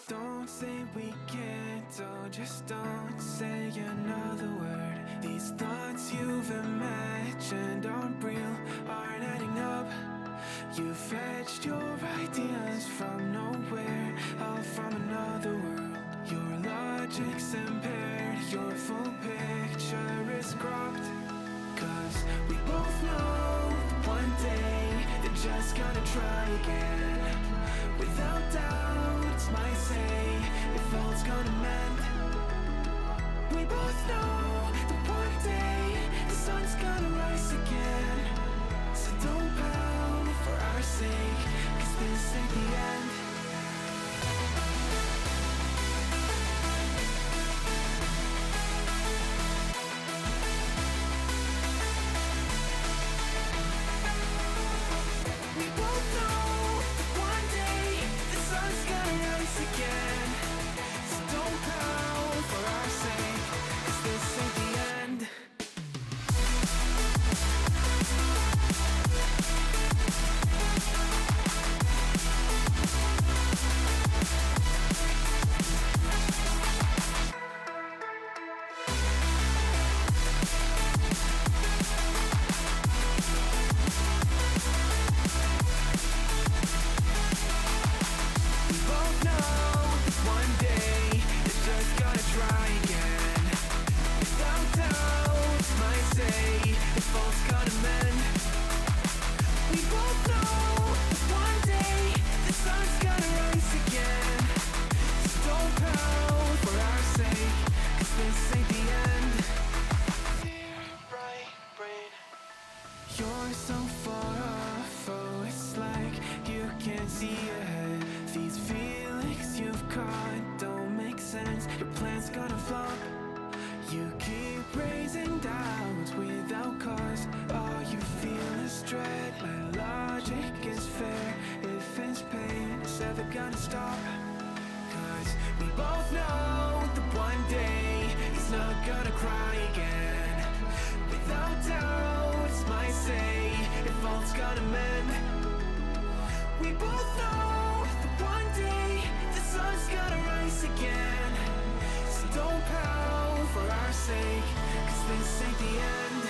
Don't say we can't, oh, just don't say another word. These thoughts you've imagined aren't real, aren't adding up. You fetched your ideas from nowhere, all from another world. Your logic's impaired, your full picture is cropped. Cause we both know one day they're just gonna try again. Without doubt, it's my say if all's gonna mend. We both know that one day the sun's gonna rise again. So don't pound for our sake, cause this ain't the end. We both know that one day the sun's gonna rise again. So don't pound for our sake, cause this ain't the end. We both know that one day they're just gonna try again. Without doubt, my say if all's gonna mend. We both know that one day the sun's gonna rise again. So don't pound for our sake, cause this ain't the end. Clear, bright brain. You're so far off, oh, it's like you can't see ahead. These feelings you've caught don't make sense. Your plan's gonna flop. You keep raising doubts without cause. All you feel is dread. My logic is fair. If it's pain, it's ever gonna stop. Cause we both know that one day he's not gonna cry again. Without doubt, it's my say if all's gonna mend. We both know that one day the sun's gonna rise again. So don't pound for our sake, cause this ain't the end.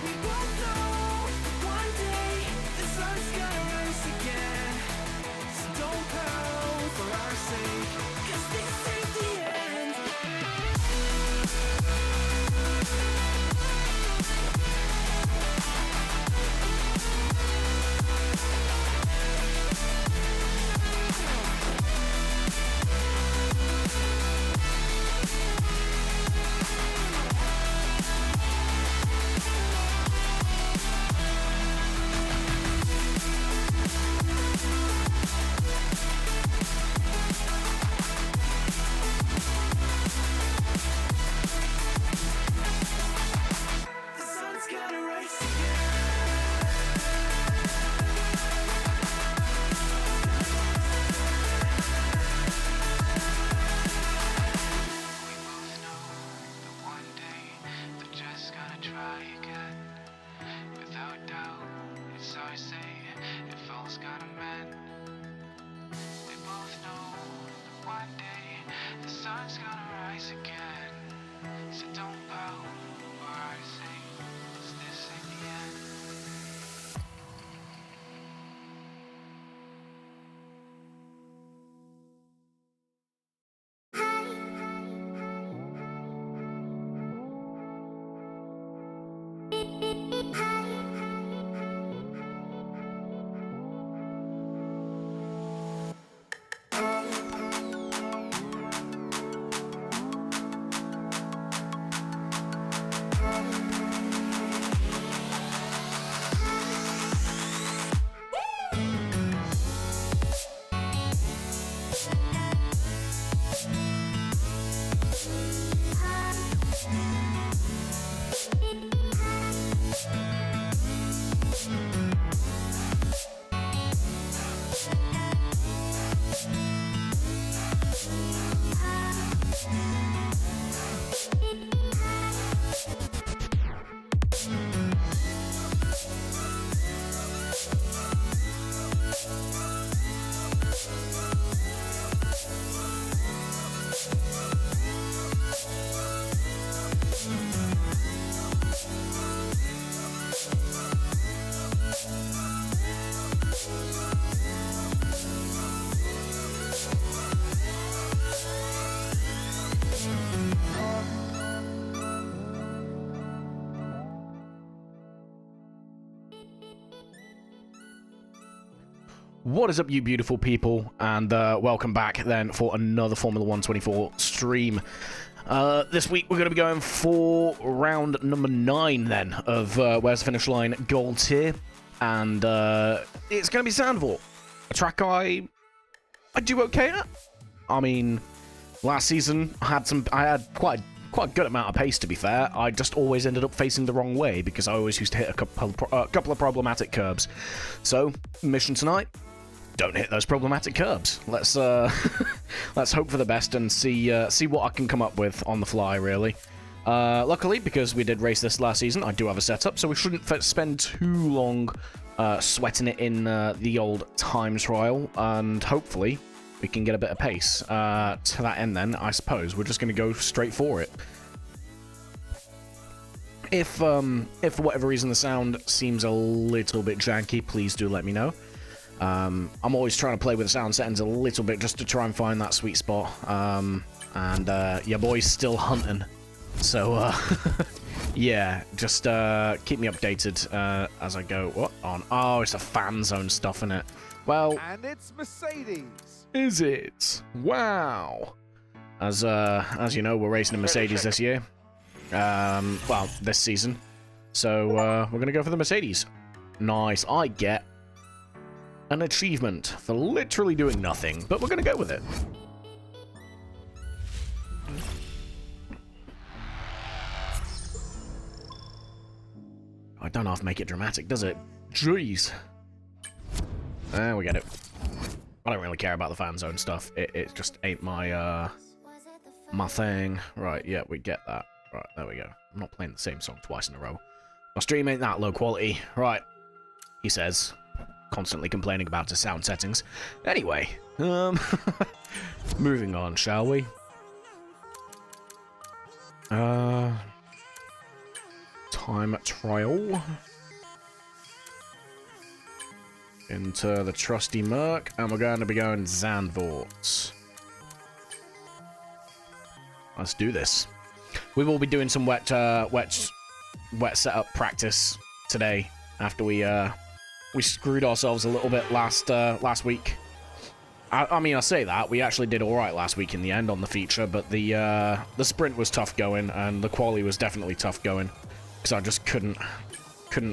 We both know that one day the sun's gonna rise again. So don't pound for our sake, cause this ain't the end. The sun's gonna rise again. We both know that one day they're just gonna try again. Without doubt, it's our say if all's gonna mend. We both know that one day the sun's gonna rise again. So don't bow for our sake, 'cause this ain't the end. What is up, you beautiful people, and welcome back then for another Formula 124 stream. This week we're going to be going for round number 9 then of Where's the Finish Line Gold Tier, and it's going to be Zandvoort, a track I do okay at. I mean, last season I had quite a good amount of pace, to be fair. I just always ended up facing the wrong way because I always used to hit a couple of problematic curbs. So, mission tonight: don't hit those problematic curbs. Let's let's hope for the best and see what I can come up with on the fly, really. Luckily, because we did race this last season, I do have a setup, so we shouldn't spend too long sweating it in the old time trial, and hopefully we can get a bit of pace. To that end, then, I suppose we're just going to go straight for it. If for whatever reason the sound seems a little bit janky, please do let me know. I'm always trying to play with the sound settings a little bit just to try and find that sweet spot. And your boy's still hunting. So, yeah, just keep me updated as I go. What on? Oh, it's a fan zone stuff, in it. Well, and it's Mercedes. Is it? Wow. As you know, we're racing a Mercedes this year. Well, this season. So we're gonna go for the Mercedes. Nice. I get an achievement for literally doing nothing, but we're gonna go with it. I don't have to make it dramatic, does it? Jeez. There we get it. I don't really care about the fan zone stuff. It just ain't my my thing. Right, yeah, we get that. Right, there we go. I'm not playing the same song twice in a row. My stream ain't that low quality. Right, he says, constantly complaining about his sound settings. Anyway, moving on, shall we? Time trial. Into the trusty Merc, and we're going to be going Zandvoort. Let's do this. We will be doing some wet setup practice today after we screwed ourselves a little bit last week. I mean, I say that we actually did all right last week in the end on the feature, but the sprint was tough going, and the quali was definitely tough going because I just couldn't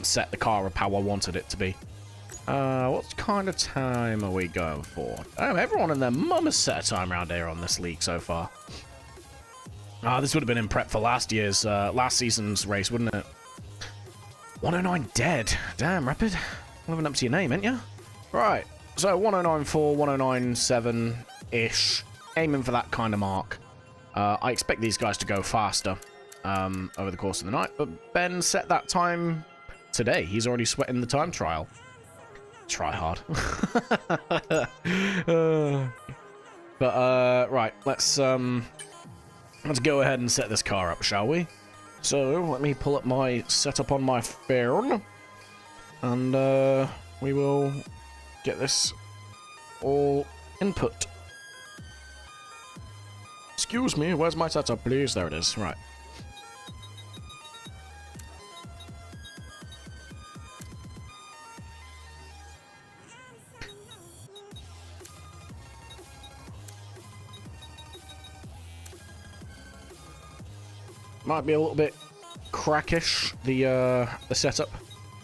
set the car up how I wanted it to be. What kind of time are we going for? Oh, everyone and their mum has set a time around here on this league so far. This would have been in prep for last season's race, wouldn't it? 109 dead. Damn, Rapid. Living up to your name, ain't you? Right. So 109.4, 109.7-ish. Aiming for that kind of mark. I expect these guys to go faster over the course of the night, but Ben set that time today. He's already sweating the time trial. Try hard. Right, let's go ahead and set this car up, shall we? So let me pull up my setup on my phone, and we will get this all input. Excuse me, where's my setup, please? There it is. Right. Might be a little bit crackish, the setup,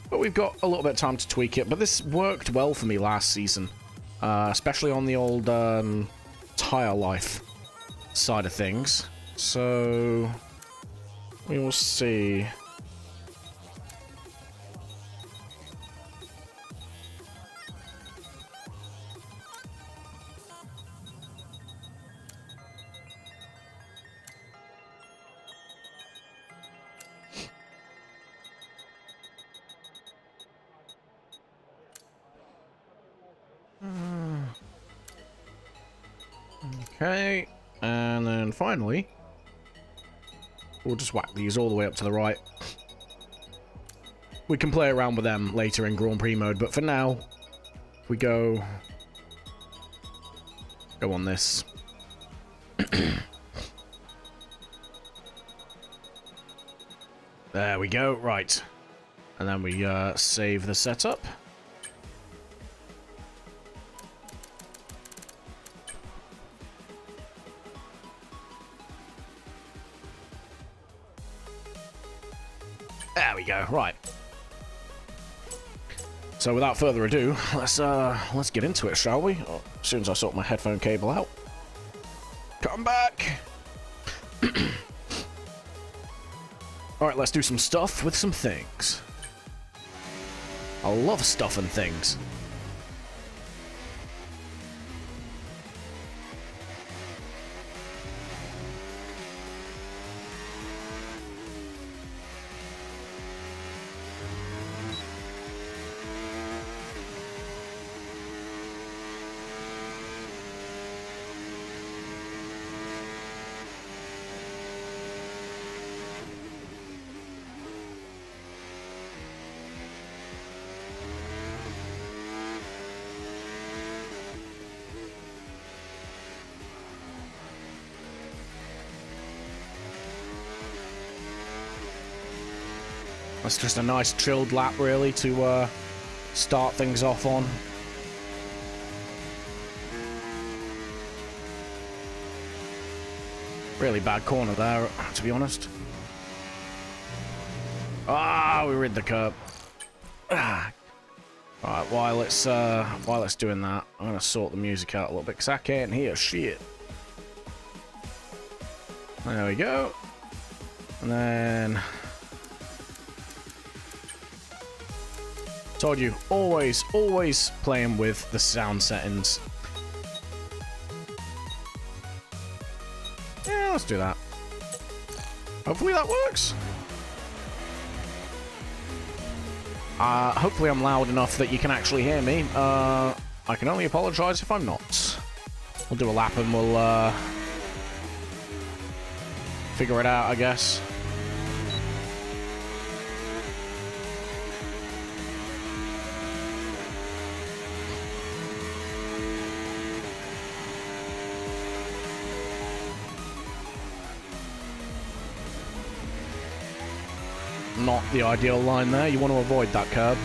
but we've got a little bit of time to tweak it. But this worked well for me last season, especially on the old tire life side of things. So we will see. Okay, and then finally, we'll just whack these all the way up to the right. We can play around with them later in Grand Prix mode, but for now, we go on this. There we go, right. And then we save the setup. There we go. Right. So without further ado, let's get into it, shall we? Oh, as soon as I sort my headphone cable out. Come back. All right, let's do some stuff with some things. I love stuff and things. That's just a nice chilled lap, really, to start things off on. Really bad corner there, to be honest. Ah, we rid the curb. Ah. Alright, while it's doing that, I'm gonna sort the music out a little bit because I can't hear shit. There we go. And then told you, always playing with the sound settings. Yeah, let's do that. Hopefully that works. Hopefully I'm loud enough that you can actually hear me. I can only apologize if I'm not. We'll do a lap and we'll figure it out, I guess. Not the ideal line there. You want to avoid that curb.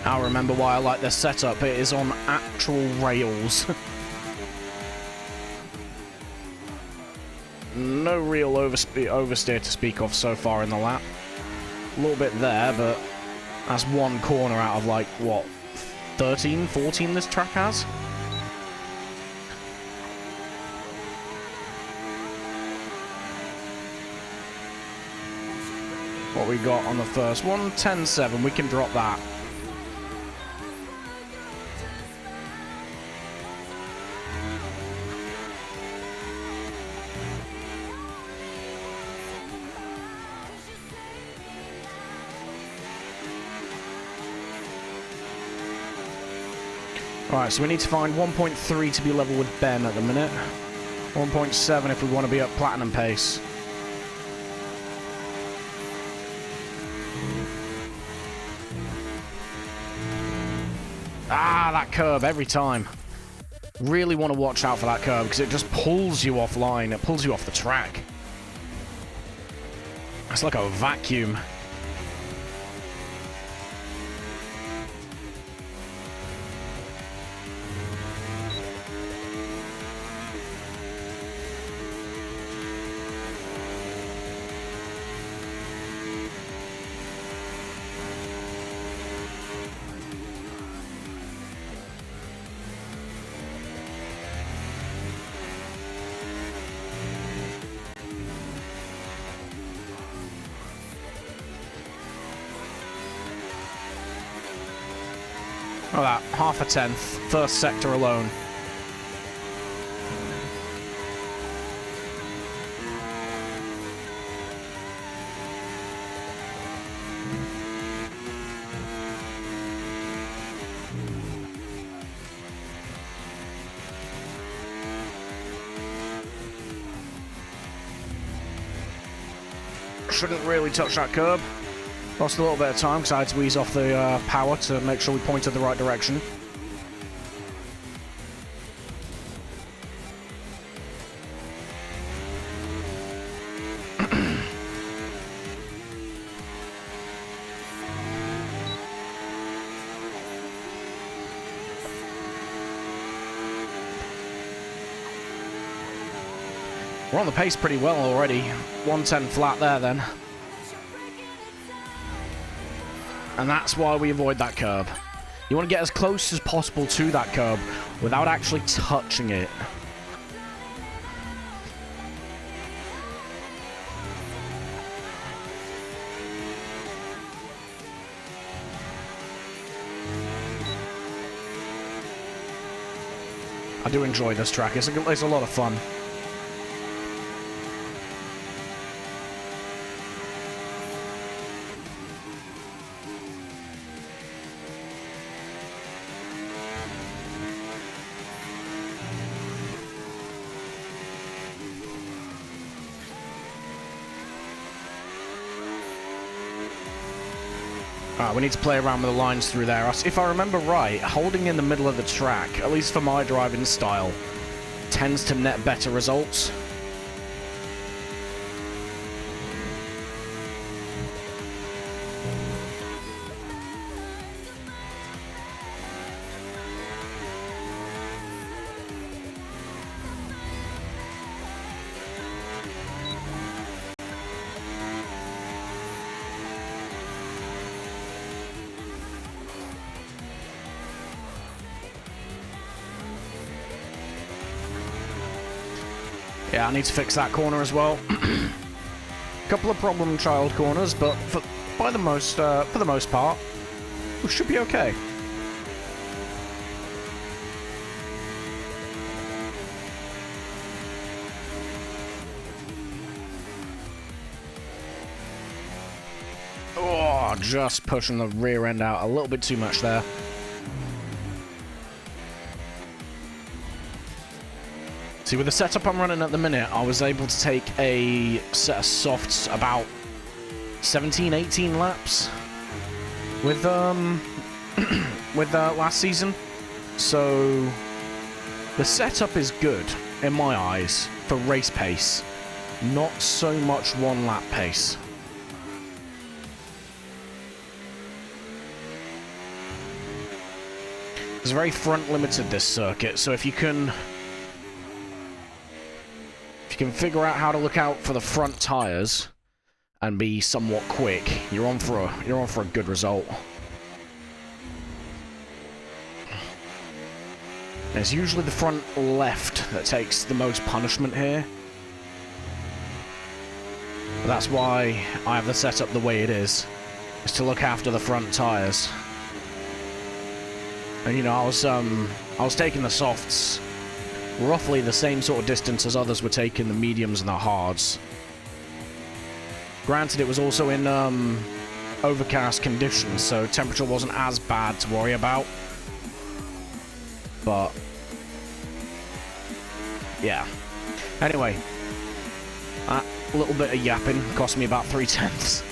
I remember why I like this setup. It is on actual rails. No real oversteer to speak of so far in the lap. A little bit there, but that's one corner out of like, what, 13, 14 this track has? What we got on the first one? 10.7. We can drop that. Alright, so we need to find 1.3 to be level with Ben at the minute. 1.7 if we want to be at platinum pace. Ah, that curb every time. Really want to watch out for that curb because it just pulls you offline. It pulls you off the track. It's like a vacuum. Oh, that half a tenth, first sector alone. shouldn't really touch that curb. Lost a little bit of time because I had to ease off the power to make sure we pointed the right direction. We're on the pace pretty well already. 110 flat there then. And that's why we avoid that curb. You want to get as close as possible to that curb without actually touching it. I do enjoy this track. It's a lot of fun. Alright, we need to play around with the lines through there. If I remember right, holding in the middle of the track, at least for my driving style, tends to net better results. Yeah, I need to fix that corner as well. Couple of problem child corners, but for the most part, we should be okay. Oh, just pushing the rear end out a little bit too much there. See, with the setup I'm running at the minute, I was able to take a set of softs about 17, 18 laps with last season. So the setup is good in my eyes for race pace, not so much one lap pace. It's very front limited, this circuit, so if you can figure out how to look out for the front tires and be somewhat quick, you're on for a good result. And it's usually the front left that takes the most punishment here. But that's why I have the setup the way it is to look after the front tires. And you know, I was taking the softs roughly the same sort of distance as others were taking the mediums and the hards. Granted, it was also in overcast conditions, so temperature wasn't as bad to worry about. But yeah. Anyway, that little bit of yapping cost me about 3/10.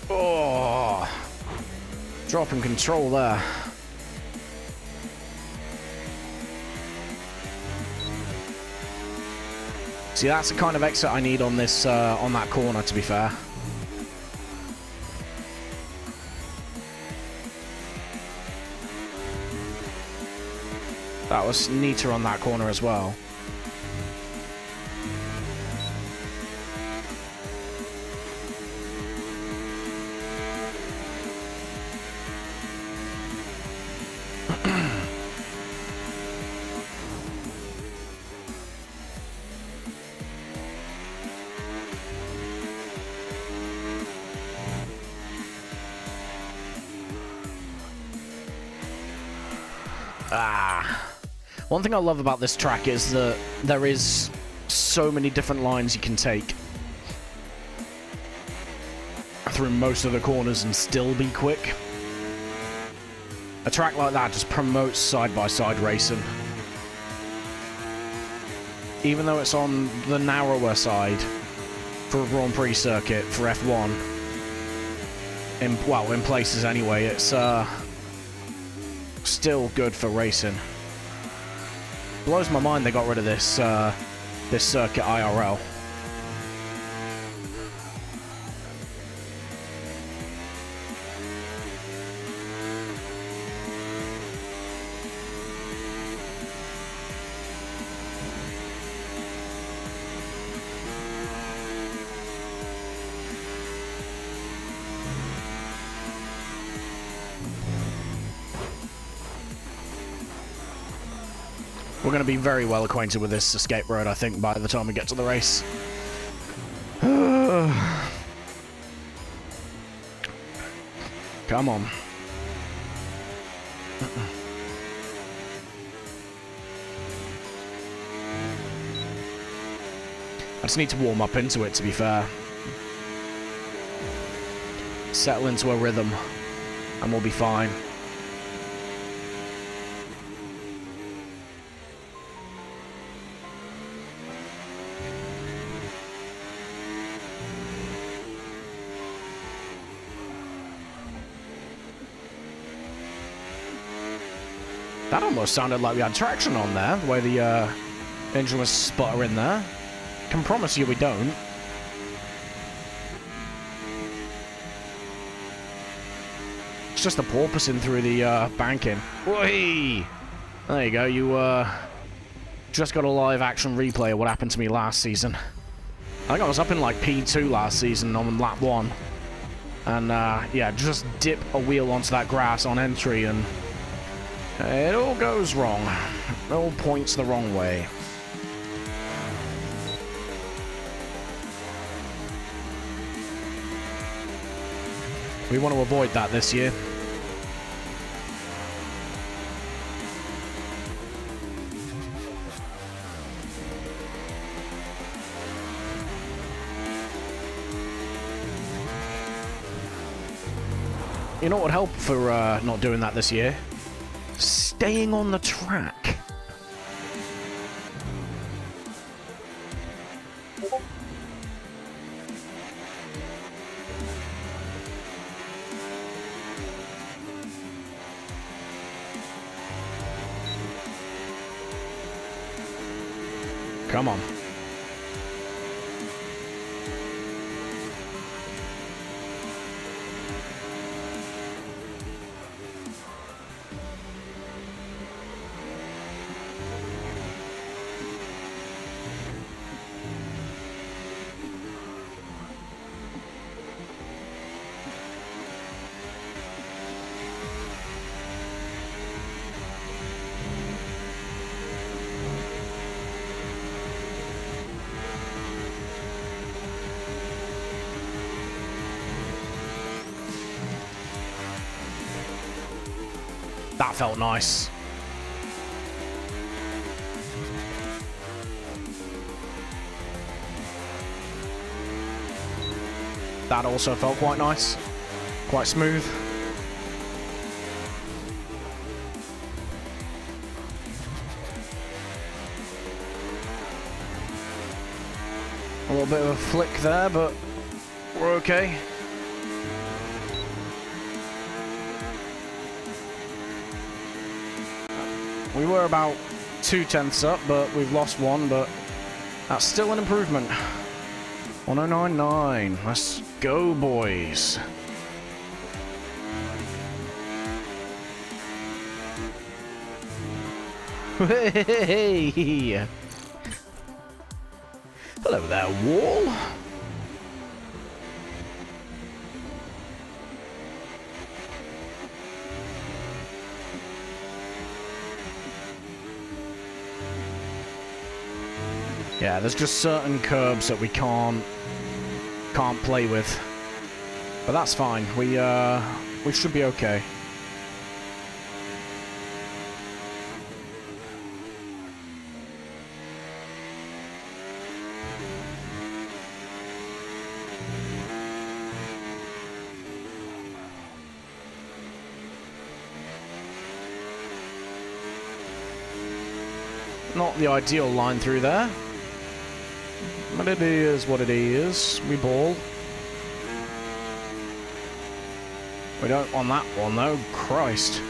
Oh, dropping control there. See, that's the kind of exit I need on this on that corner, to be fair. That was neater on that corner as well. One thing I love about this track is that there is so many different lines you can take. through most of the corners and still be quick. A track like that just promotes side-by-side racing. Even though it's on the narrower side for a Grand Prix circuit for F1, in places anyway, it's still good for racing. Blows my mind they got rid of this this circuit IRL. We're going to be very well acquainted with this escape road, I think, by the time we get to the race. Come on. I just need to warm up into it, to be fair. Settle into a rhythm, and we'll be fine. That almost sounded like we had traction on there, the way the engine was sputtering there. Can promise you we don't. It's just the porpoising through the banking. Whee! There you go, you just got a live action replay of what happened to me last season. I think I was up in like P2 last season on lap 1. And yeah, just dip a wheel onto that grass on entry and it all goes wrong. It all points the wrong way. We want to avoid that this year. You know what would help for not doing that this year? Staying on the track. Come on. That felt nice. That also felt quite nice. Quite smooth. A little bit of a flick there, but we're okay. We were about 0.2 up, but we've lost one, but that's still an improvement. 1099. Let's go, boys. Hey! Hello there, wall. Yeah, there's just certain curbs that we can't play with, but that's fine. We should be okay. Not the ideal line through there. But it is what it is. We ball. We don't on that one, though. Christ.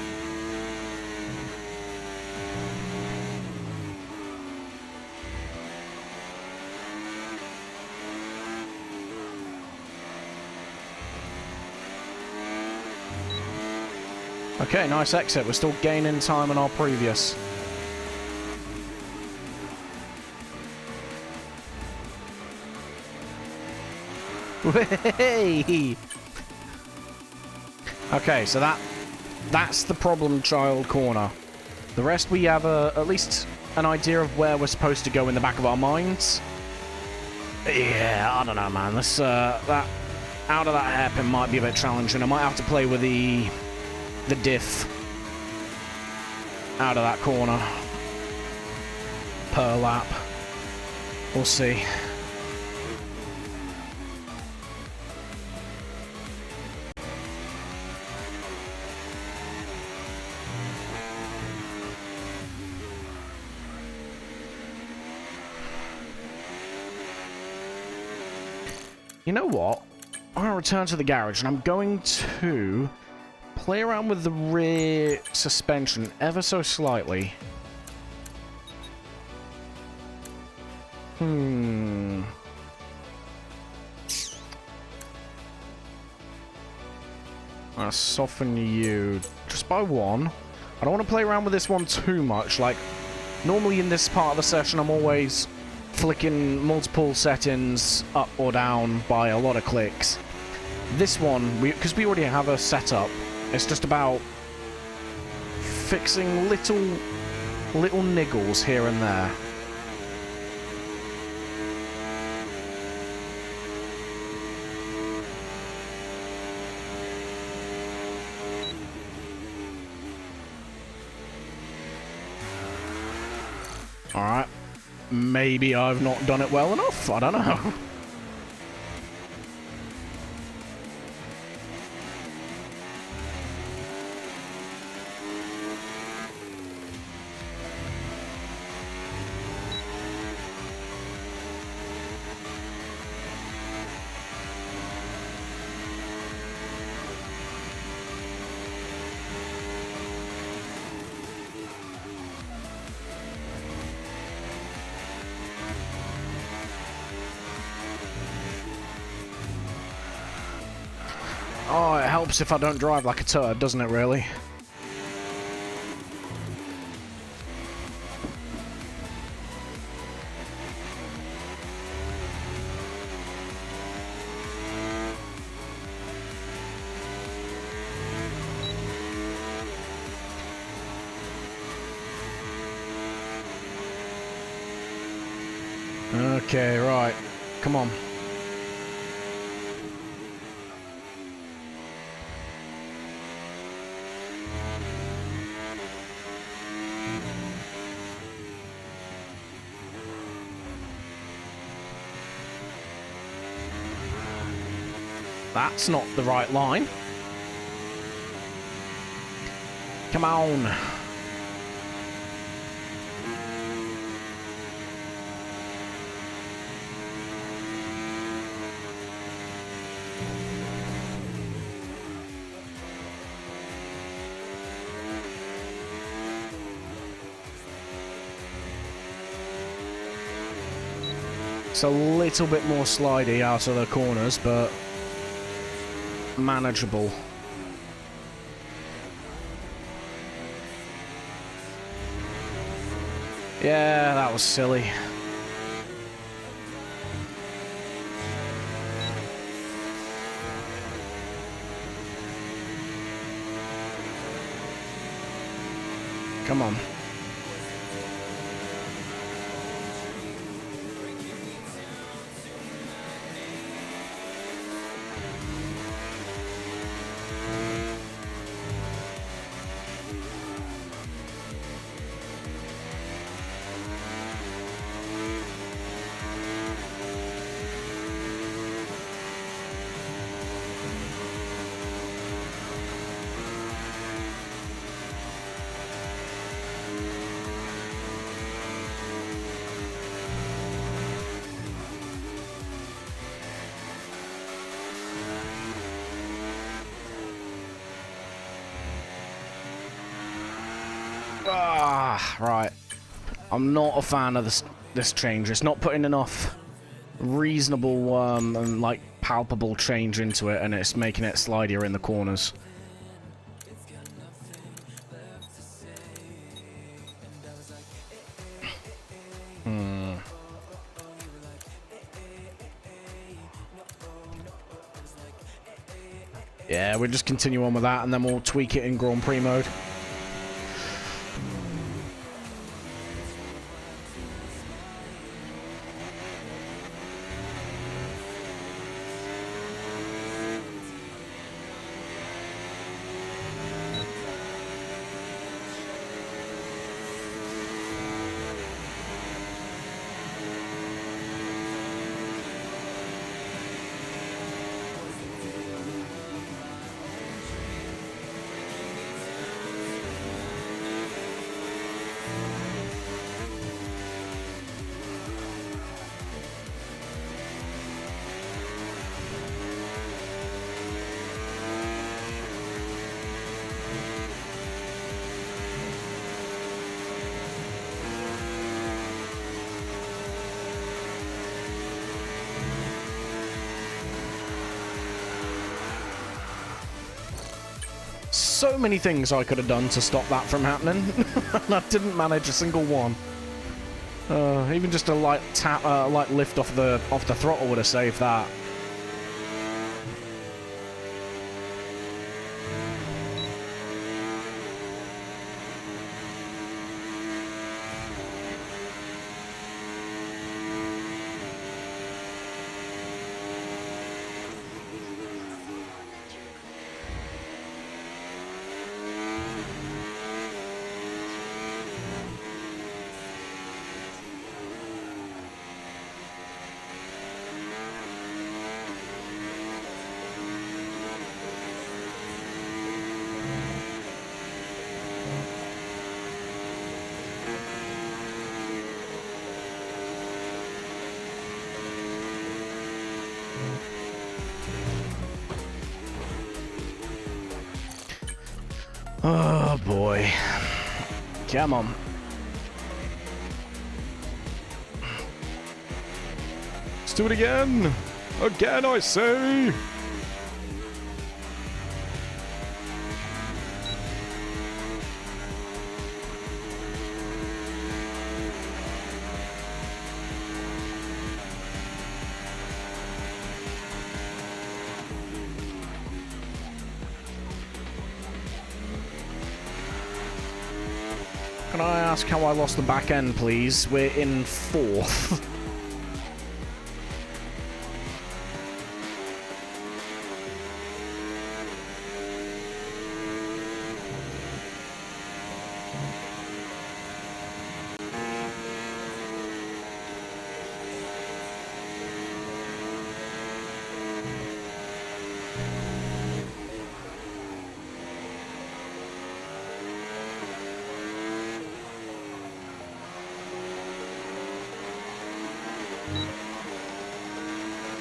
Okay, nice exit. We're still gaining time on our previous. Hey! Okay, so that's the problem child corner. The rest we have at least an idea of where we're supposed to go in the back of our minds. Yeah, I don't know, man. This that out of that hairpin might be a bit challenging. I might have to play with the diff out of that corner per lap. We'll see. You know what? I'm going to return to the garage and I'm going to play around with the rear suspension ever so slightly. I'm going to soften you just by one. I don't want to play around with this one too much. Like, normally in this part of the session, I'm always flicking multiple settings up or down by a lot of clicks. This one, because we already have a setup, it's just about fixing little niggles here and there. Alright. Maybe I've not done it well enough. I don't know. Oh, it helps if I don't drive like a turd, doesn't it, really? Okay, right. Come on. That's not the right line. Come on. It's a little bit more slidey out of the corners, but manageable. Yeah, that was silly. Come on. Right. I'm not a fan of this change. It's not putting enough reasonable and like palpable change into it, and it's making it slidier in the corners. Yeah, we'll just continue on with that, and then we'll tweak it in Grand Prix mode. So many things I could have done to stop that from happening, and I didn't manage a single one. Even just a light tap, light lift off the throttle would have saved that. Oh boy. Come on. Let's do it again. Again, I say. Can I ask how I lost the back end, please? We're in 4th.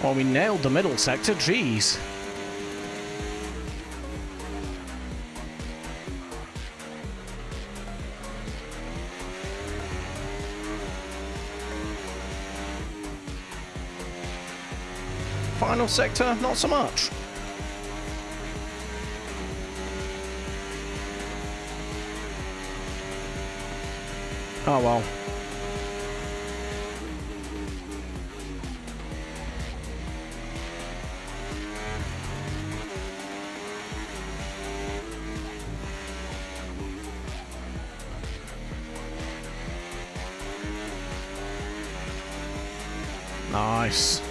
Oh, we nailed the middle sector, jeez. Final sector, not so much. Oh well. Nice.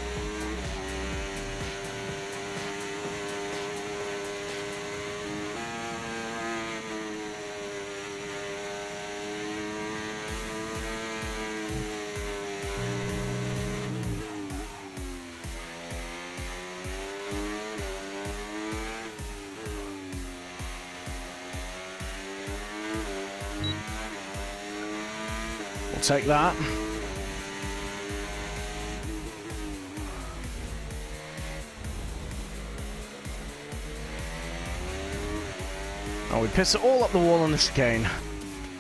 We'll take that. Oh, we piss it all up the wall on the chicane.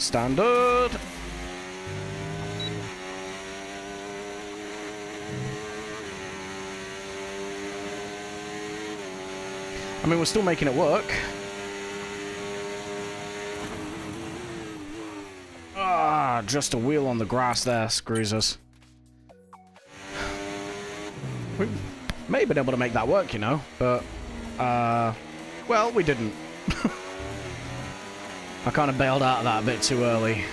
Standard. I mean, we're still making it work. Ah, just a wheel on the grass there screws us. We may have been able to make that work, you know, but, well, we didn't. I kind of bailed out of that a bit too early.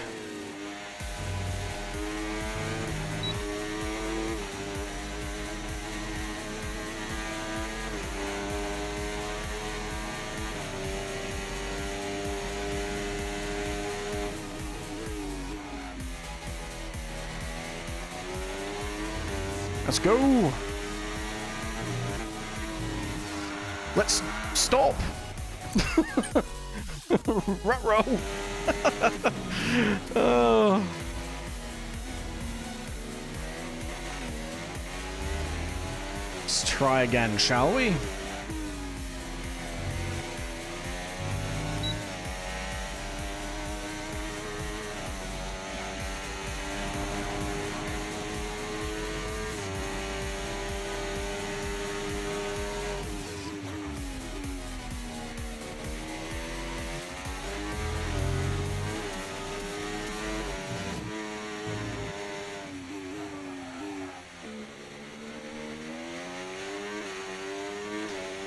Let's go. Let's stop. Ruh-roh. Oh. Let's try again, shall we?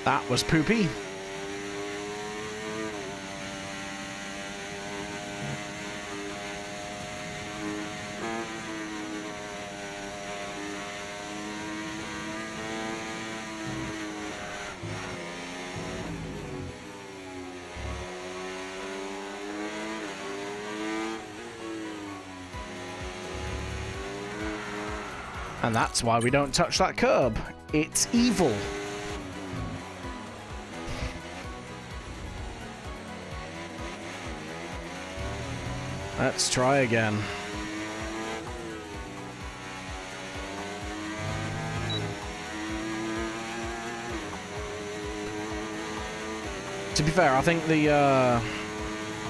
That was poopy. And that's why we don't touch that curb. It's evil. Let's try again. To be fair, I think the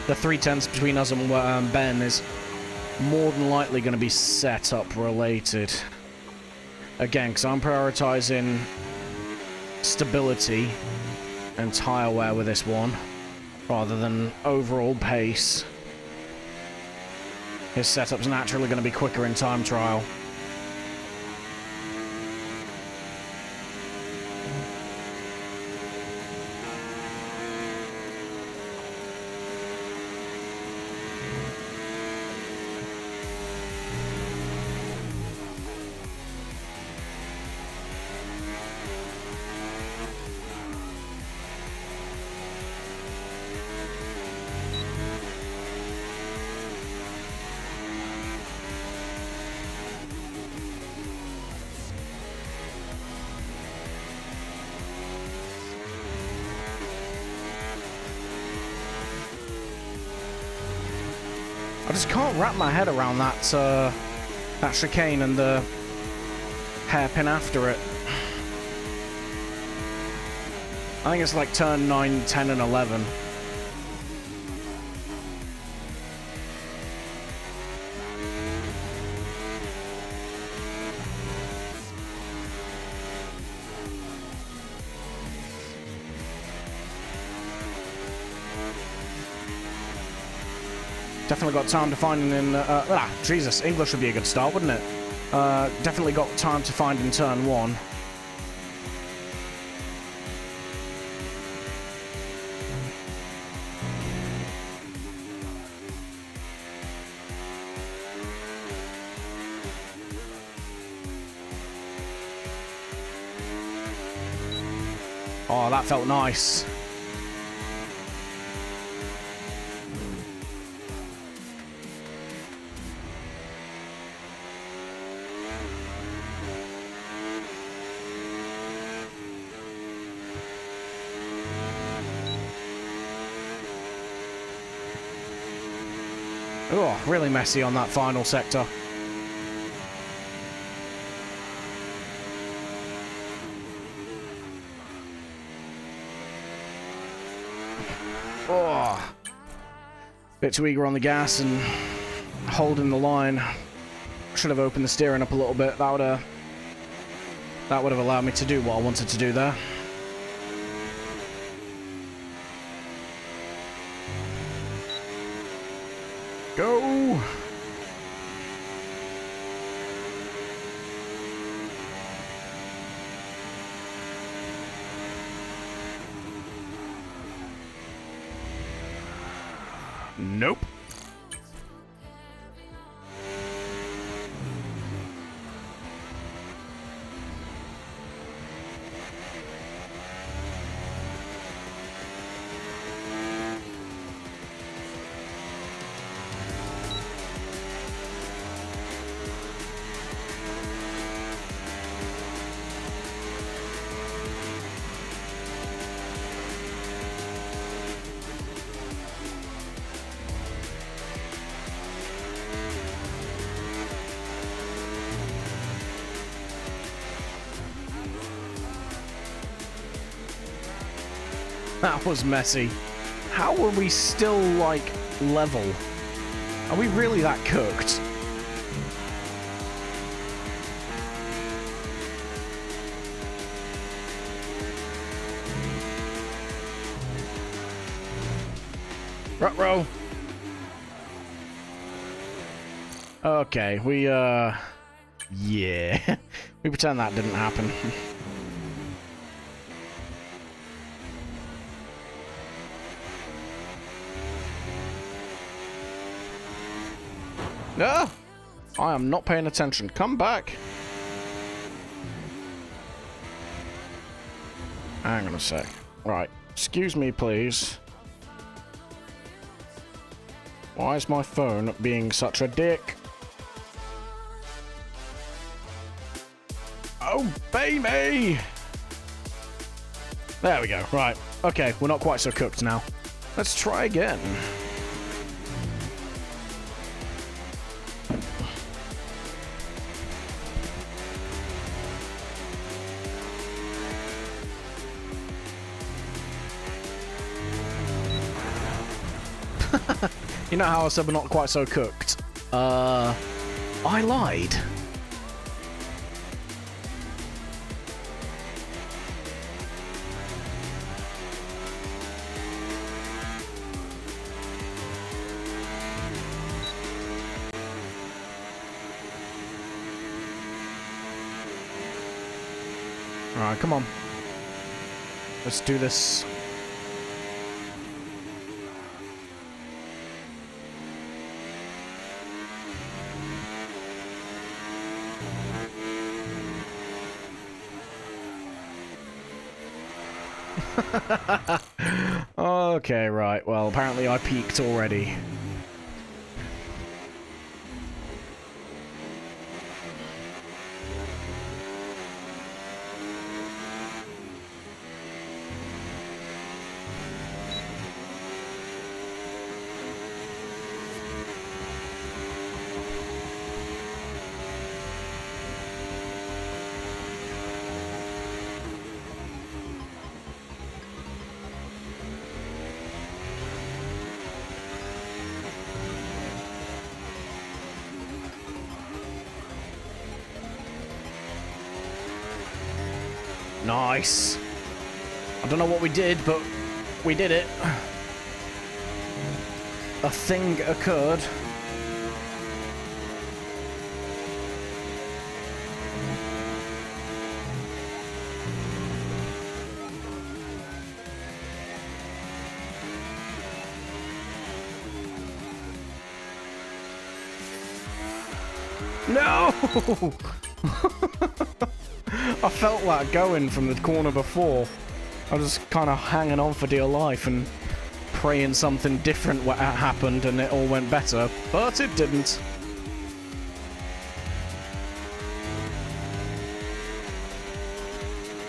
3/10 between us and Ben is more than likely going to be setup related. Again, because I'm prioritizing stability and tire wear with this one, rather than overall pace. His setup's naturally going to be quicker in time trial. I just can't wrap my head around that that chicane and the hairpin after it. I think it's like turn 9, 10, and 11. Definitely got time to find in... Jesus, English would be a good start, wouldn't it? Definitely got time to find in turn 1. Oh, that felt nice. Oh, really messy on that final sector. Oh. Bit too eager on the gas and holding the line. Should have opened the steering up a little bit. That would have allowed me to do what I wanted to do there. Go! Nope. That was messy. How are we still, like, level? Are we really that cooked? Ruh-roh. Okay, yeah. We pretend that didn't happen. No! I am not paying attention. Come back! Hang on a sec. Right. Excuse me, please. Why is my phone being such a dick? Obey me! There we go. Right. Okay, we're not quite so cooked now. Let's try again. You know how I said we're not quite so cooked? I lied. Alright, come on. Let's do this. Okay, right. Well, apparently I peaked already. Nice. I don't know what we did, but we did it. A thing occurred. No! I felt that going from the corner before. I was just kind of hanging on for dear life and praying something different happened and it all went better, but it didn't.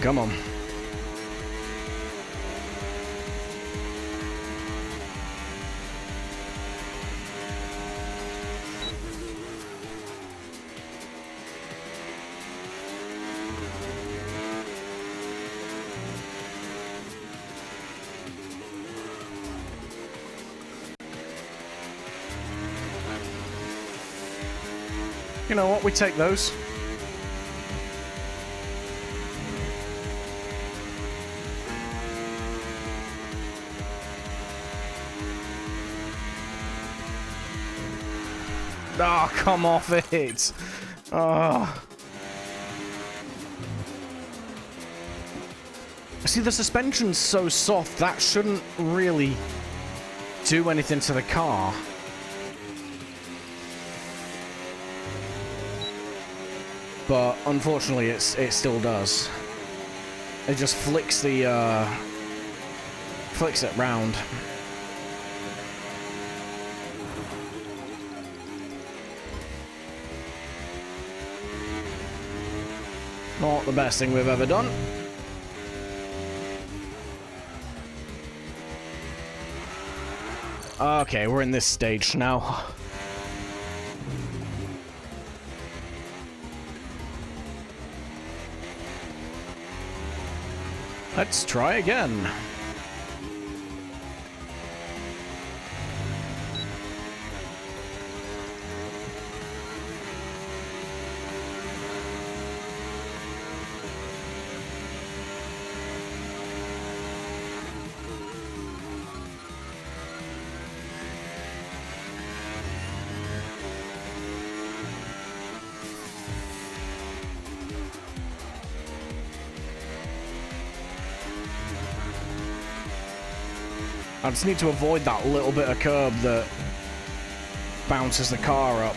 Come on. You know what? We take those. Ah, oh, come off it. Oh. See, the suspension's so soft, that shouldn't really do anything to the car. But unfortunately, it still does. It just flicks the flicks it round. Not the best thing we've ever done. Okay, we're in this stage now. Let's try again. I just need to avoid that little bit of curb that bounces the car up.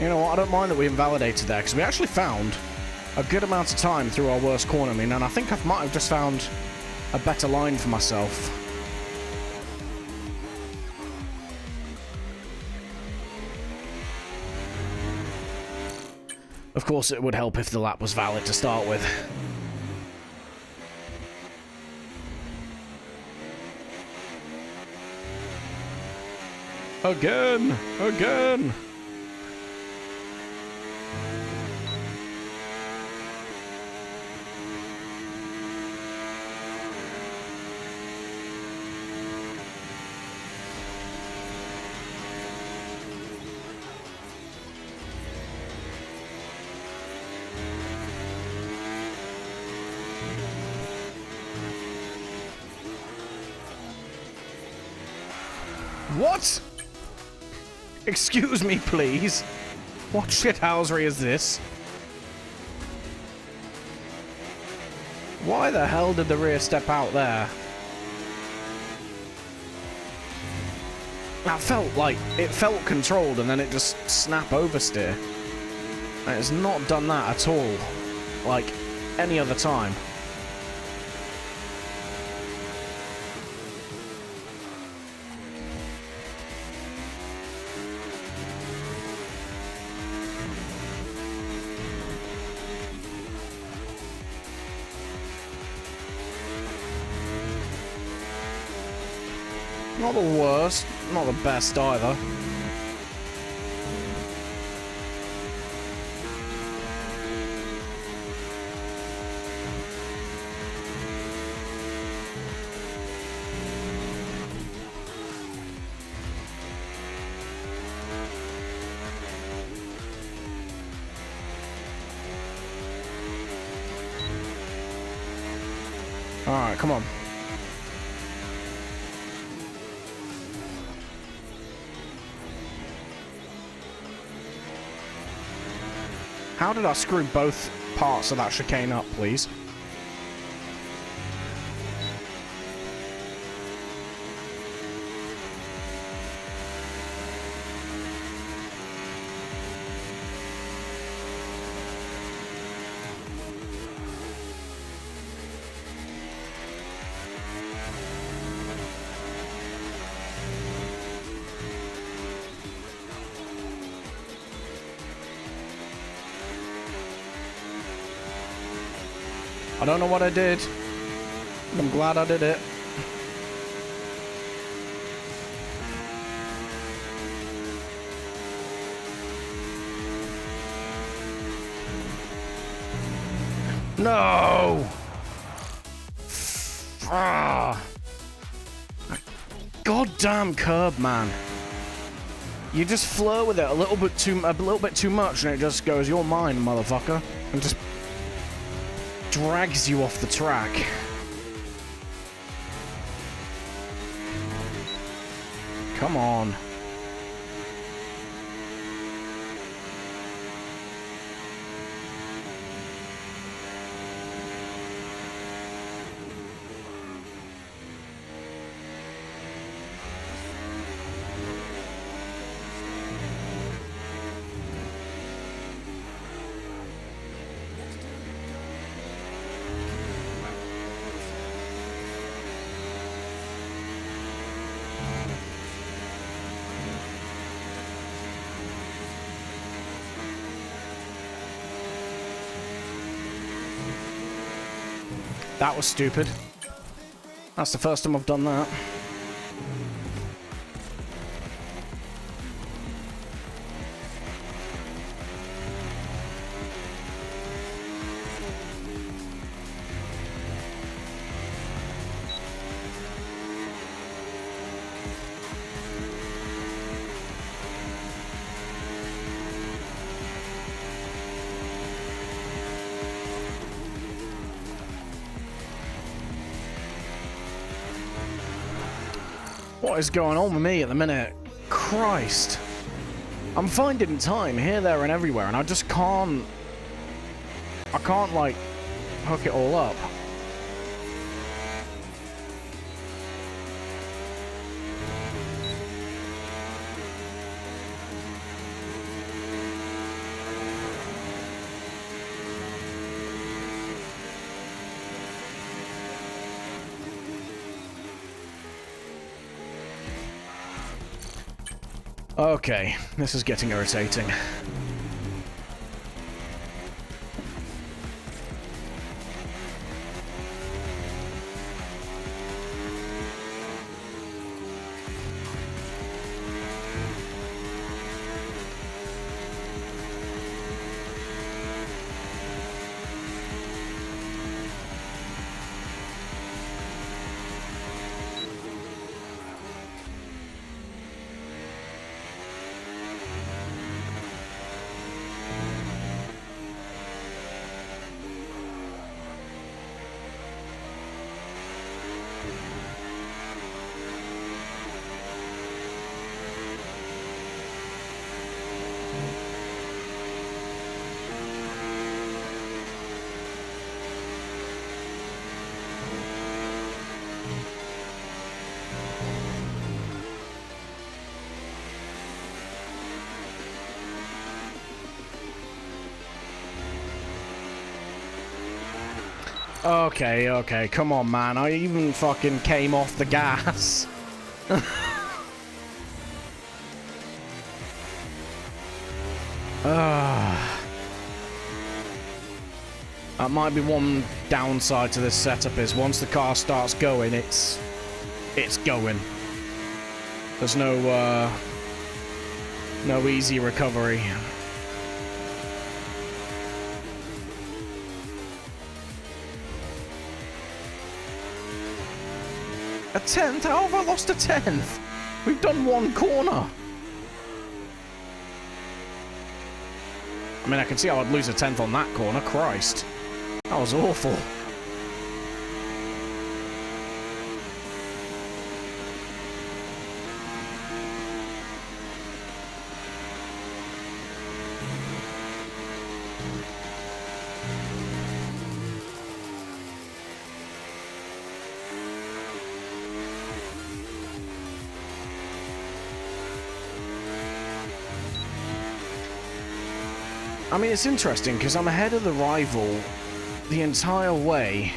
You know what, I don't mind that we invalidated there, because we actually found a good amount of time through our worst corner. I mean, and I think I might have just found a better line for myself. Of course, it would help if the lap was valid to start with. Again! Again! What? Excuse me, please. What shithousery is this? Why the hell did the rear step out there? That felt like, it felt controlled and then it just snap oversteer. And it's not done that at all, like any other time. Not the worst, not the best either. All right, come on. How did I screw both parts of that chicane up, please? I don't know what I did. I'm glad I did it. No! Ah. Goddamn curb, man. You just flirt with it a little bit too much, and it just goes, "You're mine, motherfucker," and just drags you off the track. Come on. That was stupid. That's the first time I've done that. What is going on with me at the minute? Christ. I'm finding time here, there, and everywhere, and I just can't... I can't, like, hook it all up. Okay, this is getting irritating. Okay, come on, man. I even fucking came off the gas. That might be one downside to this setup, is once the car starts going, it's going. There's no easy recovery. A 10th? How have I lost a 10th? We've done one corner. I mean, I can see how I'd lose a 10th on that corner. Christ. That was awful. I mean, it's interesting because I'm ahead of the rival the entire way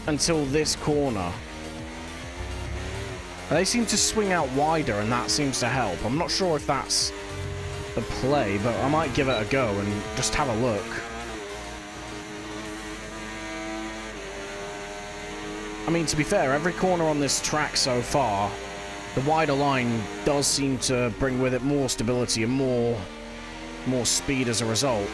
until this corner. They seem to swing out wider, and that seems to help. I'm not sure if that's the play, but I might give it a go and just have a look. I mean, to be fair, every corner on this track so far, the wider line does seem to bring with it more stability and more speed as a result.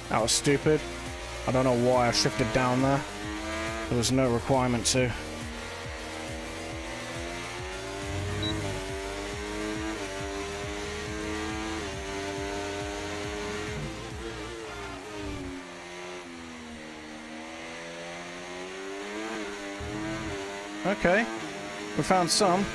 That was stupid. I don't know why I shifted down there. There was no requirement to. Okay, we found some.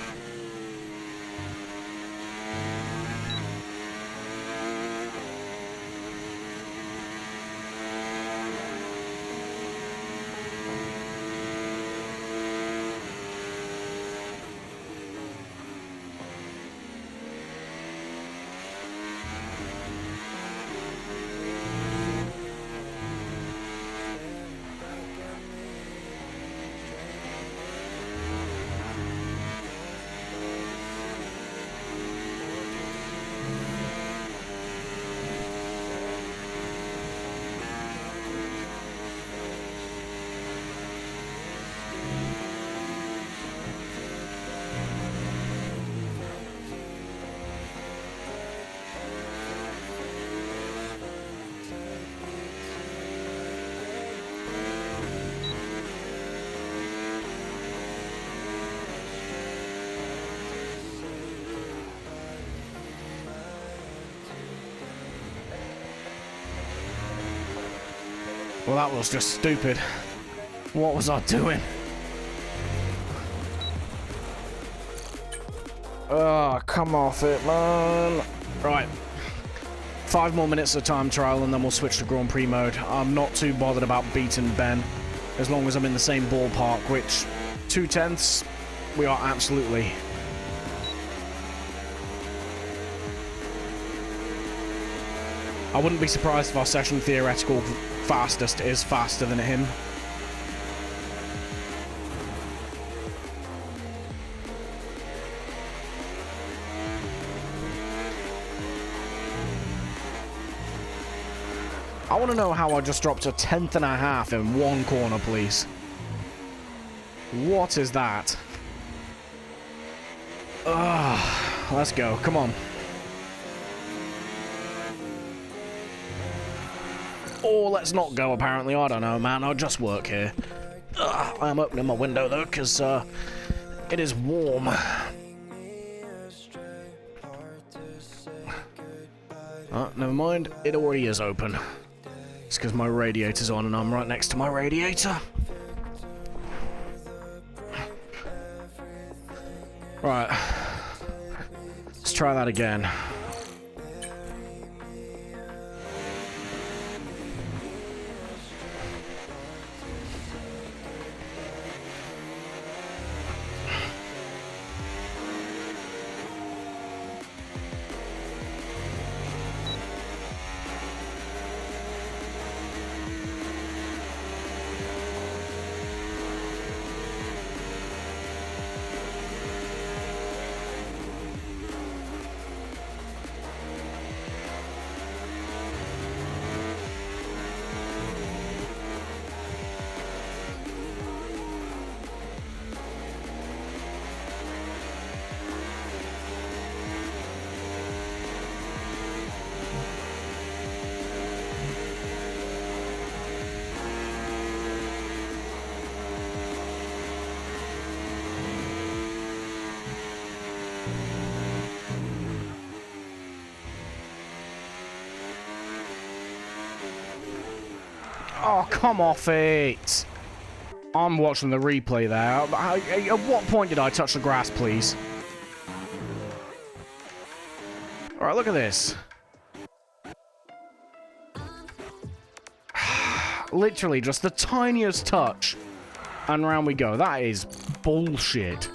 Well, that was just stupid. What was I doing? Oh, come off it, man. Right. 5 more minutes of time trial and then we'll switch to Grand Prix mode. I'm not too bothered about beating Ben, as long as I'm in the same ballpark, which 2/10, we are absolutely. I wouldn't be surprised if our session theoretical fastest is faster than him. I want to know how I just dropped a 1/10.5 in one corner, please. What is that? Ugh, let's go. Come on. Or let's not go, apparently. I don't know, man. I'll just work here. Ugh, I am opening my window, though, because it is warm. Oh, never mind. It already is open. It's because my radiator's on and I'm right next to my radiator. Right. Let's try that again. Oh, come off it. I'm watching the replay there. At what point did I touch the grass, please? Alright, look at this. Literally, just the tiniest touch. And round we go. That is bullshit.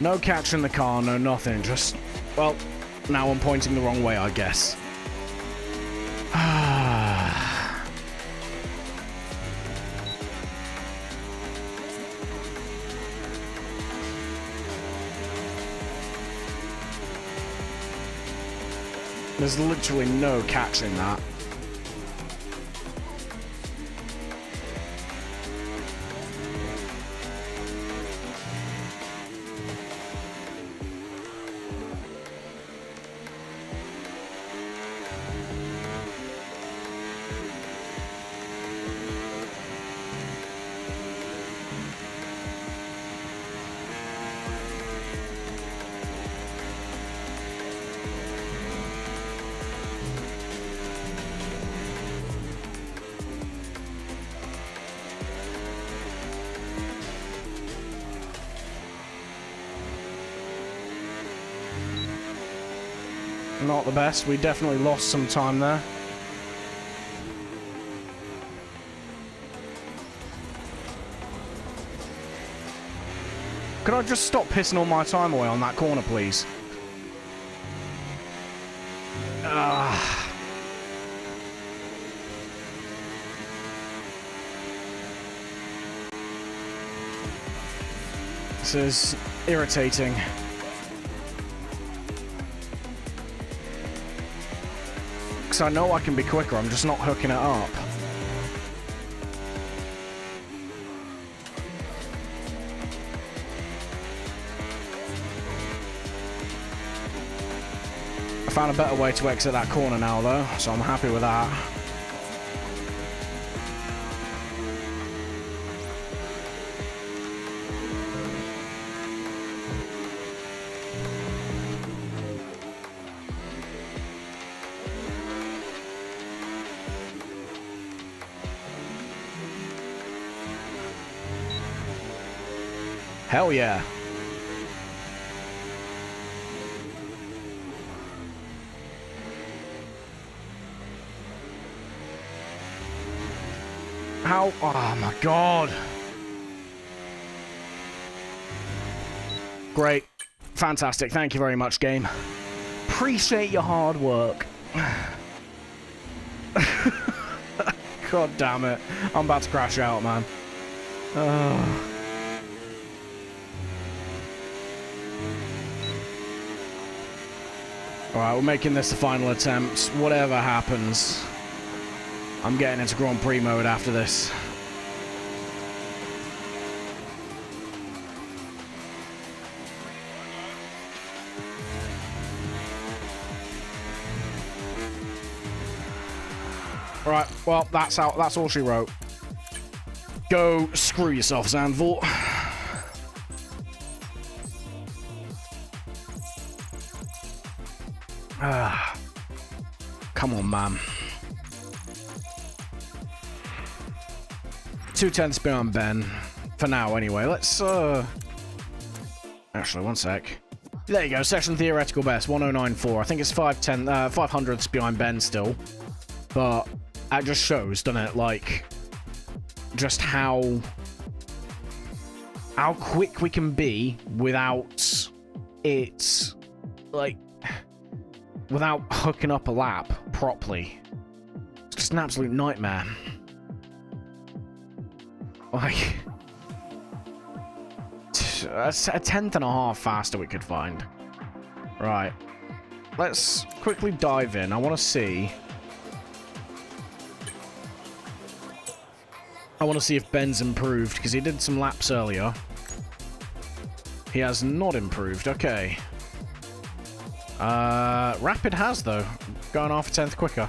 No catch in the car, no nothing. Just, well, now I'm pointing the wrong way, I guess. There's literally no catch in that. Not the best. We definitely lost some time there. Could I just stop pissing all my time away on that corner, please? This is irritating. Because I know I can be quicker, I'm just not hooking it up. I found a better way to exit that corner now, though, so I'm happy with that. Hell yeah. How? Oh my god. Great. Fantastic. Thank you very much, game. Appreciate your hard work. God damn it. I'm about to crash out, man. Alright, we're making this the final attempt. Whatever happens, I'm getting into Grand Prix mode after this. Alright, well, that's all she wrote. Go screw yourself, Zandvoort. Come on, man. 2/10 behind Ben. For now, anyway. Let's, actually, one sec. There you go. Session theoretical best. 1094. I think it's 500s behind Ben still. But that just shows, doesn't it? Like, just how quick we can be without it, like, without hooking up a lap properly. It's just an absolute nightmare. Like, a tenth and a half faster we could find. Right. Let's quickly dive in. I want to see. I want to see if Ben's improved, because he did some laps earlier. He has not improved. Okay. Rapid has, though. Going half a tenth quicker.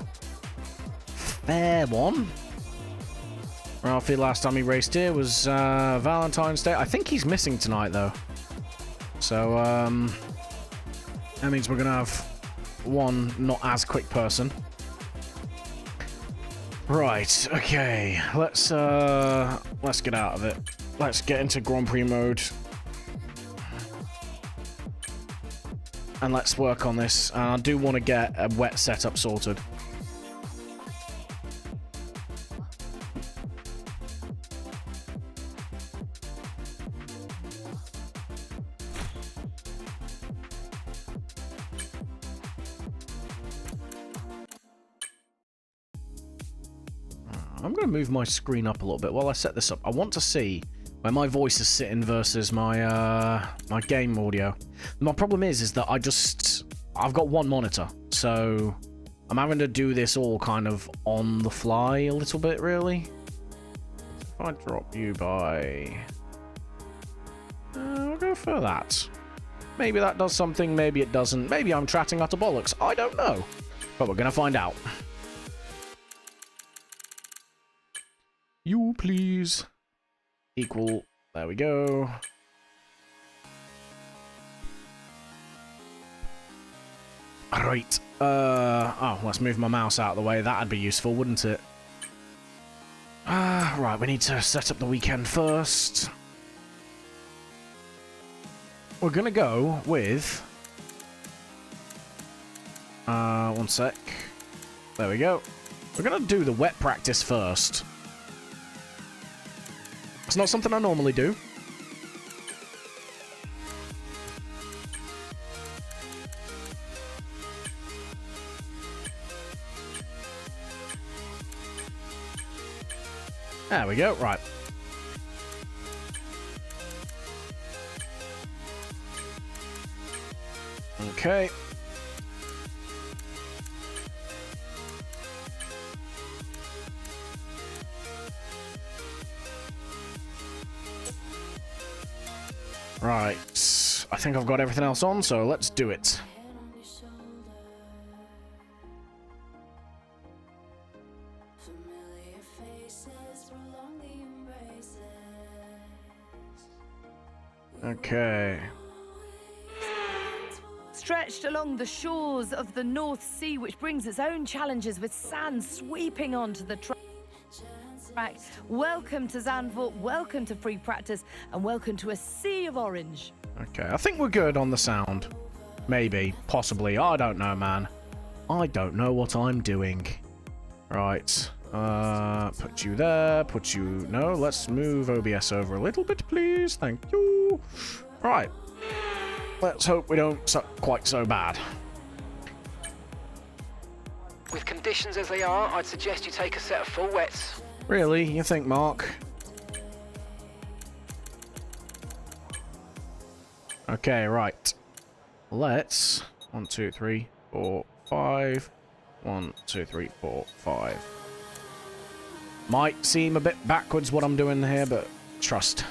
Fair one. Ralphie, last time he raced here was Valentine's Day. I think he's missing tonight, though. So, that means we're going to have one not as quick person. Right, okay. Let's get out of it. Let's get into Grand Prix mode. And let's work on this. And I do want to get a wet setup sorted. I'm going to move my screen up a little bit while I set this up. I want to see where my voice is sitting versus my my game audio. My problem is that I've got one monitor, so I'm having to do this all kind of on the fly a little bit, really. If I drop you by... I'll go for that. Maybe that does something, maybe it doesn't. Maybe I'm chatting utter bollocks. I don't know. But we're going to find out. You please. Equal. There we go. Right. Oh, let's move my mouse out of the way. That'd be useful, wouldn't it? Right, we need to set up the weekend first. We're gonna go with... one sec. There we go. We're gonna do the wet practice first. It's not something I normally do. There we go, right. Okay. Right. I think I've got everything else on, so let's do it. Okay. Stretched along the shores of the North Sea, which brings its own challenges with sand sweeping onto the track. Welcome to Zandvoort, welcome to free practice, and welcome to a sea of orange. Okay, I think we're good on the sound. Maybe, possibly, I don't know, man. I don't know what I'm doing. Right, put you there, put you... No, let's move OBS over a little bit, please. Thank you. Right. Let's hope we don't suck quite so bad. With conditions as they are, I'd suggest you take a set of full wets. Really? You think, Mark? Okay, right. Let's... 1, 2, 3, 4, 5. 1, 2, 3, 4, 5. Might seem a bit backwards what I'm doing here, but trust.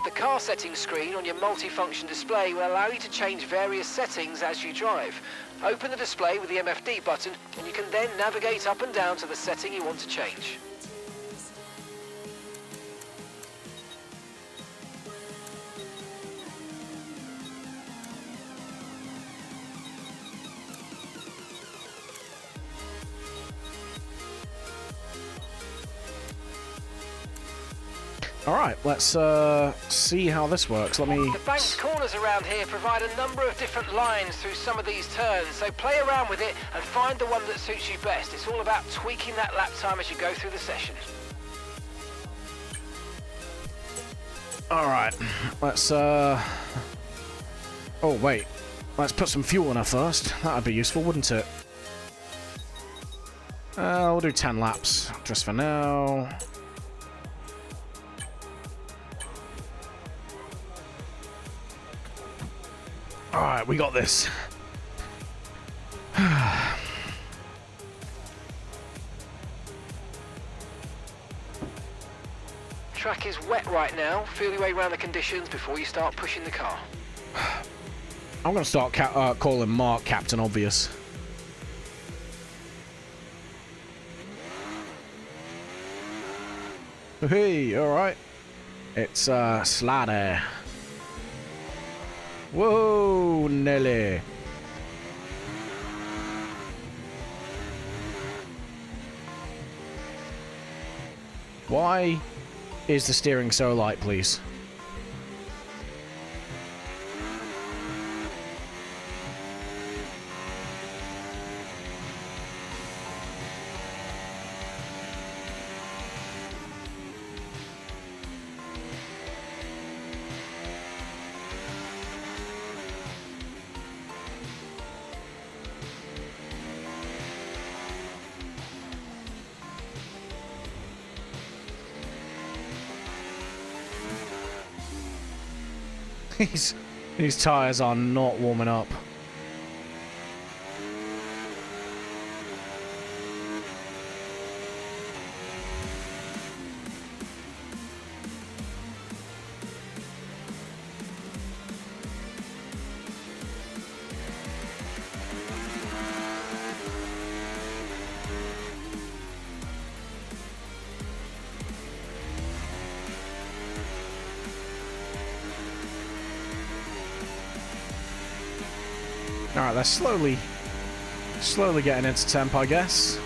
The car settings screen on your multifunction display will allow you to change various settings as you drive. Open the display with the MFD button, and you can then navigate up and down to the setting you want to change. Alright, let's see how this works. Let me... The banked corners around here provide a number of different lines through some of these turns, so play around with it and find the one that suits you best. It's all about tweaking that lap time as you go through the session. Alright, let's Oh, wait. Let's put some fuel in her first. That'd be useful, wouldn't it? We'll do 10 laps, just for now. Alright, we got this. Track is wet right now. Feel your way around the conditions before you start pushing the car. I'm going to start calling Mark Captain Obvious. Hey, alright. It's Slider. Whoa, Nelly. Why is the steering so light, please? These tires are not warming up. Alright, they're slowly getting into temp, I guess.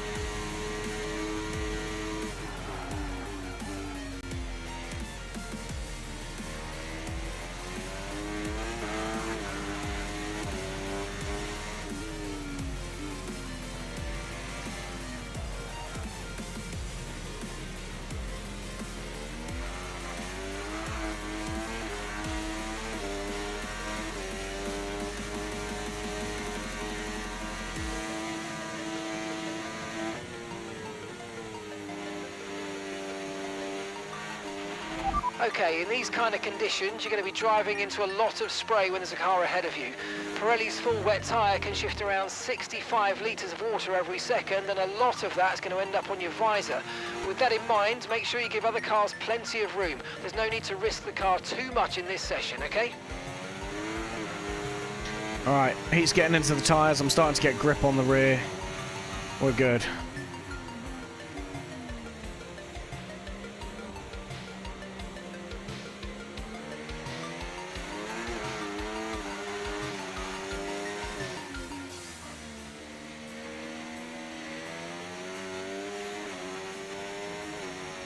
Okay, in these kind of conditions, you're going to be driving into a lot of spray when there's a car ahead of you. Pirelli's full wet tyre can shift around 65 litres of water every second, and a lot of that's going to end up on your visor. With that in mind, make sure you give other cars plenty of room. There's no need to risk the car too much in this session, okay? Alright, he's getting into the tyres. I'm starting to get grip on the rear. We're good.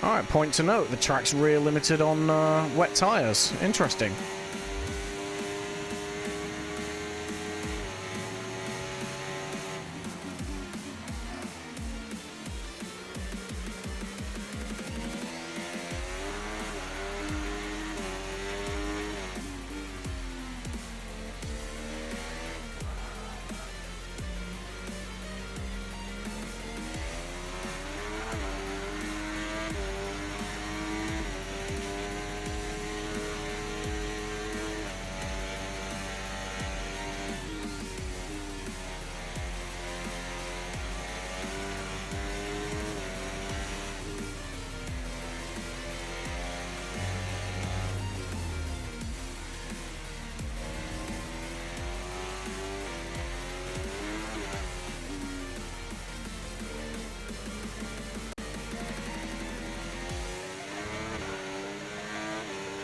Alright, point to note, the track's rear limited on wet tyres. Interesting.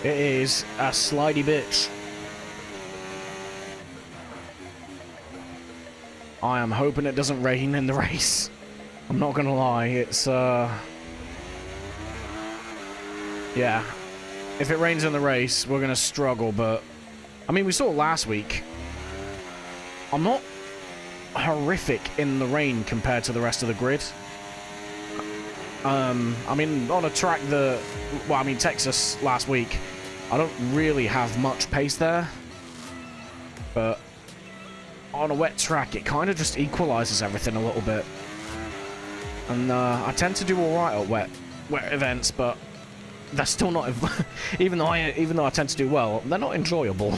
It is a slidey bitch. I am hoping it doesn't rain in the race. I'm not gonna lie, it's yeah. If it rains in the race, we're gonna struggle, but I mean, we saw it last week. I'm not horrific in the rain compared to the rest of the grid. I mean, on a track that, well, I mean, Texas last week, I don't really have much pace there, but on a wet track, it kind of just equalizes everything a little bit. And I tend to do all right at wet events, but they're still not. even though I tend to do well, they're not enjoyable.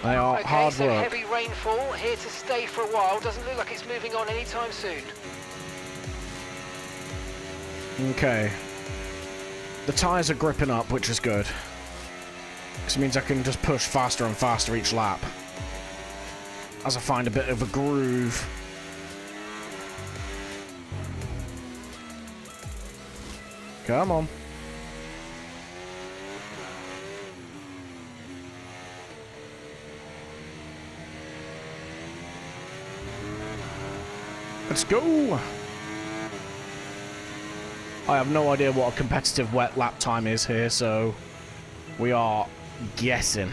They are hard so work. Heavy rainfall here to stay for a while. Doesn't look like it's moving on anytime soon. Okay. The tyres are gripping up, which is good. This means I can just push faster and faster each lap as I find a bit of a groove. Come on. Let's go! I have no idea what a competitive wet lap time is here, so we are guessing.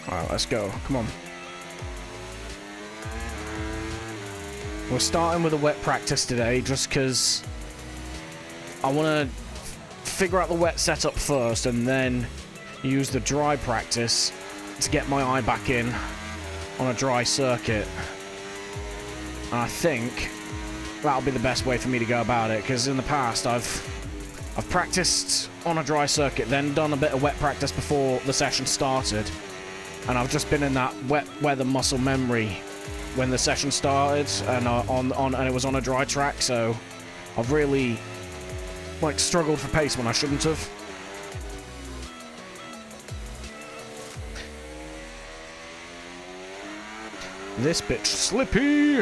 Alright, let's go. Come on. We're starting with a wet practice today just because I want to figure out the wet setup first and then use the dry practice to get my eye back in on a dry circuit. And I think that'll be the best way for me to go about it, because in the past I've practiced on a dry circuit, then done a bit of wet practice before the session started, and I've just been in that wet weather muscle memory when the session started, and and it was on a dry track, so I've really struggled for pace when I shouldn't have. This bitch slippy.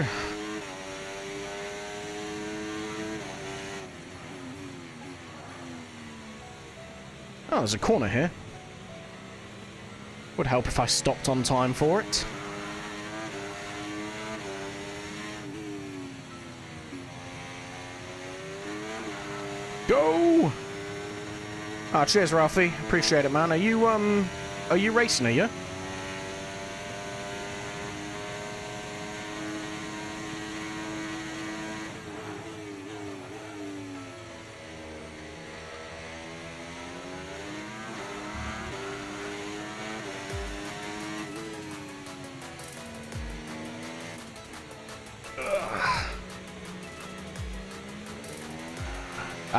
Oh, there's a corner here. Would help if I stopped on time for it. Go! Ah, cheers, Ralphie. Appreciate it, man. Are you racing, are you?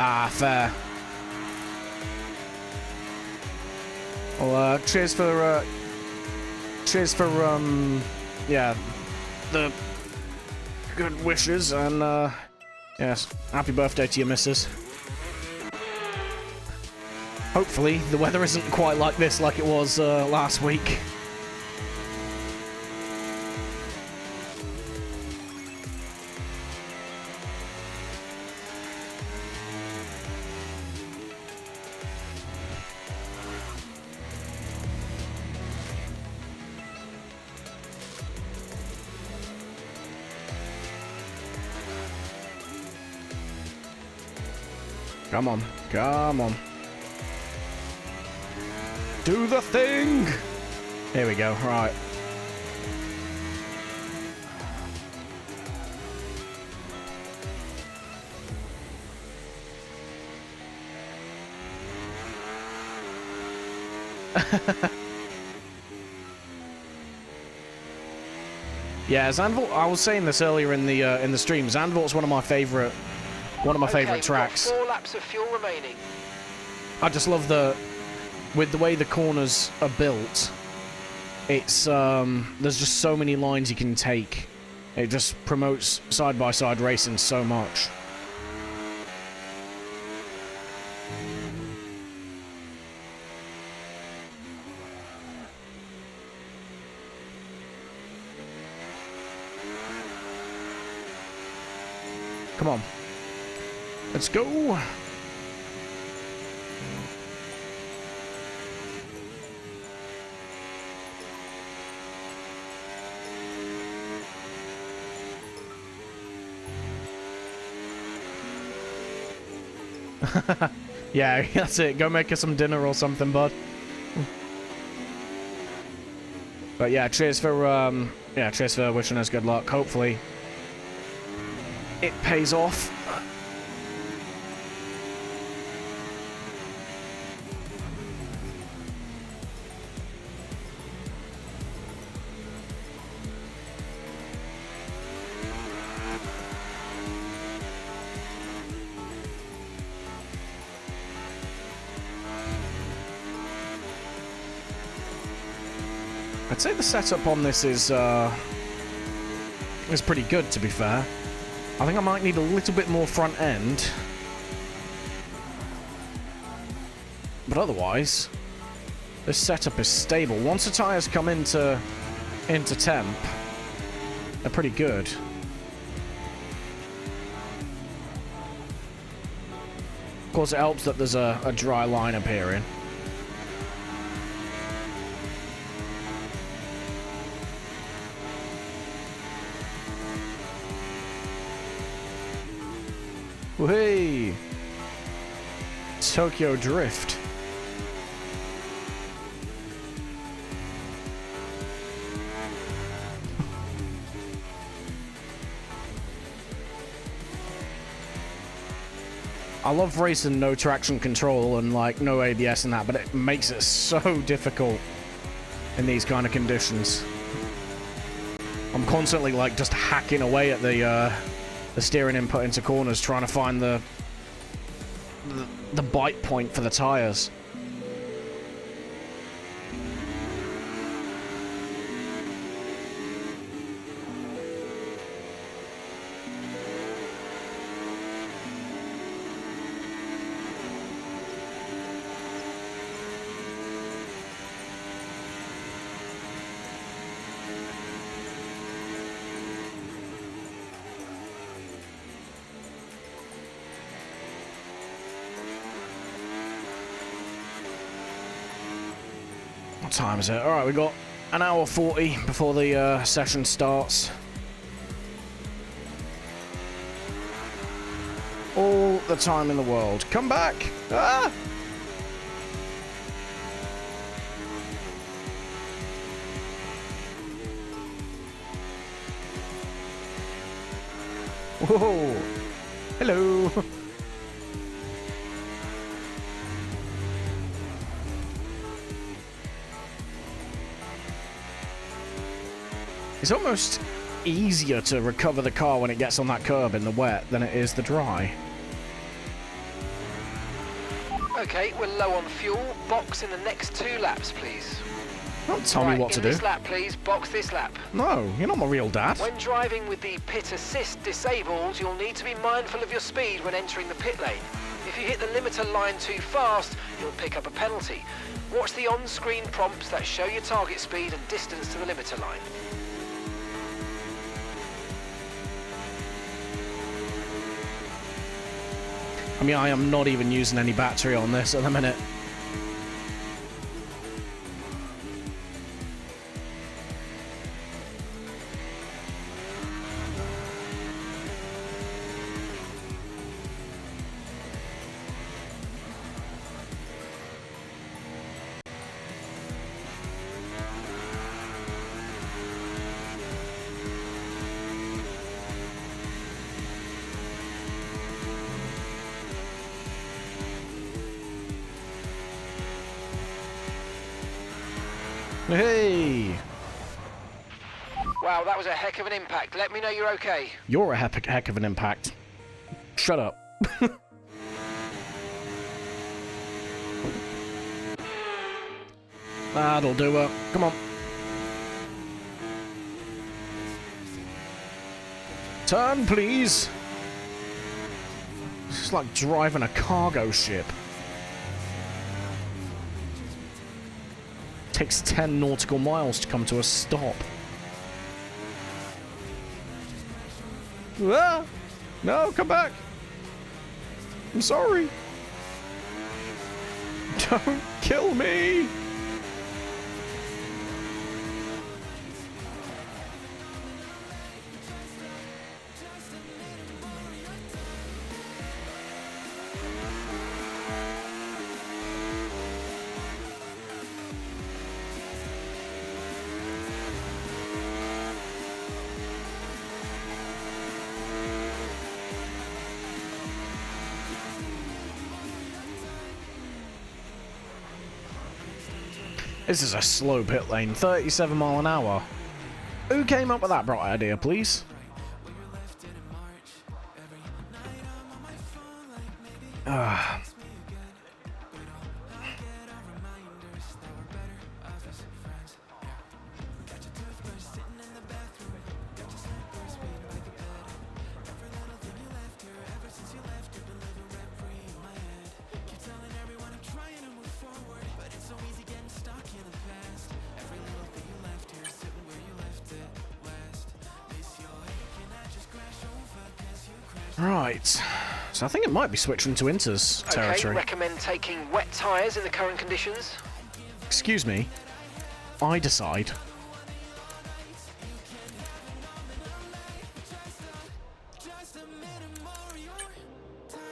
Ah, fair. Well, cheers for, yeah, the good wishes, and, yes, happy birthday to your missus. Hopefully, the weather isn't quite like this like it was, last week. Come on, come on. Do the thing! Here we go, right. Yeah, Zandvoort, I was saying this earlier in the stream, Zandvoort's one of my favorite tracks. 4 laps of fuel remaining. I just love with the way the corners are built. It's there's just so many lines you can take. It just promotes side-by-side racing so much. Come on. Let's go. Yeah, that's it. Go make us some dinner or something, bud. But yeah, cheers for wishing us good luck. Hopefully it pays off. I'd say the setup on this is pretty good, to be fair. I think I might need a little bit more front end. But otherwise, this setup is stable. Once the tyres come into temp, they're pretty good. Of course, it helps that there's a dry line appearing. Hey, Tokyo Drift. I love racing no traction control and like no ABS and that, but it makes it so difficult in these kind of conditions. I'm constantly like just hacking away at the steering input into corners, trying to find the bite point for the tires. What time is it? Alright, we got an hour 40 before the session starts. All the time in the world. Come back! Ah! Whoa! Hello! It's almost easier to recover the car when it gets on that curb in the wet than it is the dry. Okay, we're low on fuel. Box in the next 2 laps, please. Don't tell me what to do. This lap, please. Box this lap. No, you're not my real dad. When driving with the pit assist disabled, you'll need to be mindful of your speed when entering the pit lane. If you hit the limiter line too fast, you'll pick up a penalty. Watch the on-screen prompts that show your target speed and distance to the limiter line. I mean, I am not even using any battery on this at the minute. Hey! Wow, that was a heck of an impact. Let me know you're okay. You're a heck of an impact. Shut up. That'll do it. Come on. Turn, please. It's like driving a cargo ship. Takes 10 nautical miles to come to a stop. Ah! No, come back. I'm sorry. Don't kill me. This is a slow pit lane, 37 mile an hour. Who came up with that bright idea, please? Ah. Right, so I think it might be switching to Inter's territory. Okay, recommend taking wet tyres in the current conditions. Excuse me, I decide.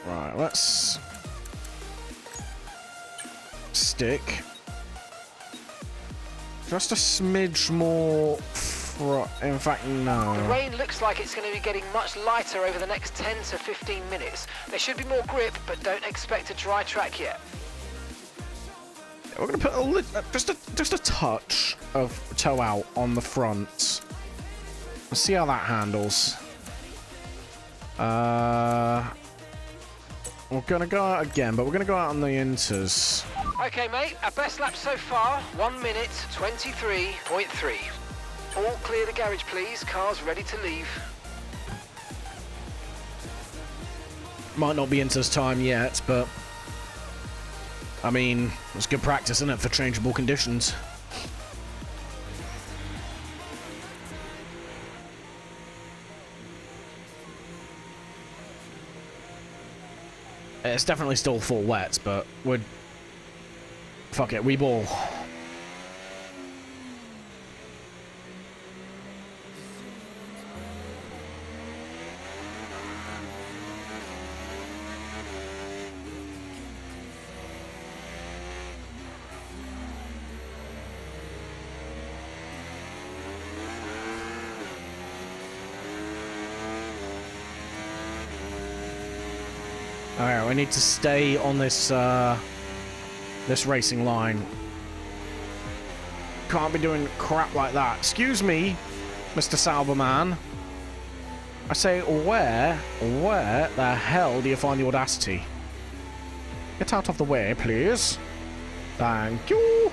Right, let's stick just a smidge more In fact, no. The rain looks like it's going to be getting much lighter over the next 10 to 15 minutes. There should be more grip, but don't expect a dry track yet. We're going to put just a touch of toe out on the front. Let's see how that handles. We're going to go out again, but we're going to go out on the inters. Okay, mate, our best lap so far, 1 minute 23.3. All clear the garage, please. Car's ready to leave. Might not be inters time yet, but I mean, it's good practice, isn't it, for changeable conditions? It's definitely still full wet, but we're... Fuck it, we ball. Alright, we need to stay on this this racing line. Can't be doing crap like that. Excuse me, Mr. Sauberman. I say, where the hell do you find the audacity? Get out of the way, please. Thank you.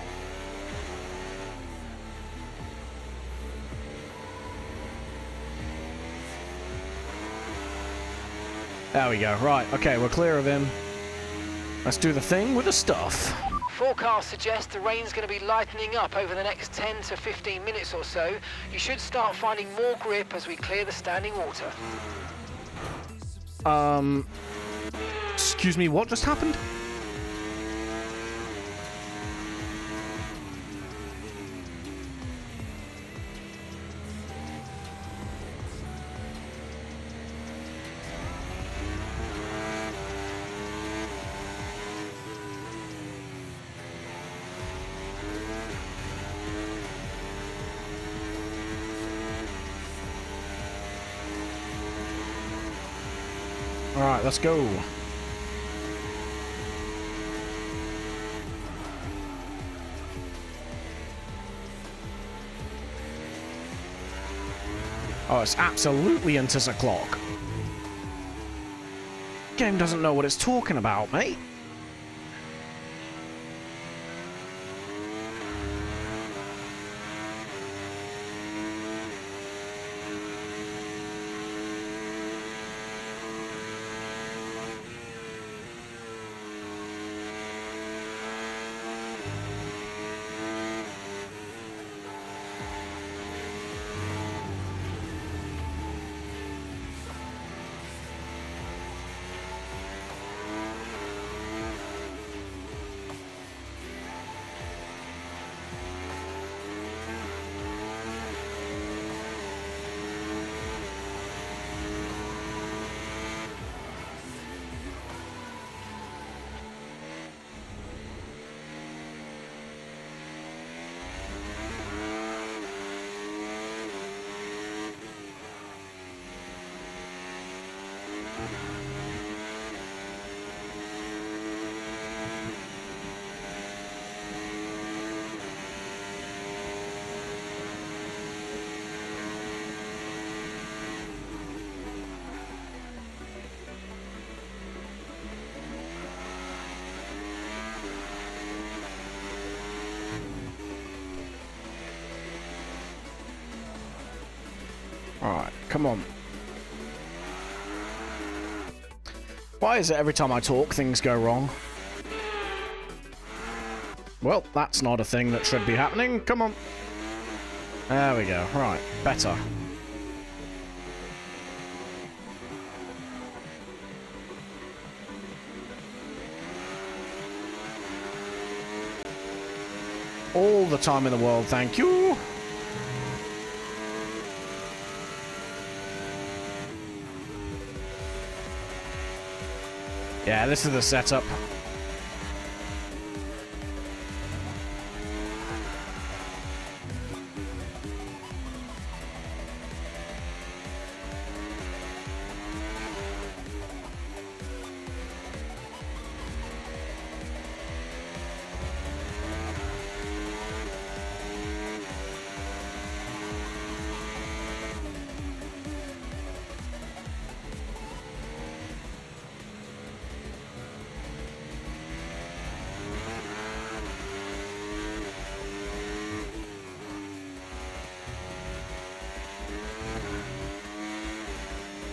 There we go. Right, okay, we're clear of him. Let's do the thing with the stuff. Forecast suggests the rain's going to be lightening up over the next 10 to 15 minutes or so. You should start finding more grip as we clear the standing water. Excuse me, what just happened? Alright, let's go. Oh, it's absolutely into the clock. Game doesn't know what it's talking about, mate. Alright, come on. Why is it every time I talk, things go wrong? Well, that's not a thing that should be happening. Come on. There we go. Right, better. All the time in the world, thank you. Yeah, this is the setup.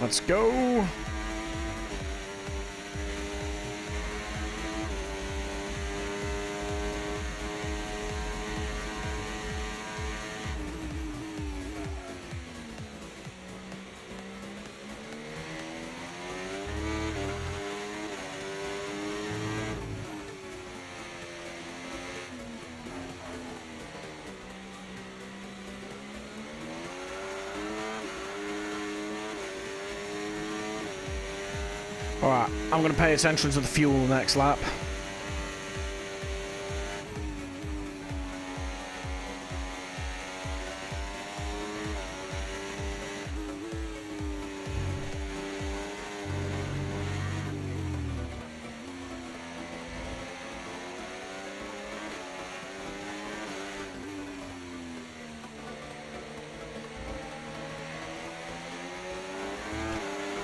Let's go. Alright, I'm going to pay attention to the fuel next lap.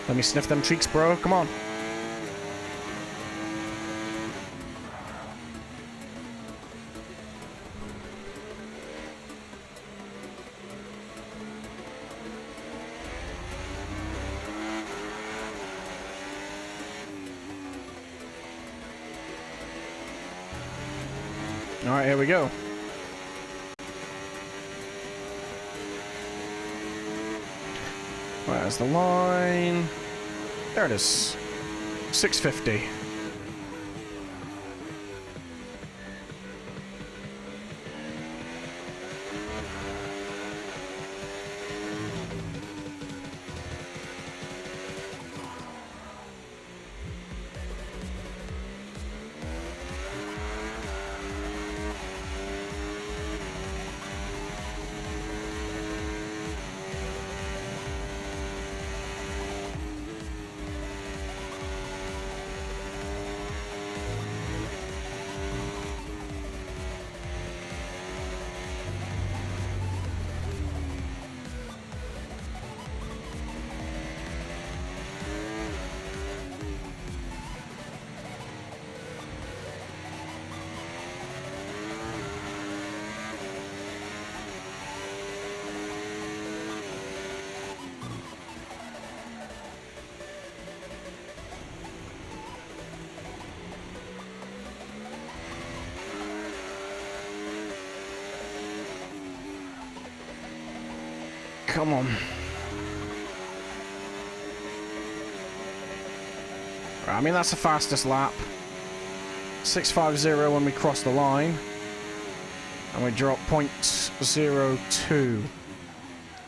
Let me sniff them cheeks, bro. Come on. All right, here we go. Where's the line? There it is. 650. Come on. I mean, that's the fastest lap. 650 when we cross the line. And we drop 0.02.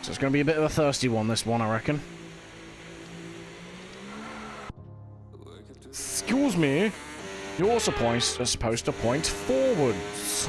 So it's going to be a bit of a thirsty one, this one, I reckon. Excuse me. You're supposed to point forwards.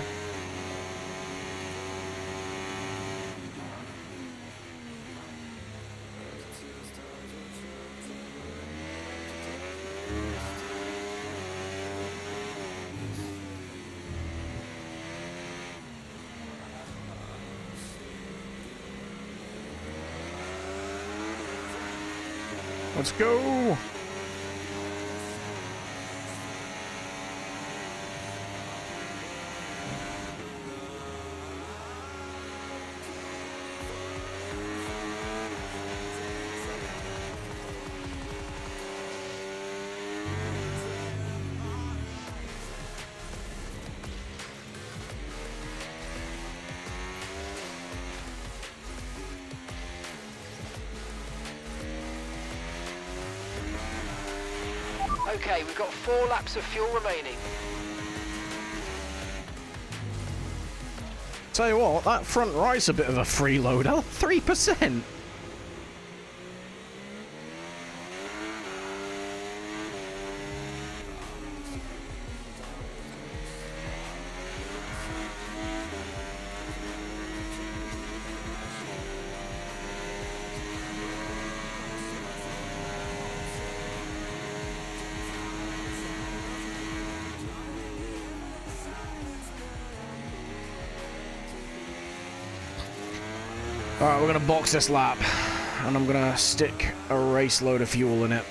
Let's go! Okay, we've got 4 laps of fuel remaining. Tell you what, that front right's a bit of a freeloader. 3%. Alright, we're going to box this lap, and I'm going to stick a race load of fuel in it.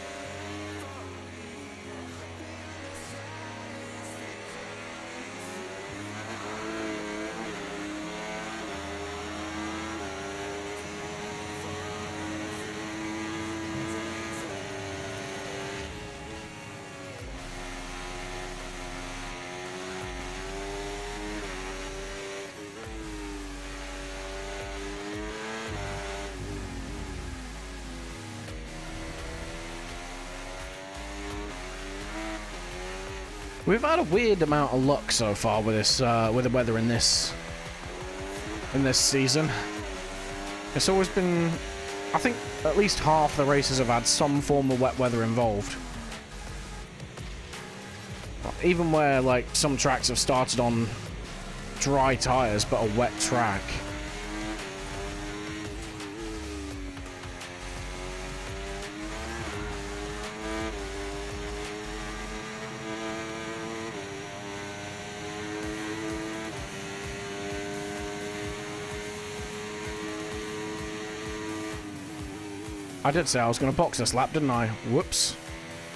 We've had a weird amount of luck so far with this, with the weather in this season. It's always been, I think, at least half the races have had some form of wet weather involved. Even where, like, some tracks have started on dry tyres, but a wet track. I did say I was going to box this lap, didn't I? Whoops.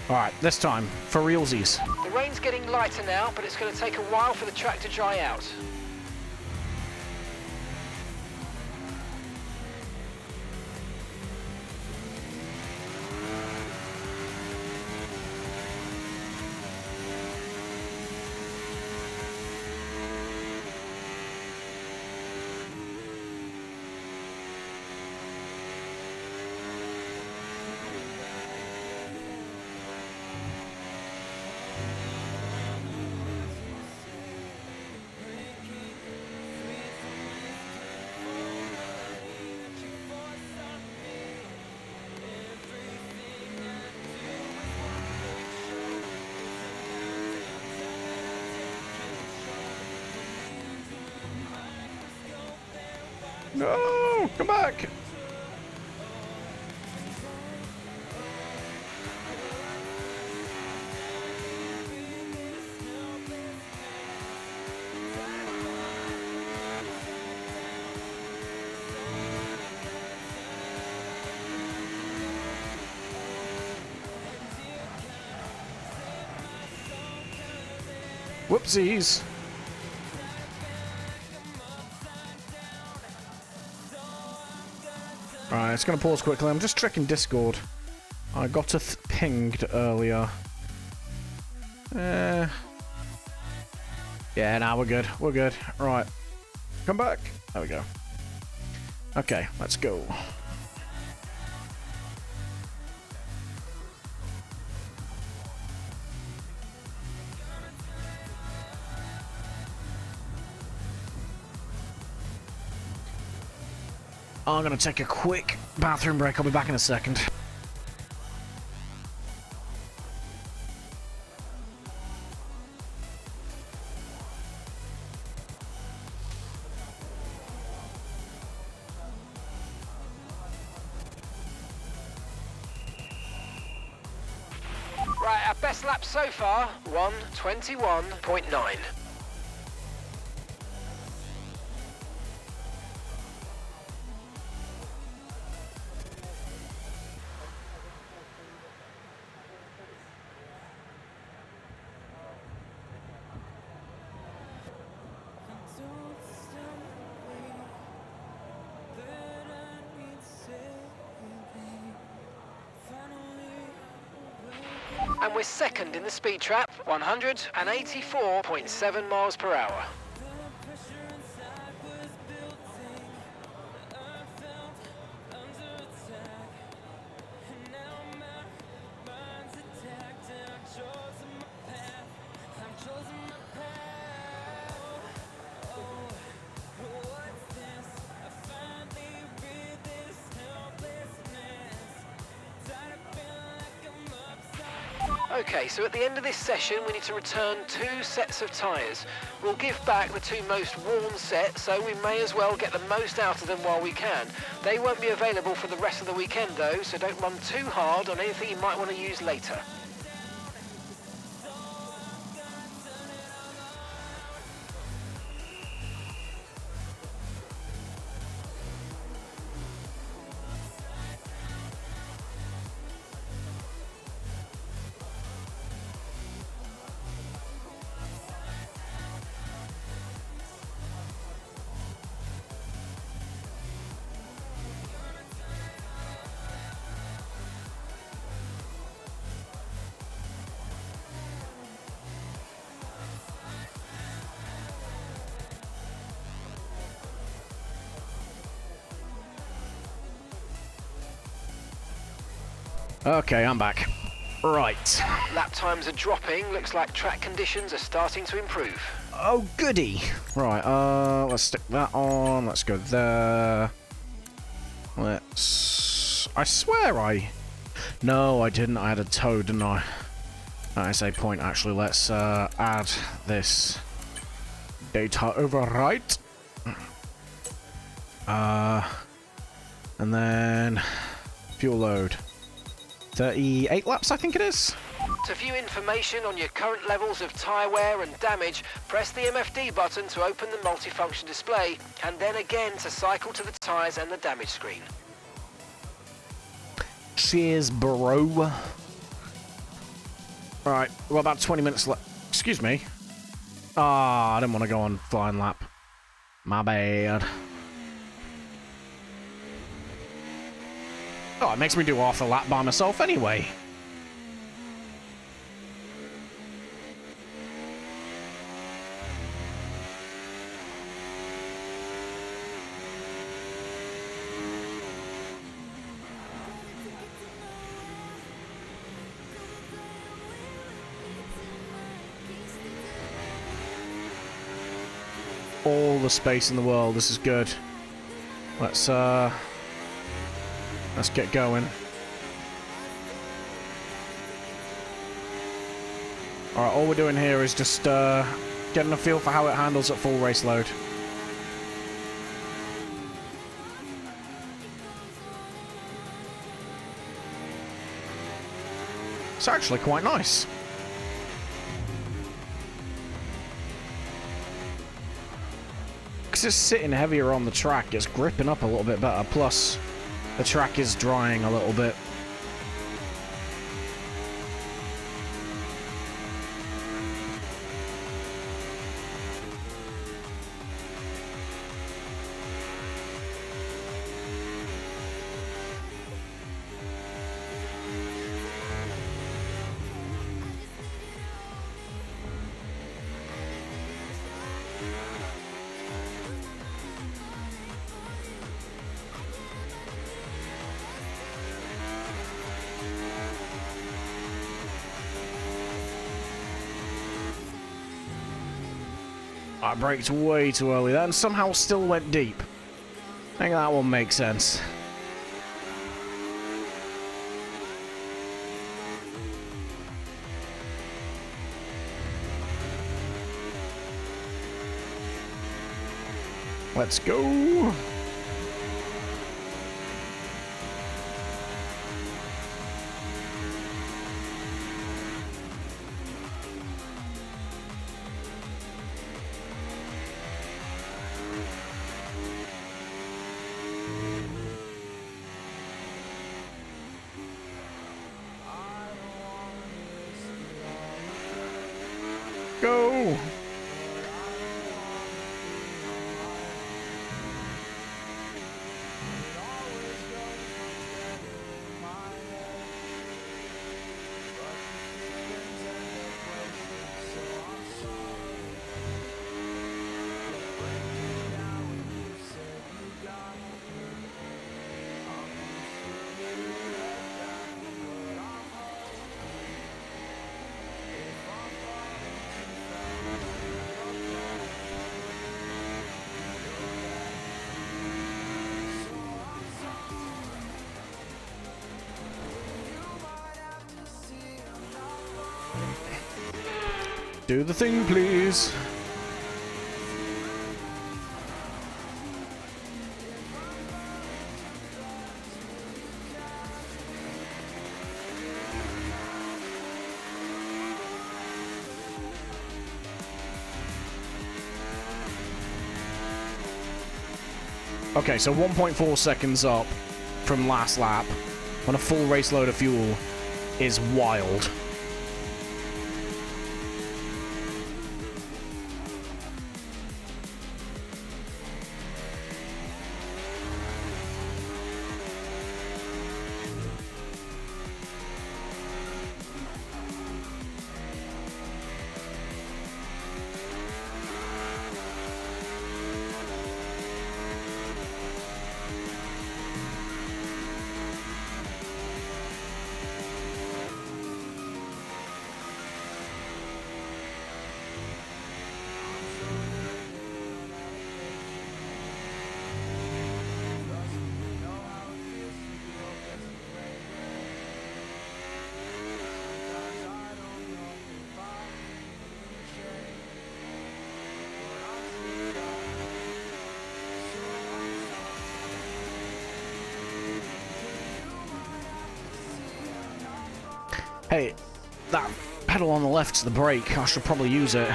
Alright, this time, for realsies. The rain's getting lighter now, but it's going to take a while for the track to dry out. No! Come back! Whoopsies! Alright, it's going to pause quickly. I'm just checking Discord. I got pinged earlier. Yeah, now we're good. We're good. Right. Come back. There we go. Okay, let's go. I'm going to take a quick bathroom break. I'll be back in a second. Right, our best lap so far, 1:21.9. And we're second in the speed trap, 184.7 miles per hour. Okay, so at the end of this session, we need to return 2 sets of tyres. We'll give back the 2 most worn sets, so we may as well get the most out of them while we can. They won't be available for the rest of the weekend though, so don't run too hard on anything you might want to use later. Okay, I'm back. Right. Lap times are dropping. Looks like track conditions are starting to improve. Oh, goody. Right, let's stick that on. Let's go there. Let's... I swear I... No, I didn't. I had a toe, didn't I? I say point, actually. Let's add this data overwrite. And then fuel load. 38 laps, I think it is. To view information on your current levels of tyre wear and damage, press the MFD button to open the multifunction display, and then again to cycle to the tyres and the damage screen. Cheers, bro. Right, we're about 20 minutes left. Excuse me. Ah, I didn't want to go on flying lap. My bad. Oh, it makes me do half a lap by myself anyway. All the space in the world. This is good. Let's get going. Alright, all we're doing here is just getting a feel for how it handles at full race load. It's actually quite nice. Because it's sitting heavier on the track, it's gripping up a little bit better, plus the track is drying a little bit. I braked way too early there and somehow still went deep. I think that one makes sense. Let's go. Go! Do the thing, please. Okay, so 1.4 seconds up from last lap on a full race load of fuel is wild. Hey, that pedal on the left's the brake. I should probably use it.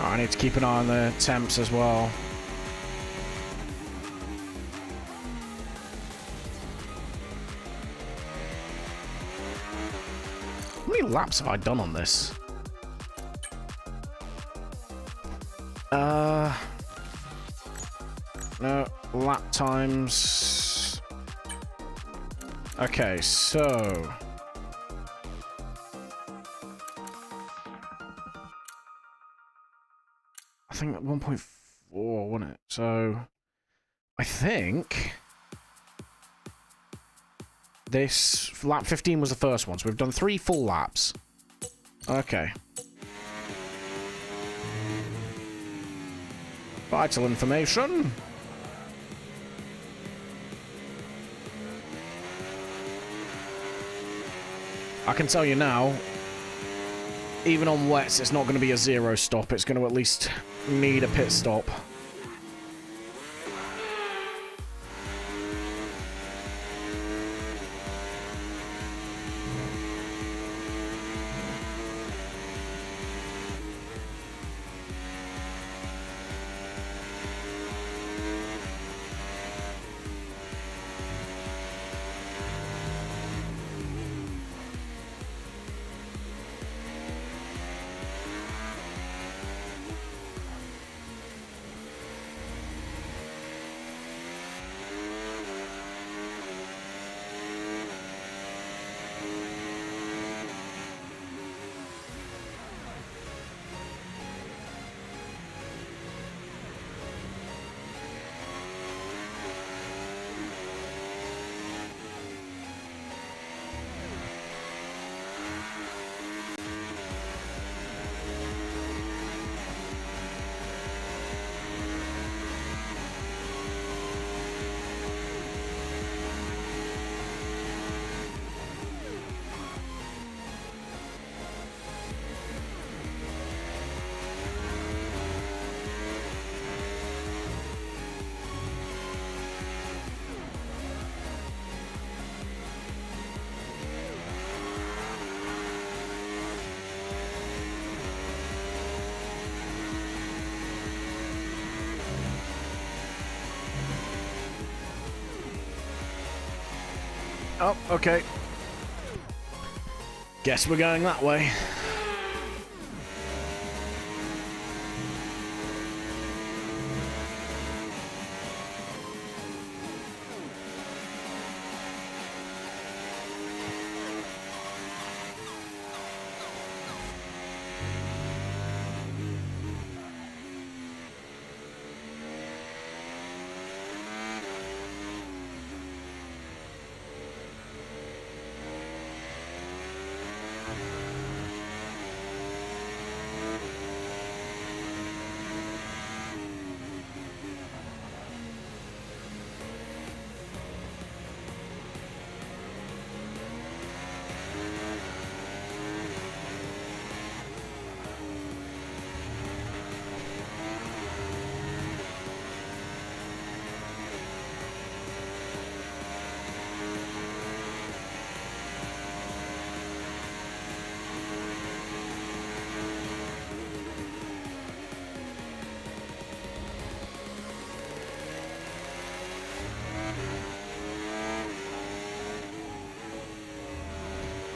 I need to keep an eye on the temps as well. How many laps have I done on this? No, lap times. Okay, so... I think at 1.4, wasn't it? So, I think this lap 15 was the first one, so we've done 3 full laps. Okay. Vital information. I can tell you now, even on wets, it's not going to be a 0 stop. It's going to at least need a pit stop. Oh, okay. Guess we're going that way.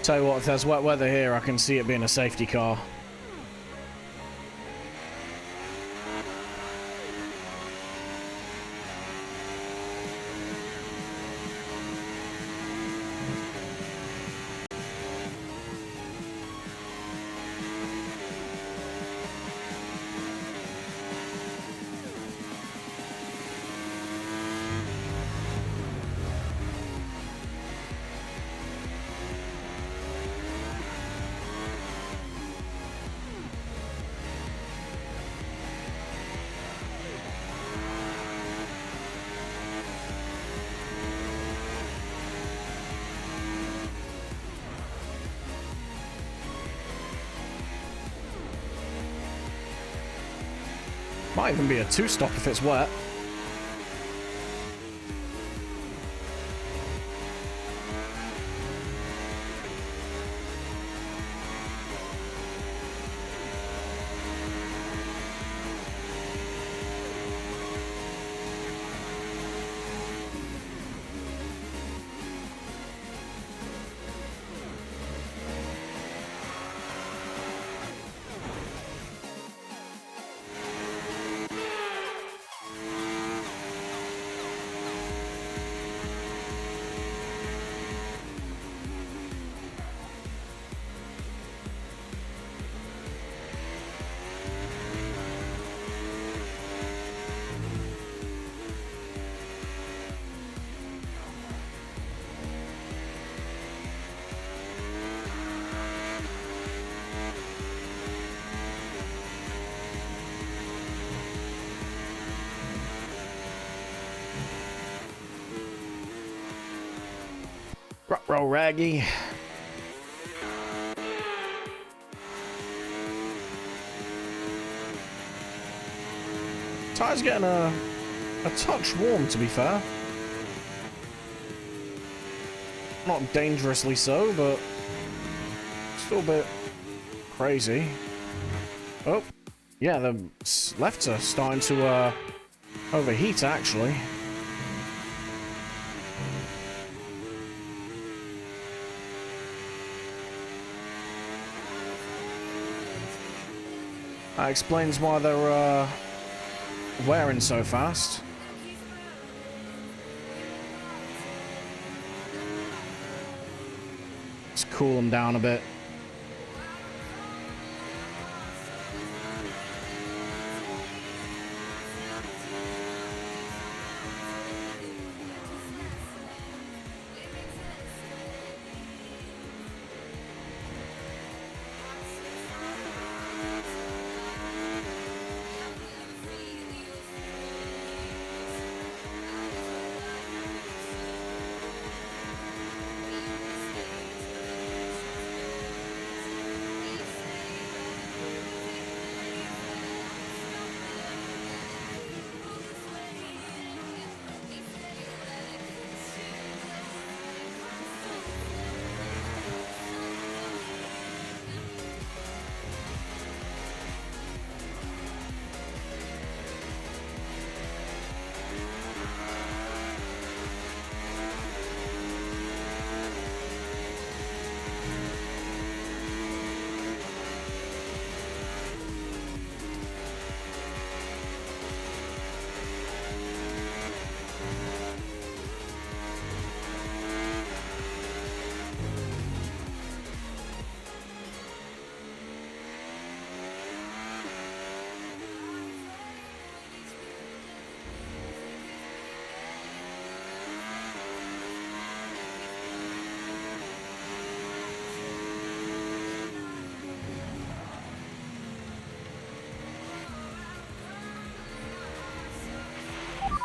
Tell you what, if there's wet weather here, I can see it being a safety car. Might even be a two-stop if it's wet. Roll Raggy. Tire's getting a touch warm, to be fair. Not dangerously so, but still a bit crazy. Oh, yeah, the lefts are starting to overheat, actually. That explains why they're wearing so fast. Let's cool them down a bit.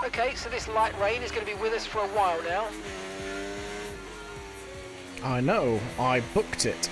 Okay, so this light rain is going to be with us for a while now. I know, I booked it.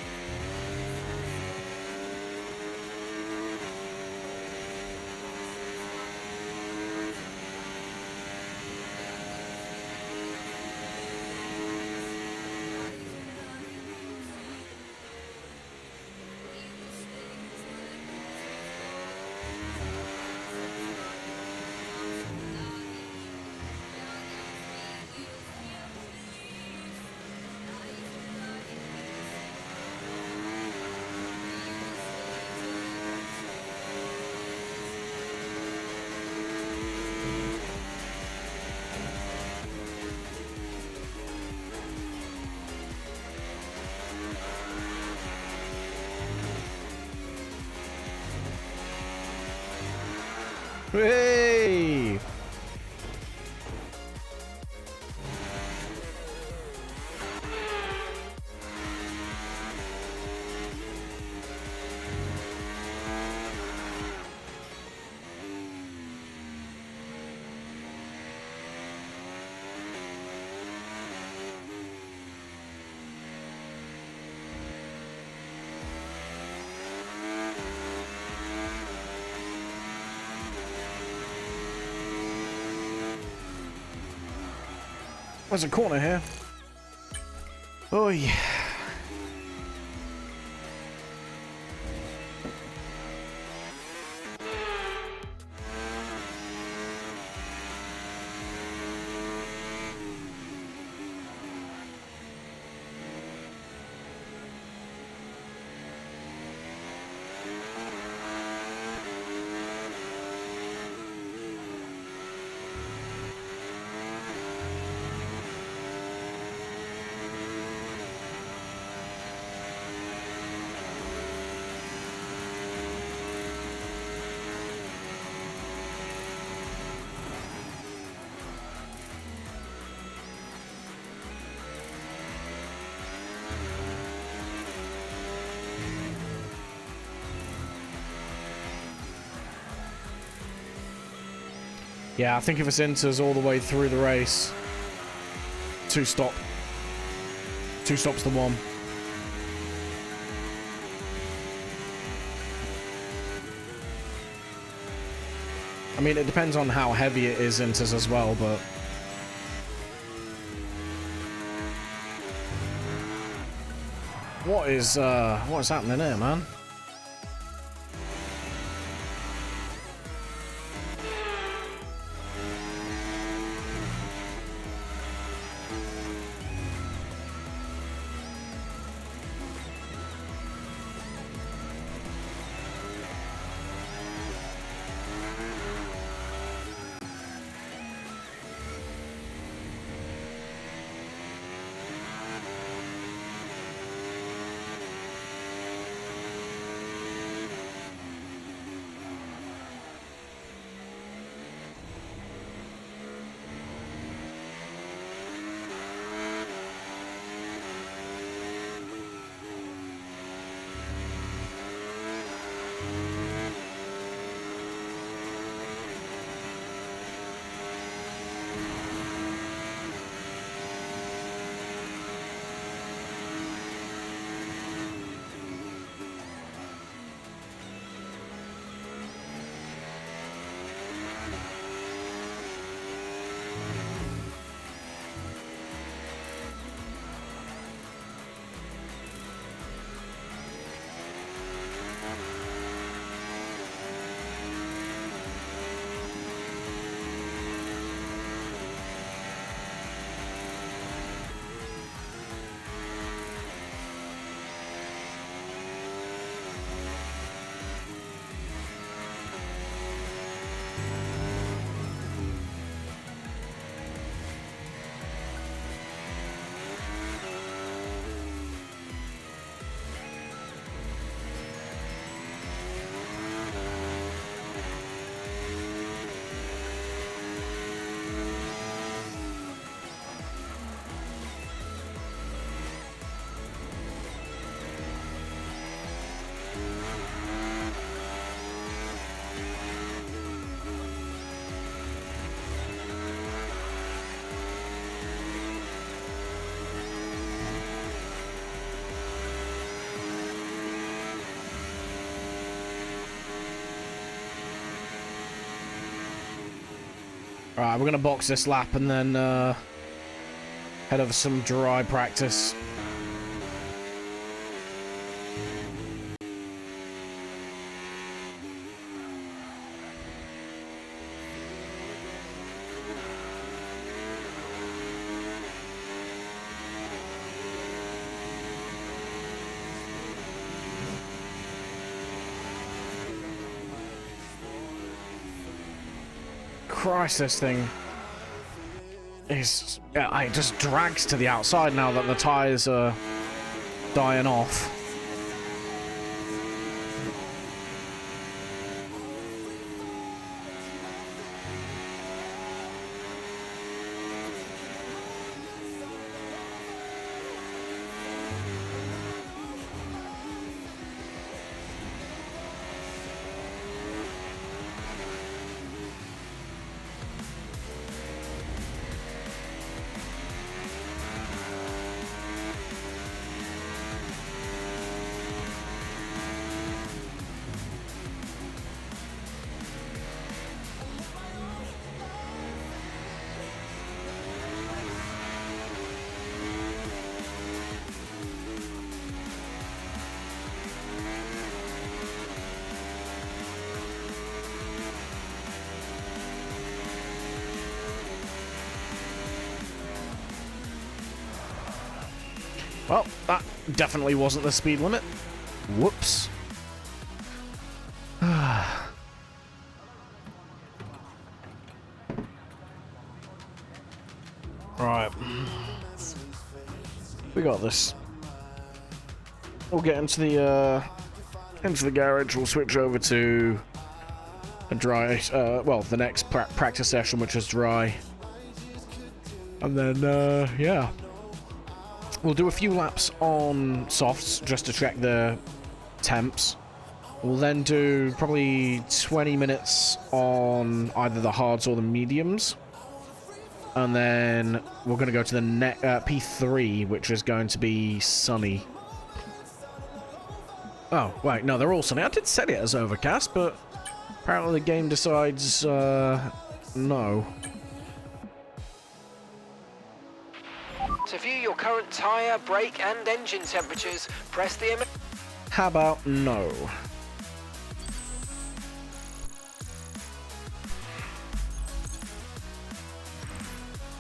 there's a corner here. Oh, yeah. Yeah, I think if it's enters all the way through the race, two stops to one. I mean, it depends on how heavy it is enters as well, but what is happening here, man? Alright, we're going to box this lap and then head over some dry practice. Christ, this thing is... yeah, it just drags to the outside now that the tyres are dying off. Well, that definitely wasn't the speed limit. Whoops. Right. We got this. We'll get into the garage. We'll switch over to a dry, well, the next practice session, which is dry. And then, yeah. We'll do a few laps on softs just to check the temps. We'll then do probably 20 minutes on either the hards or the mediums. And then we're going to go to the P3, which is going to be sunny. Oh, wait, no, they're all sunny. I did set it as overcast, but apparently the game decides, no. To view your current tyre, brake and engine temperatures, press the How about no?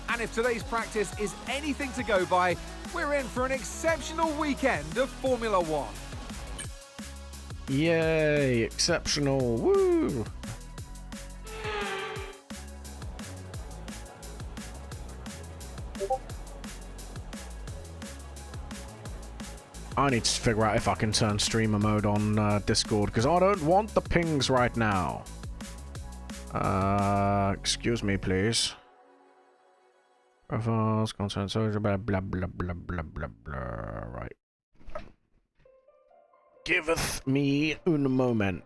And if today's practice is anything to go by, we're in for an exceptional weekend of Formula One. Yay, exceptional, woo! I need to figure out if I can turn streamer mode on Discord, because I don't want the pings right now. Excuse me, please. Profiles, content, social, blah, blah, blah, blah, blah, blah, blah. Right. Giveth me un moment.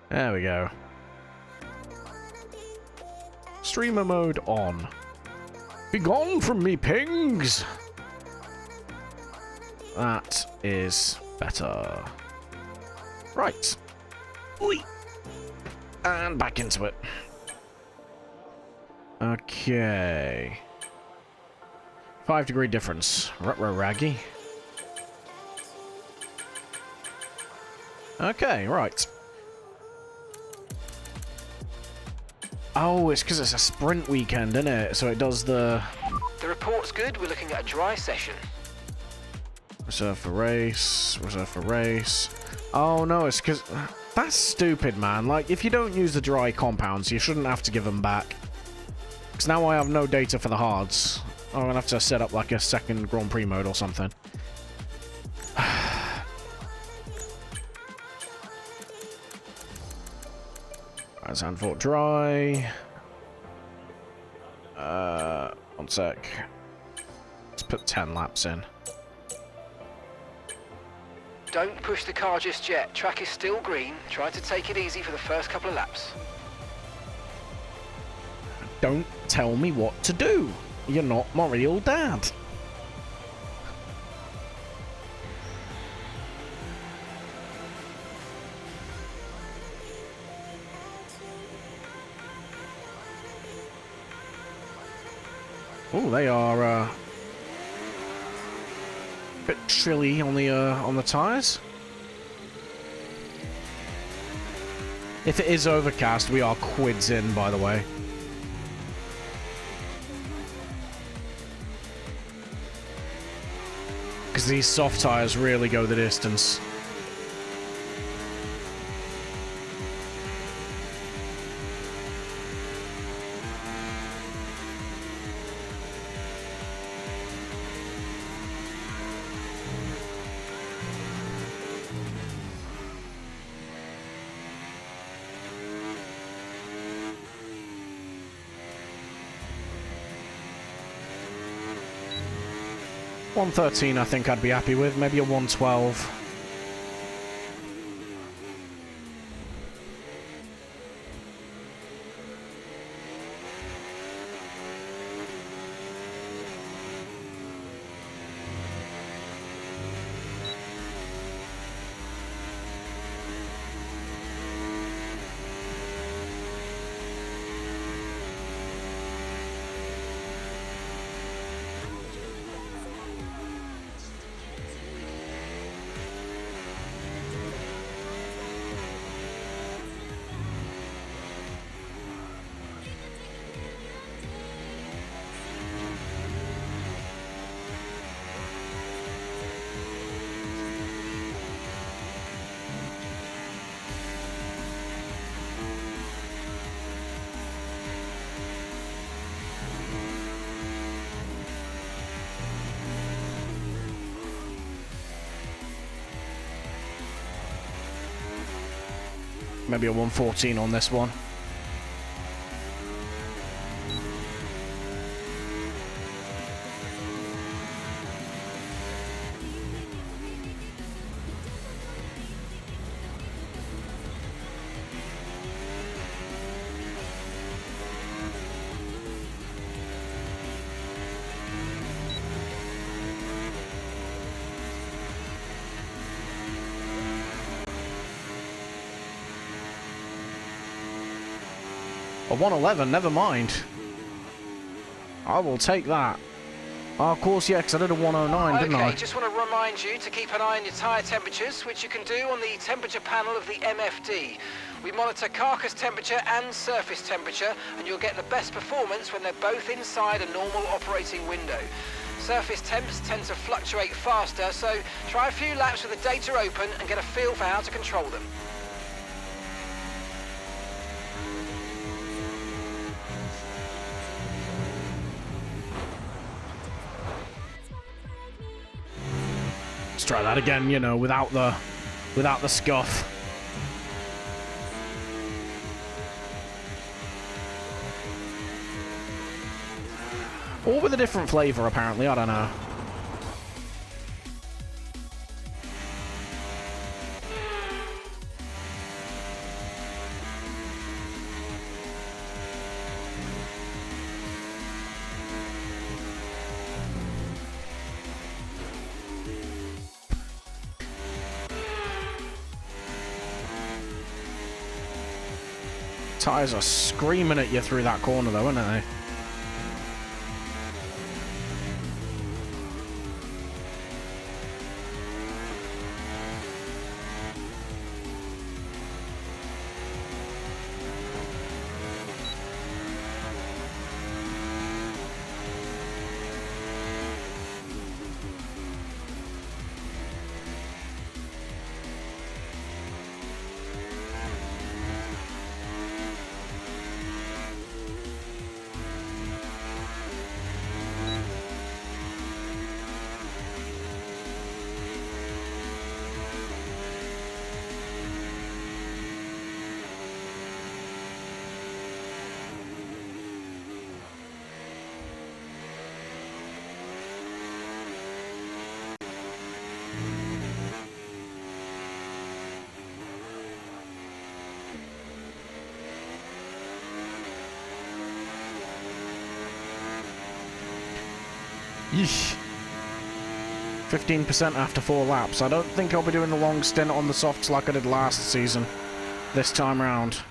There we go. Streamer mode on. Be gone from me, pings! That is better. Right. Oi. And back into it. Okay. 5-degree difference. Raggy. Okay, right. Oh, it's because it's a sprint weekend, isn't it? So it does the... The report's good. We're looking at a dry session. Reserve for race. Reserve for race. Oh, no, it's because... That's stupid, man. Like, if you don't use the dry compounds, you shouldn't have to give them back. Because now I have no data for the hards. I'm going to have to set up, like, a second Grand Prix mode or something. Zandvoort dry. One sec. Let's put 10 laps in. Don't push the car just yet. Track is still green. Try to take it easy for the first couple of laps. Don't tell me what to do. You're not my real dad. Oh, they are a bit chilly on the tires. If it is overcast, we are quids in, by the way. Because these soft tires really go the distance. $113 I think I'd be happy with, maybe a 112. maybe a 114 on this one. A 111, never mind. I will take that. Oh, of course, yeah, because I did a 109, didn't I? Okay, just want to remind you to keep an eye on your tyre temperatures, which you can do on the temperature panel of the MFD. We monitor carcass temperature and surface temperature, and you'll get the best performance when they're both inside a normal operating window. Surface temps tend to fluctuate faster, so try a few laps with the data open and get a feel for how to control them. Let's try that again, you know, without the scuff. Or with a different flavour, apparently, I don't know. Tyres are screaming at you through that corner, though, aren't they? Yeesh. 15% after 4 laps. I don't think I'll be doing the long stint on the softs like I did last season, this time round.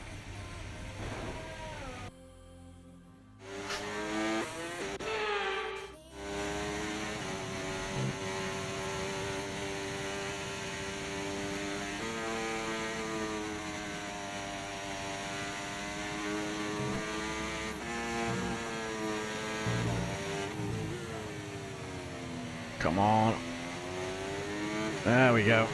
Come on. There we go.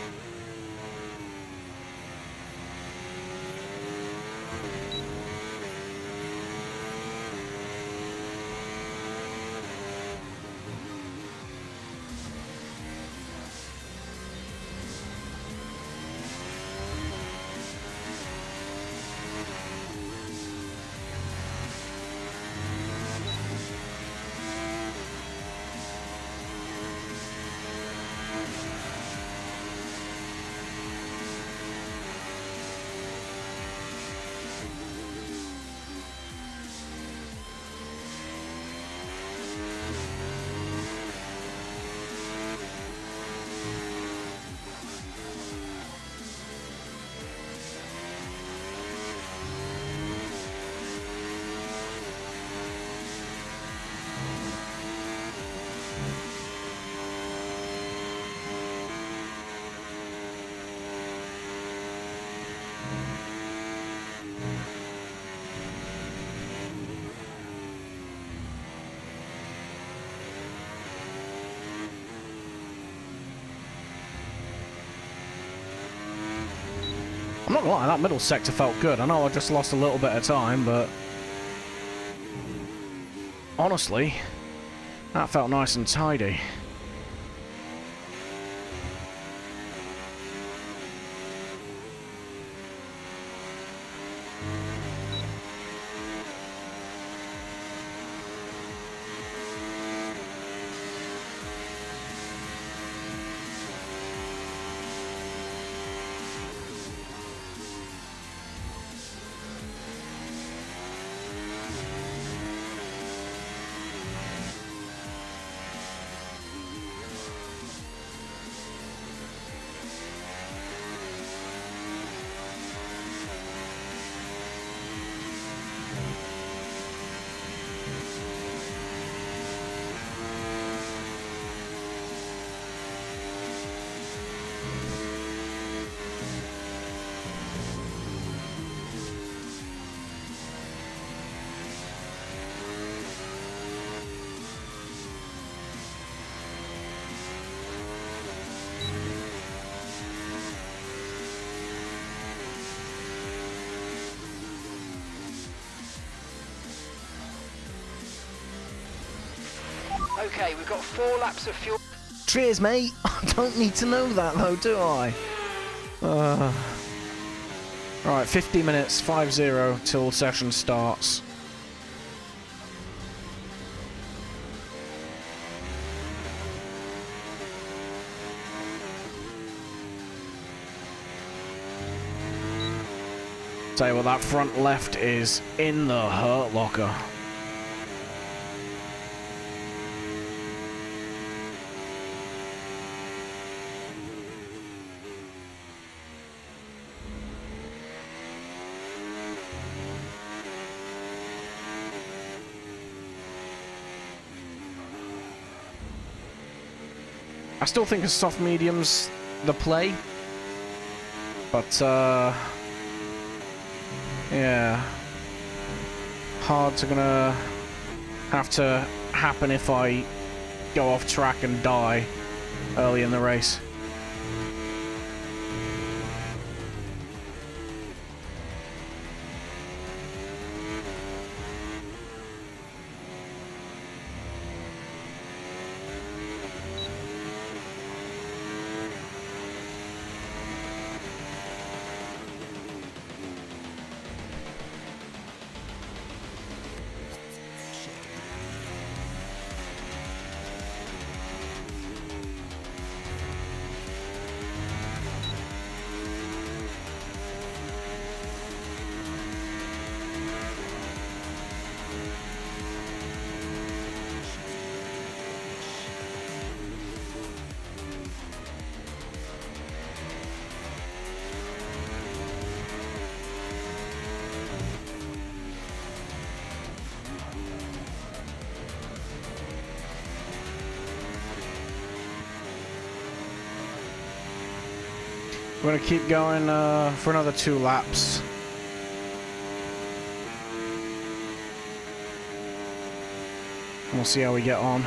I'm not gonna lie, that middle sector felt good. I know I just lost a little bit of time, but honestly, that felt nice and tidy. Okay, we've got 4 laps of fuel. Cheers, mate. I don't need to know that, though, do I? Right, 50 minutes, 5-0, till session starts. Tell you what, that front left is in the hurt locker. I still think a soft medium's the play, but yeah, hard's gonna have to happen if I go off track and die early in the race. We're gonna keep going for another 2 laps. We'll see how we get on.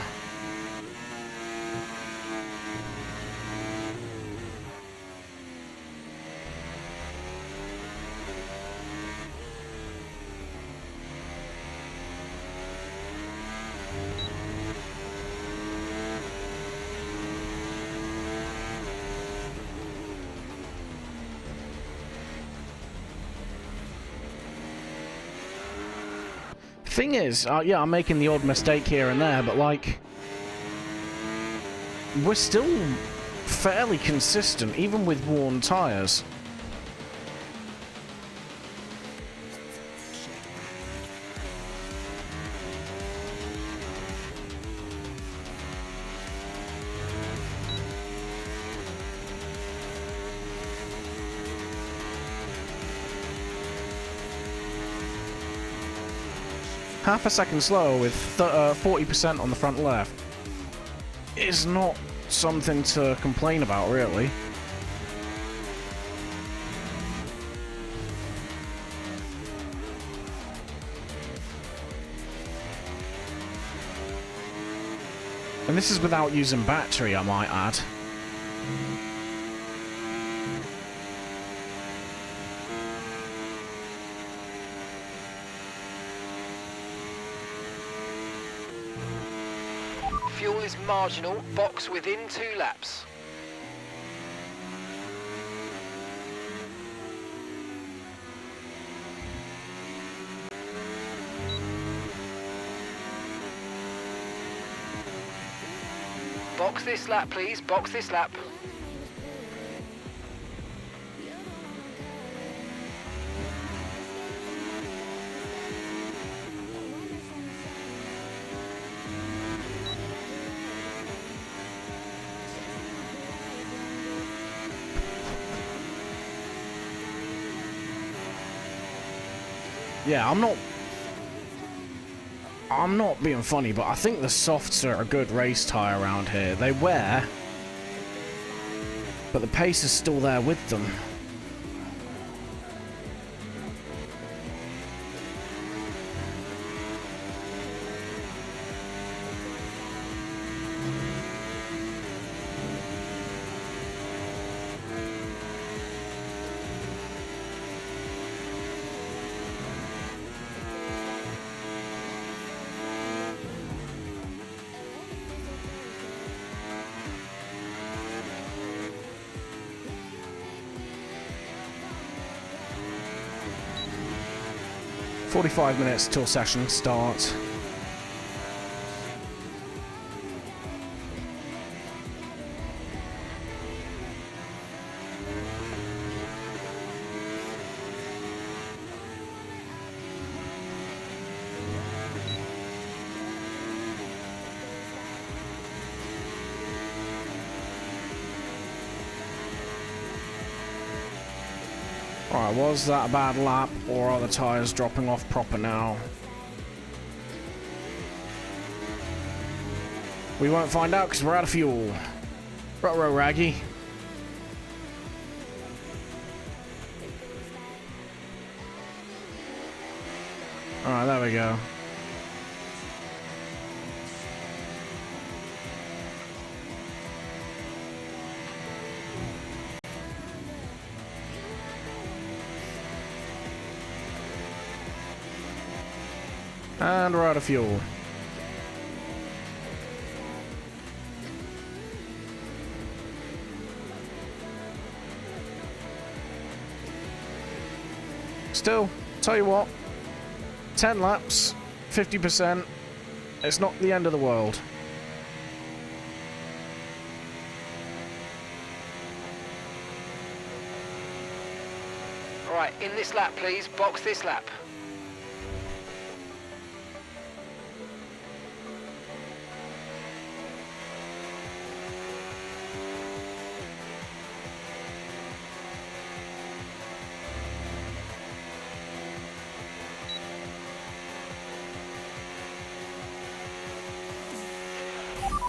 Thing is, yeah, I'm making the odd mistake here and there, but like, we're still fairly consistent, even with worn tyres. Half a second slower with 40% on the front left is not something to complain about, really. And this is without using battery, I might add. Fuel is marginal, box within 2 laps. Box this lap, please, box this lap. Yeah, I'm not being funny, but I think the softs are a good race tyre around here. They wear, but the pace is still there with them. 45 minutes till session start. Alright, was that a bad lap, or are the tyres dropping off proper now? We won't find out because we're out of fuel. Ruh-roh, Raggy. Alright, there we go. And we're out of fuel. Still, tell you what, 10 laps, 50%, it's not the end of the world. All right, in this lap, please. Box this lap.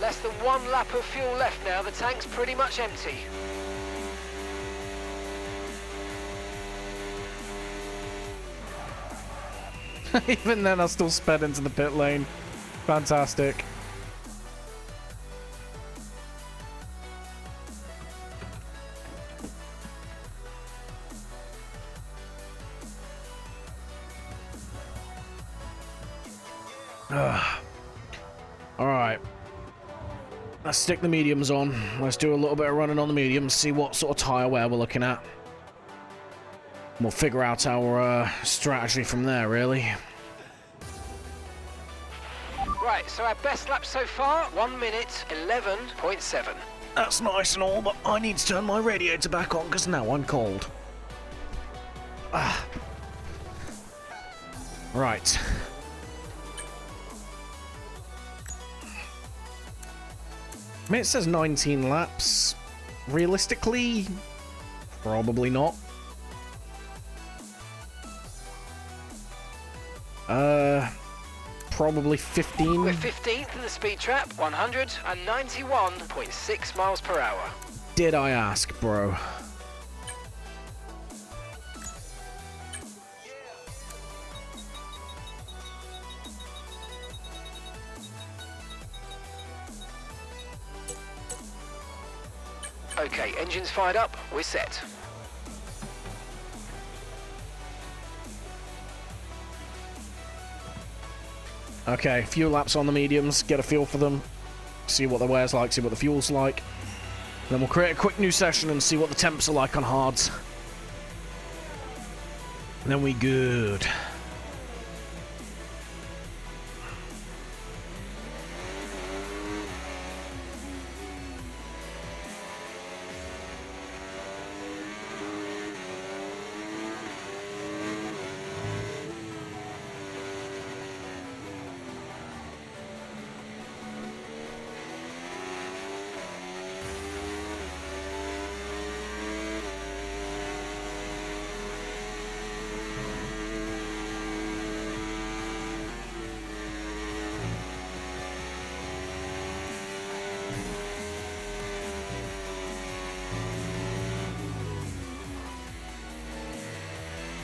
Less than 1 lap of fuel left now. The tank's pretty much empty. Even then, I still sped into the pit lane. Fantastic. Alright. Let's stick the mediums on. Let's do a little bit of running on the mediums, see what sort of tyre wear we're looking at. We'll figure out our strategy from there, really. Right, so our best lap so far, 1 minute 11.7. That's nice and all, but I need to turn my radiator back on because now I'm cold. Right. I mean, it says 19 laps. Realistically, probably not. Probably 15. We're 15th in the speed trap, 191.6 miles per hour. Did I ask, bro? Okay, engines fired up, we're set. Okay, a few laps on the mediums, get a feel for them, see what the wear's like, see what the fuel's like. Then we'll create a quick new session and see what the temps are like on hards. And then we good.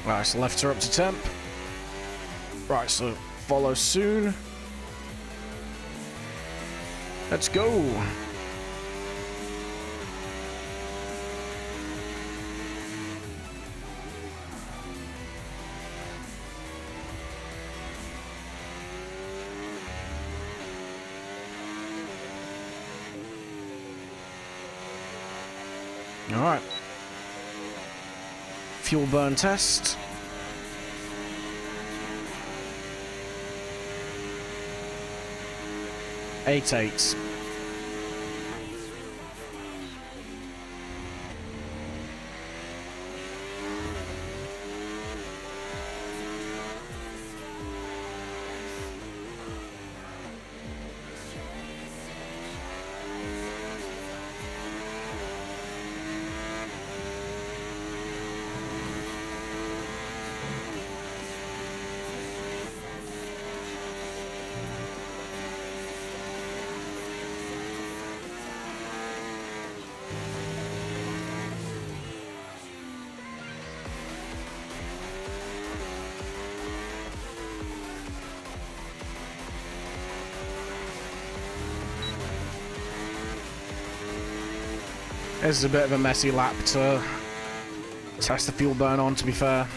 Right, so lefts are up to temp. Right, so follow soon. Let's go. All right. Fuel burn test. 8/8. This is a bit of a messy lap to test the fuel burn on, to be fair.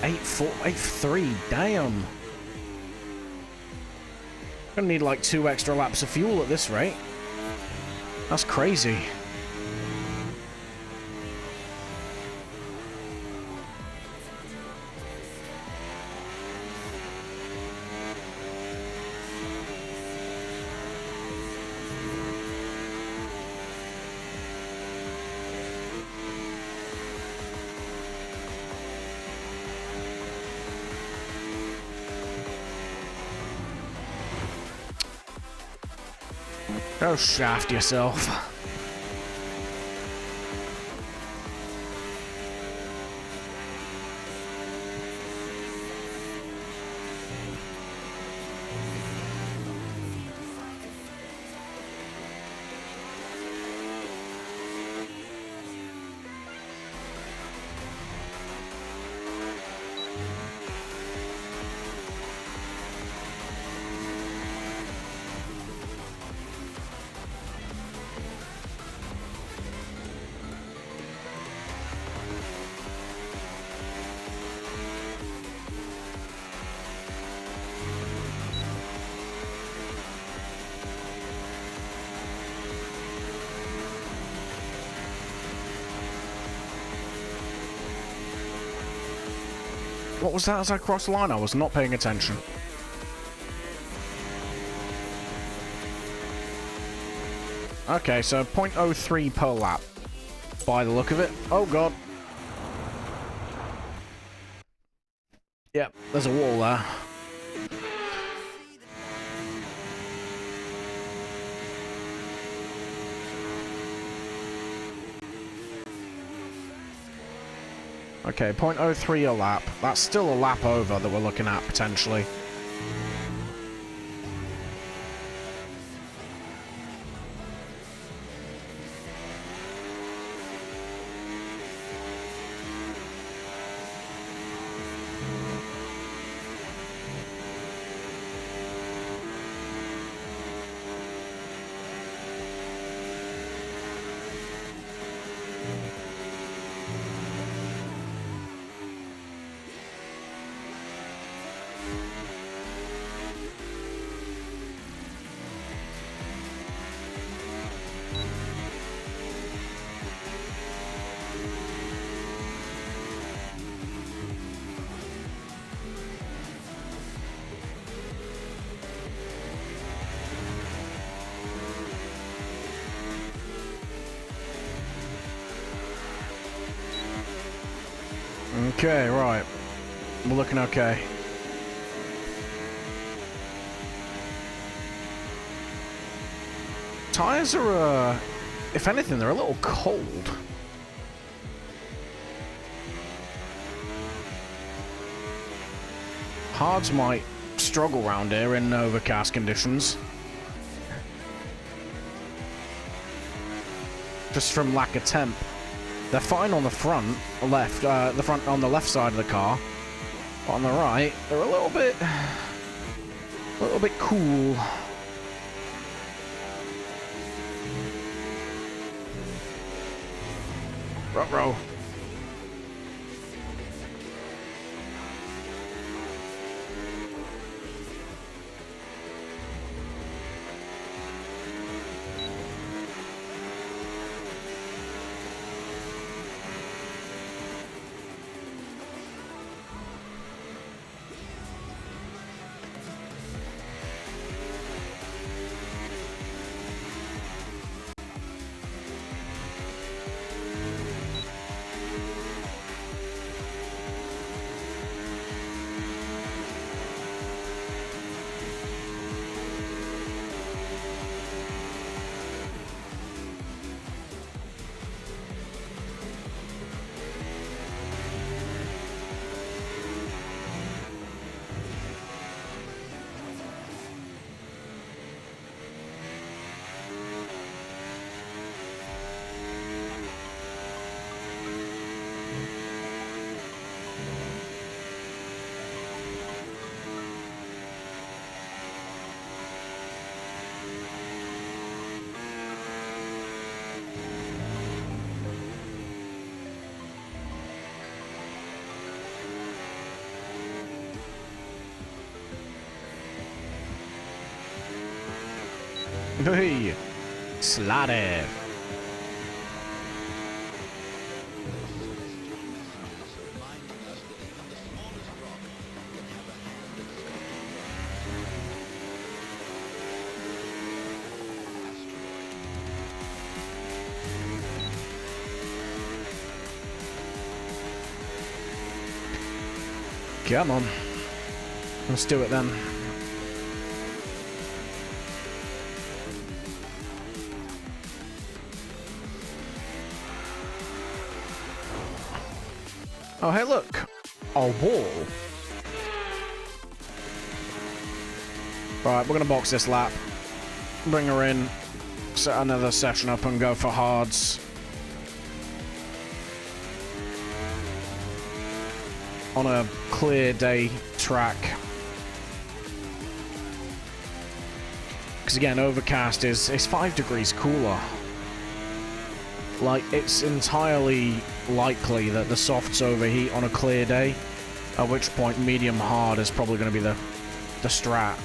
Eight 8.3, damn. Gonna need like 2 extra laps of fuel at this rate. That's crazy. Go shaft yourself. What was that as I crossed the line? I was not paying attention. Okay, so 0.03 per lap. By the look of it. Oh god. Yep, there's a wall there. Okay, 0.03 a lap. That's still a lap over that we're looking at, potentially. Okay, right. We're looking okay. Tires are, if anything, they're a little cold. Hards might struggle round here in overcast conditions. Just from lack of temp. They're fine on the front, left, the front on the left side of the car. But on the right, they're a little bit cool. Ruh-roh. Hey, Slade. Come on. Let's do it then. Oh, hey, look. A wall. Right, we're going to box this lap. Bring her in. Set another session up and go for hards. On a clear day track. Because again, overcast is 5 degrees cooler. Like, it's entirely likely that the softs overheat on a clear day, at which point medium hard is probably going to be the strat.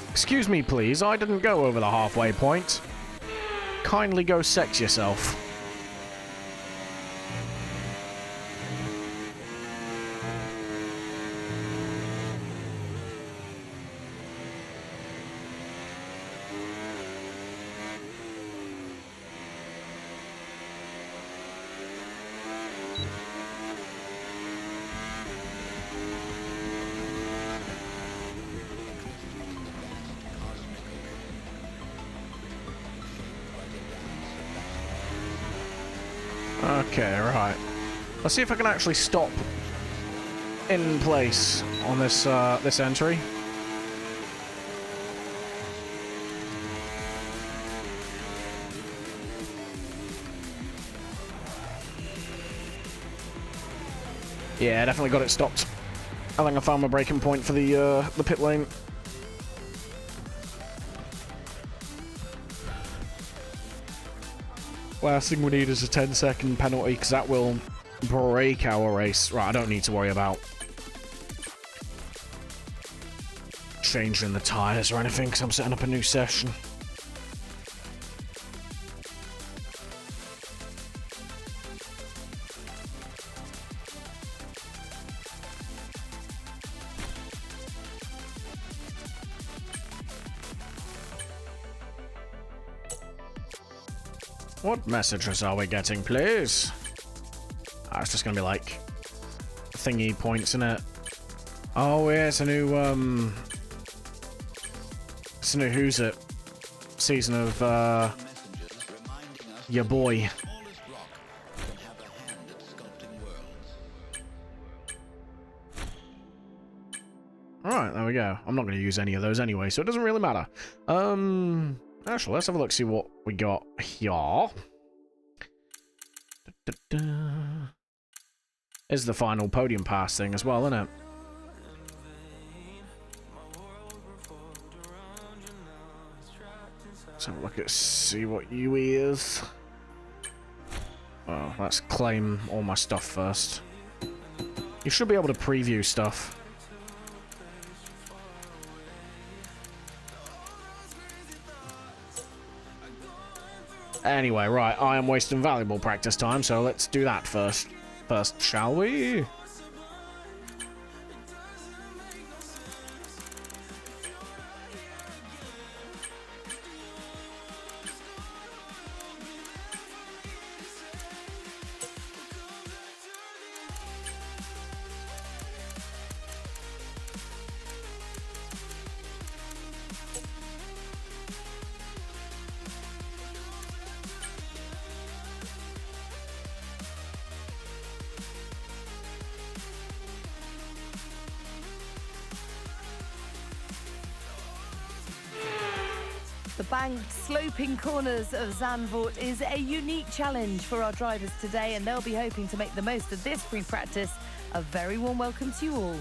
Excuse me, please, I didn't go over the halfway point. Kindly go sex yourself. Okay, right. Let's see if I can actually stop in place on this this entry. Yeah, definitely got it stopped. I think I found my breaking point for the pit lane. Last thing we need is a 10-second penalty, because that will break our race. Right, I don't need to worry about changing the tyres or anything, because I'm setting up a new session. What messages are we getting, please? Oh, it's just gonna be like thingy points in it. Oh yeah, it's a new Who's It season of your boy. Alright, there we go. I'm not gonna use any of those anyway, so it doesn't really matter. Actually, let's have a look, see what we got here. Is the final podium pass thing as well, isn't it? Let's have a look at see what UE is. Oh, let's claim all my stuff first. You should be able to preview stuff. Anyway, right, I am wasting valuable practice time, so let's do that first. First, shall we? The banked, sloping corners of Zandvoort is a unique challenge for our drivers today, and they'll be hoping to make the most of this free practice. A very warm welcome to you all.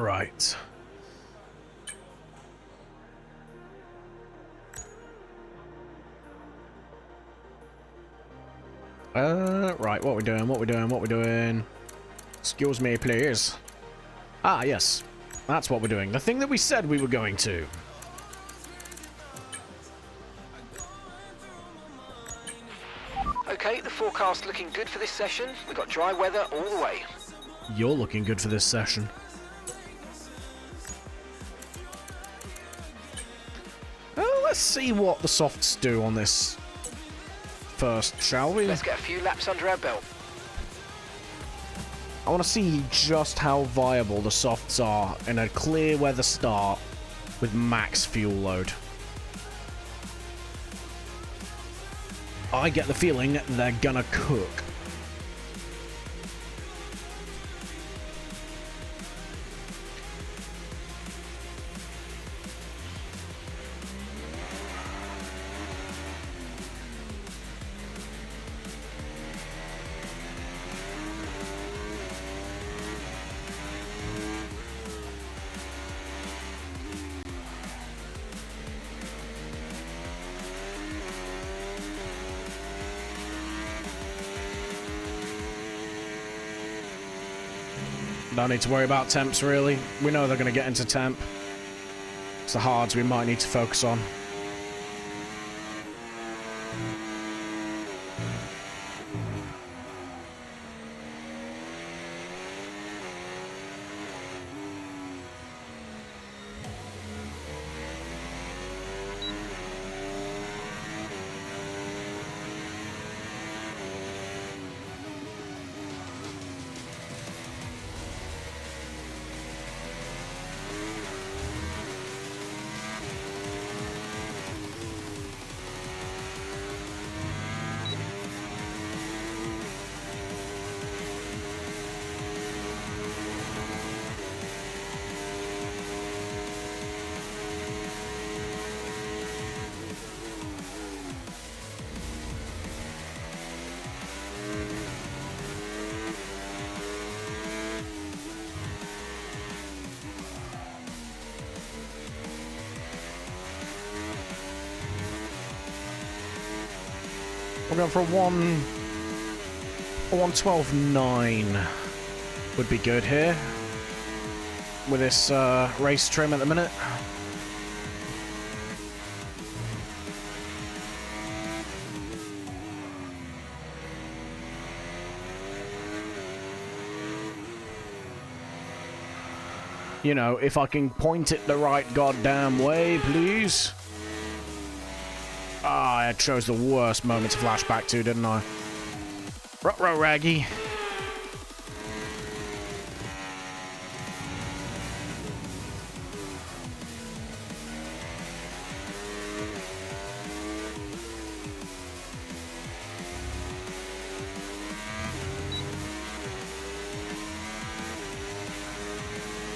Right. Right, what we doing, what we doing, what we doing? Excuse me, please. Ah, yes. That's what we're doing. The thing that we said we were going to. Okay, the forecast looking good for this session. We've got dry weather all the way. You're looking good for this session. Let's see what the softs do on this first, shall we? Let's get a few laps under our belt. I want to see just how viable the softs are in a clear weather start with max fuel load. I get the feeling they're gonna cook. Don't need to worry about temps, really. We know they're going to get into temp. It's the hards we might need to focus on. We're going for a 112.9 would be good here with this race trim at the minute. You know, if I can point it the right goddamn way, please. Ah, I chose the worst moment to flash back to, didn't I? Ruh-roh, Raggy.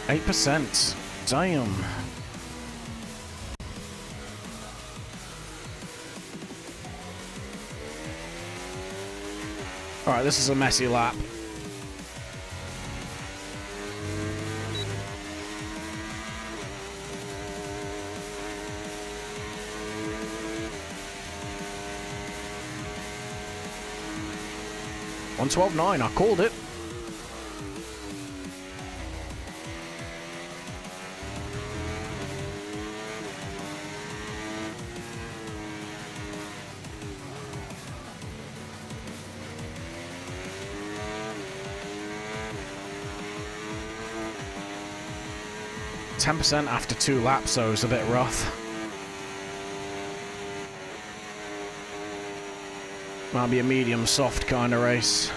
%. Damn. Alright, this is a messy lap. .112.9, I called it. %, after 2 laps, so it's a bit rough. Might be a medium soft kind of race.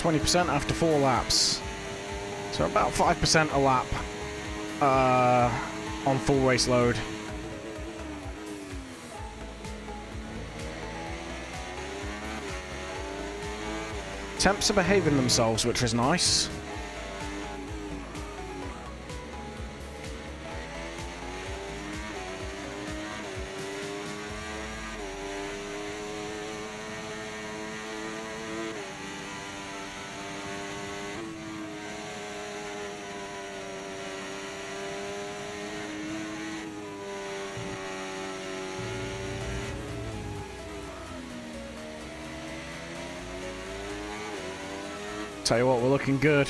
20% after 4 laps. So about 5% a lap on full race load. Temps are behaving themselves, which is nice. Tell you what, we're looking good.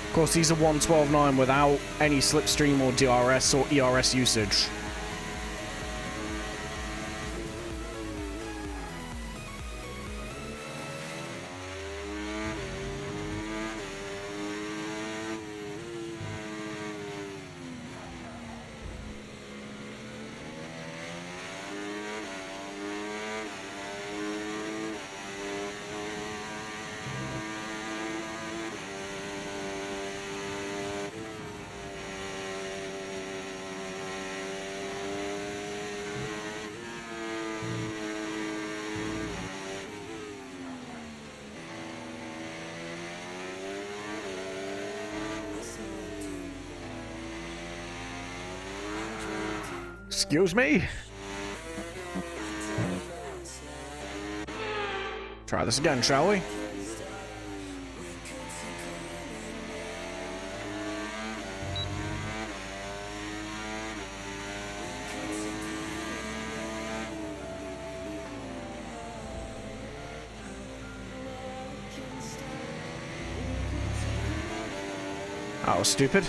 Of course, these are 1:12.9 without any slipstream or DRS or ERS usage. Excuse me? Try this again, shall we? That was stupid.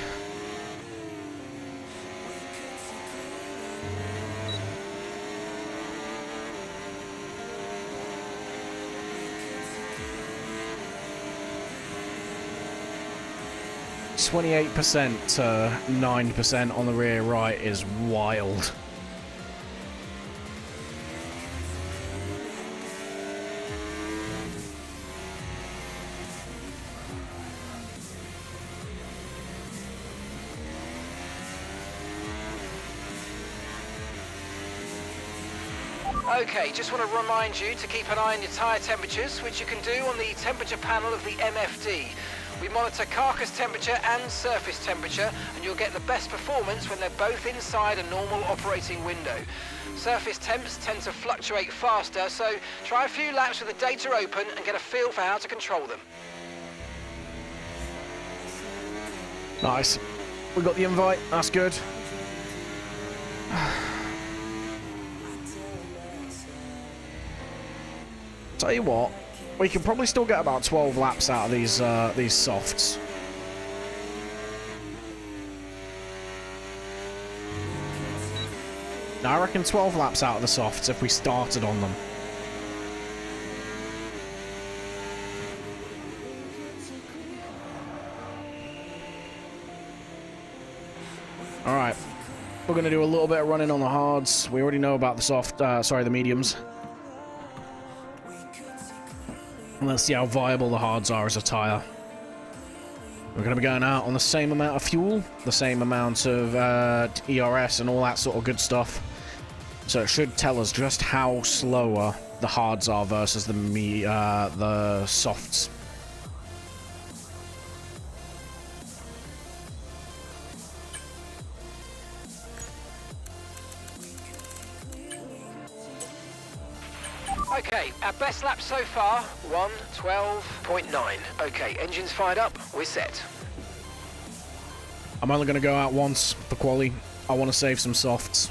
%, 9% on the rear right is wild. Okay, just want to remind you to keep an eye on your tyre temperatures, which you can do on the temperature panel of the MFD. We monitor carcass temperature and surface temperature, and you'll get the best performance when they're both inside a normal operating window. Surface temps tend to fluctuate faster, so try a few laps with the data open and get a feel for how to control them. Nice. We got the invite. That's good. Tell you what, we can probably still get about 12 laps out of these softs. Now, I reckon 12 laps out of the softs if we started on them. Alright, we're going to do a little bit of running on the hards. We already know about the the mediums. And let's see how viable the hards are as a tyre. We're going to be going out on the same amount of fuel, the same amount of ERS and all that sort of good stuff. So it should tell us just how slower the hards are versus the softs. Okay, our best lap so far, 1:12.9. Okay, engines fired up, we're set. I'm only going to go out once for quali. I want to save some softs.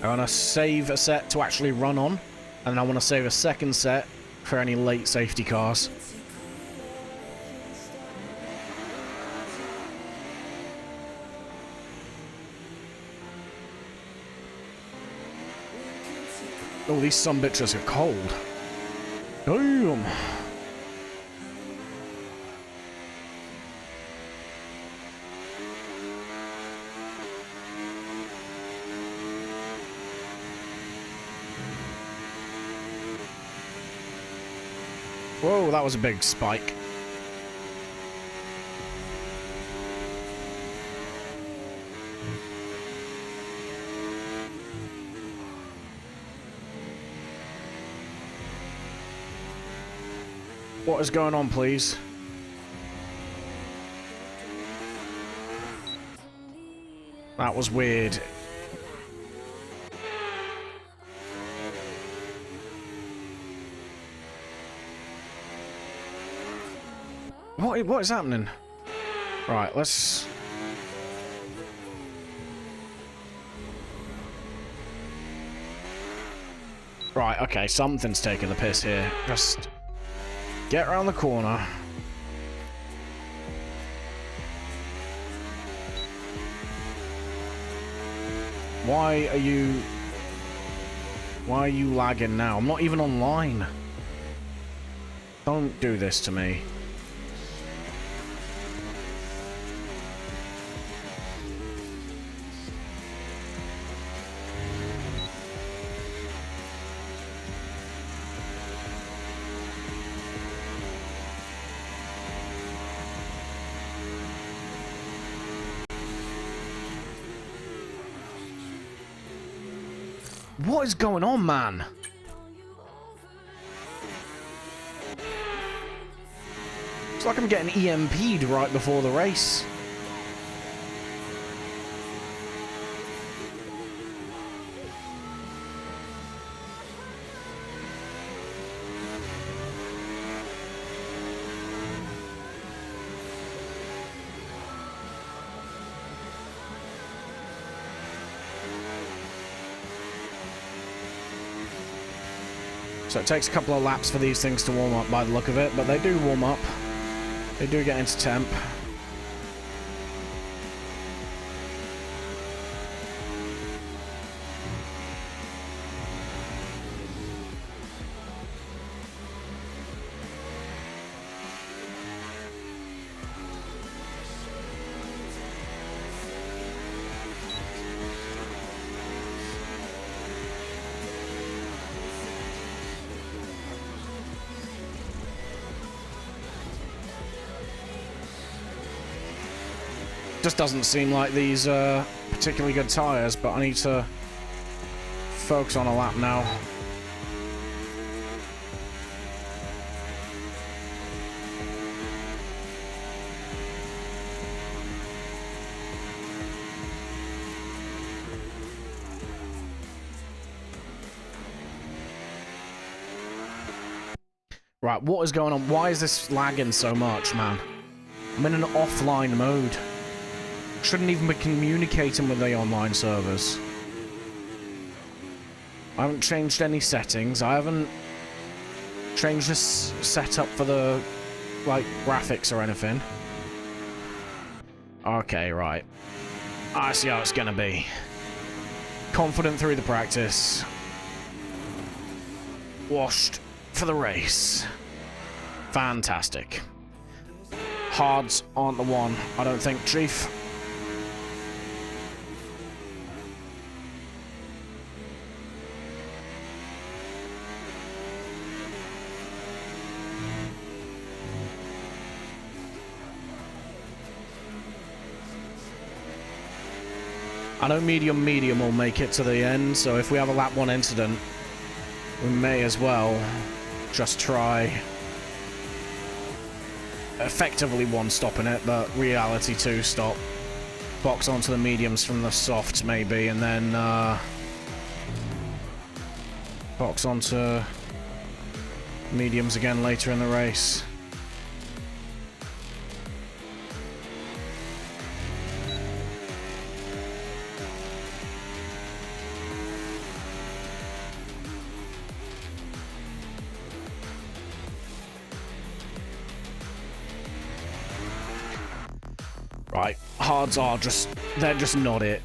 I want to save a set to actually run on, and I want to save a second set for any late safety cars. Oh, these sumbitches are cold. Damn. Whoa, that was a big spike. What is going on, please? That was weird. What is happening? Right, let's... Right, okay, something's taking the piss here. Just get around the corner. Why are you lagging now? I'm not even online. Don't do this to me. What is going on, man? It's like I'm getting EMP'd right before the race. So it takes a couple of laps for these things to warm up by the look of it, but they do warm up. They do get into temp. Just doesn't seem like these are particularly good tyres, but I need to focus on a lap now. Right, what is going on? Why is this lagging so much, man? I'm in an offline mode. Shouldn't even be communicating with the online servers. I haven't changed any settings. I haven't changed this setup for the, like, graphics or anything. Okay, right. I see how it's gonna be. Confident through the practice. Washed for the race. Fantastic. Hards aren't the one, I don't think, Chief. I know medium will make it to the end, so if we have a lap 1 incident, we may as well just try effectively 1 stopping it, but reality 2 stop. Box onto the mediums from the softs maybe, and then box onto mediums again later in the race. Right, hards are just, they're just not it.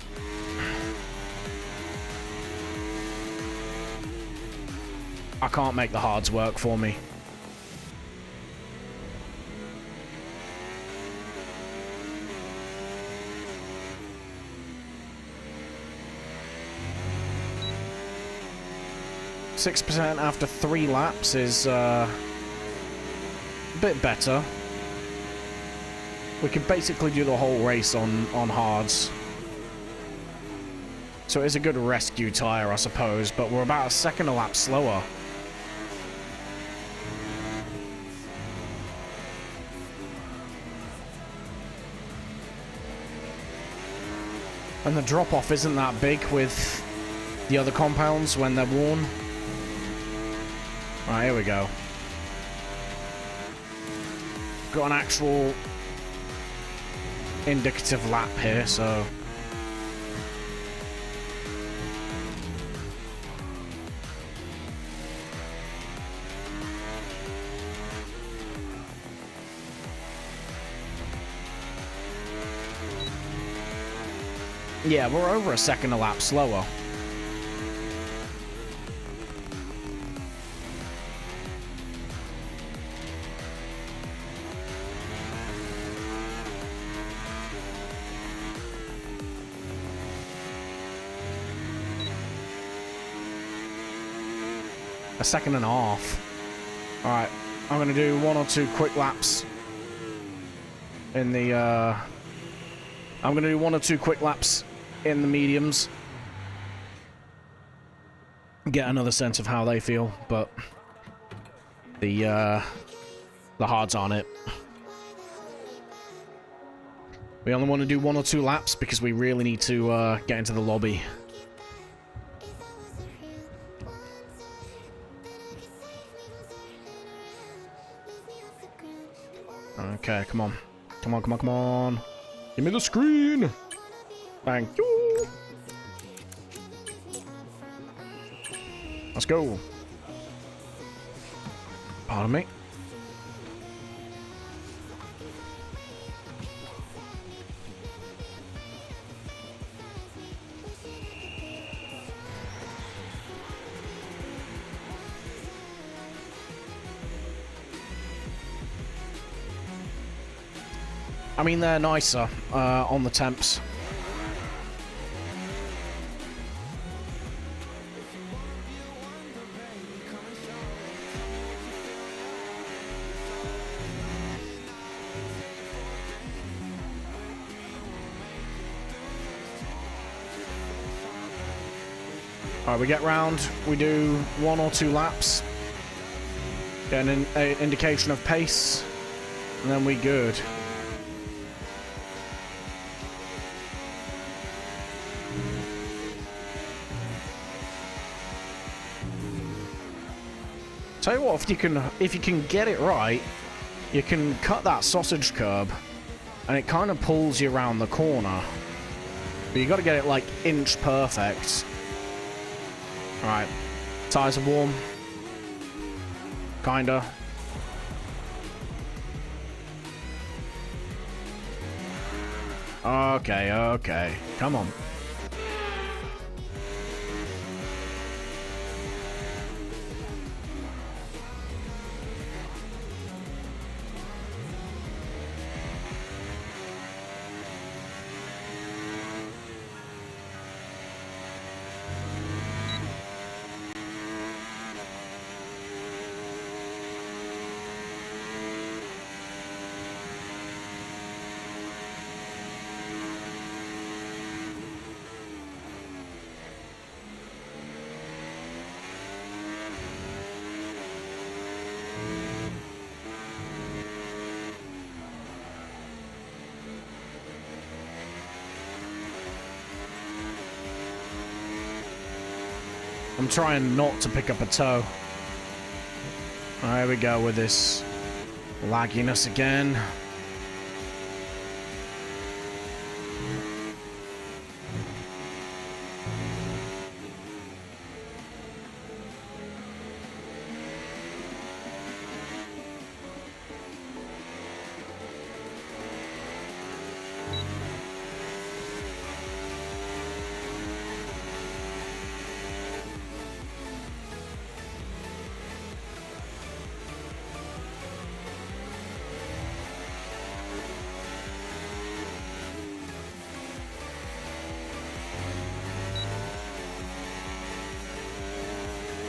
I can't make the hards work for me. %, after 3 laps is a bit better. We could basically do the whole race on hards. So it is a good rescue tyre, I suppose, but we're about a second a lap slower. And the drop-off isn't that big with the other compounds when they're worn. Right, here we go. Got an actual indicative lap here, so... Yeah, we're over a second a lap slower. A second and a half. Alright, I'm going to do 1 or 2 quick laps in the, I'm going to do 1 or 2 quick laps in the mediums. Get another sense of how they feel, but the hards aren't it. We only want to do 1 or 2 laps because we really need to get into the lobby. Okay, come on. Come on, come on, come on. Give me the screen. Thank you. Let's go. Pardon me. I mean, they're nicer on the temps. Alright, we get round, we do 1 or 2 laps, get an indication of pace, and then we good. Tell you what, if you can get it right, you can cut that sausage curb, and it kind of pulls you around the corner. But you got to get it like inch perfect. All right, tires are warm. Kinda. Okay, okay, come on. I'm trying not to pick up a toe. There we go with this lagginess again.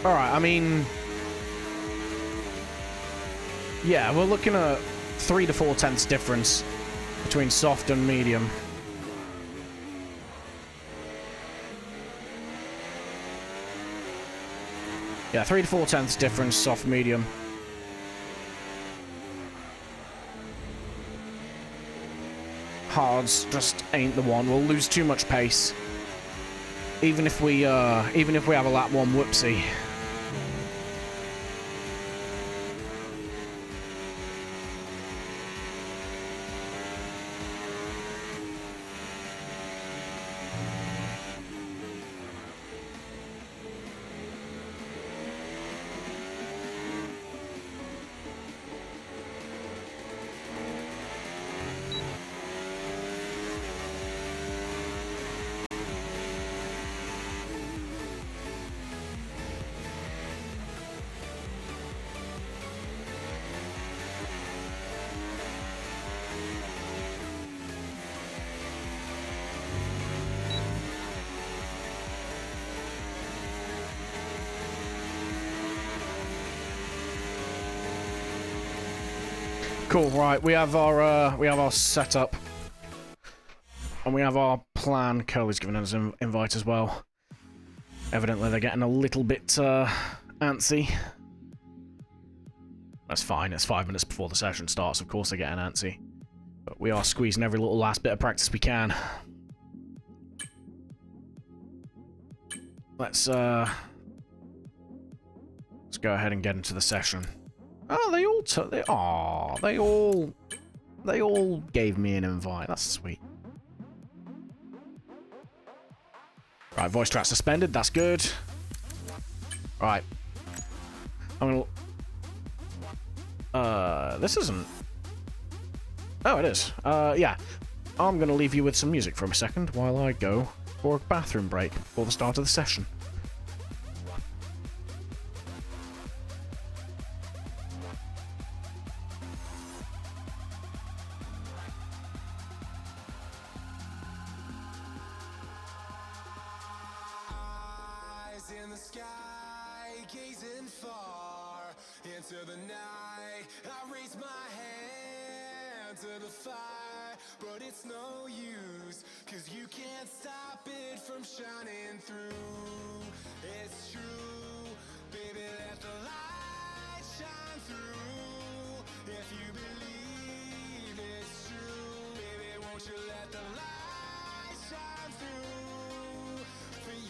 Alright, I mean... yeah, we're looking at 3 to 4 tenths difference between soft and medium. Yeah, 3 to 4 tenths difference, soft, medium. Hards just ain't the one. We'll lose too much pace. Even if we have a lap 1 whoopsie. Cool, right, we have our setup. And we have our plan. Curly's given us an invite as well. Evidently they're getting a little bit antsy. That's fine, it's 5 minutes before the session starts, of course they're getting antsy. But we are squeezing every little last bit of practice we can. Let's go ahead and get into the session. Oh, they all gave me an invite. That's sweet. Right, voice track suspended. That's good. Right. I'm gonna. This isn't. Oh, it is. Yeah. I'm gonna leave you with some music for a second while I go for a bathroom break before the start of the session. In the sky, gazing far into the night, I raise my hand to the fire, but it's no use, 'cause you can't stop it from shining through. It's true, baby, let the light shine through. If you believe it's true, baby, won't you let the light shine through for you.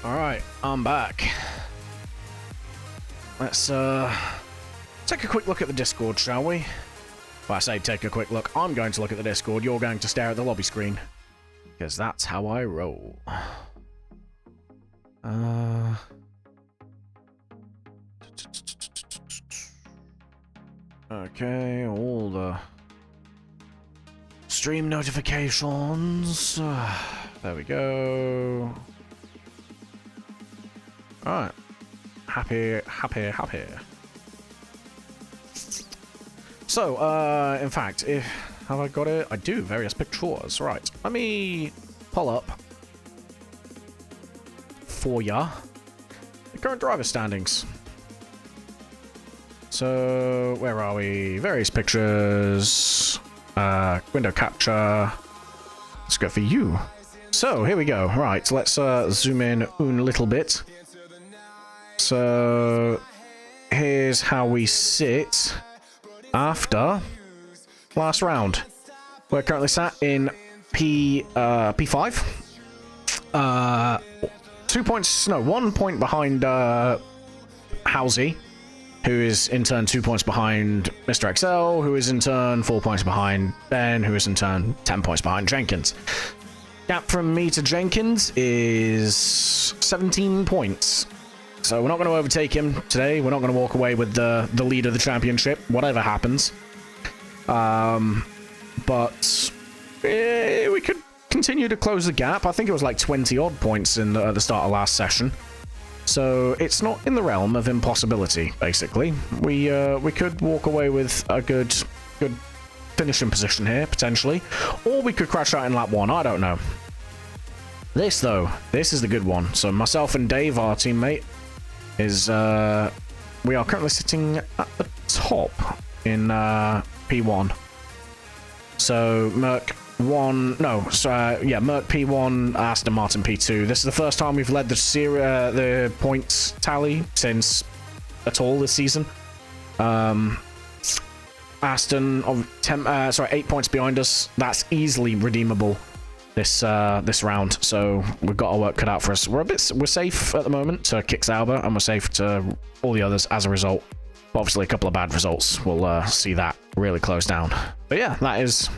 Alright, I'm back. Let's take a quick look at the Discord, shall we? Well, I say take a quick look. I'm going to look at the Discord. You're going to stare at the lobby screen. Because that's how I roll. Okay, all the stream notifications. There we go. Alright. Happy. So, in fact, have I got it? I do, various pictures. Right. Let me pull up for ya the current driver standings. So, where are we? Various pictures. Window capture. Let's go for you. So, here we go. Right, let's zoom in a little bit. So, here's how we sit after last round. We're currently sat in P5. 2 points, no, 1 point behind Halsey, who is in turn 2 points behind Mr. XL, who is in turn 4 points behind Ben, who is in turn 10 points behind Jenkins. Gap from me to Jenkins is 17 points. So we're not going to overtake him today. We're not going to walk away with the lead of the championship, whatever happens. But we could continue to close the gap. I think it was like 20 odd points at the start of last session. So it's not in the realm of impossibility, basically. We could walk away with a good finishing position here, potentially. Or we could crash out in lap 1, I don't know. This, though, this is the good one. So myself and Dave, our teammate, is... we are currently sitting at the top in P1. So Merc 1... No, yeah, Merc P1, Aston Martin P2. This is the first time we've led the points tally since at all this season. Aston, 8 points behind us. That's easily redeemable this round. So we've got our work cut out for us. We're safe at the moment to kick Sauber, and we're safe to all the others as a result. But obviously, a couple of bad results will see that really close down. But yeah, that is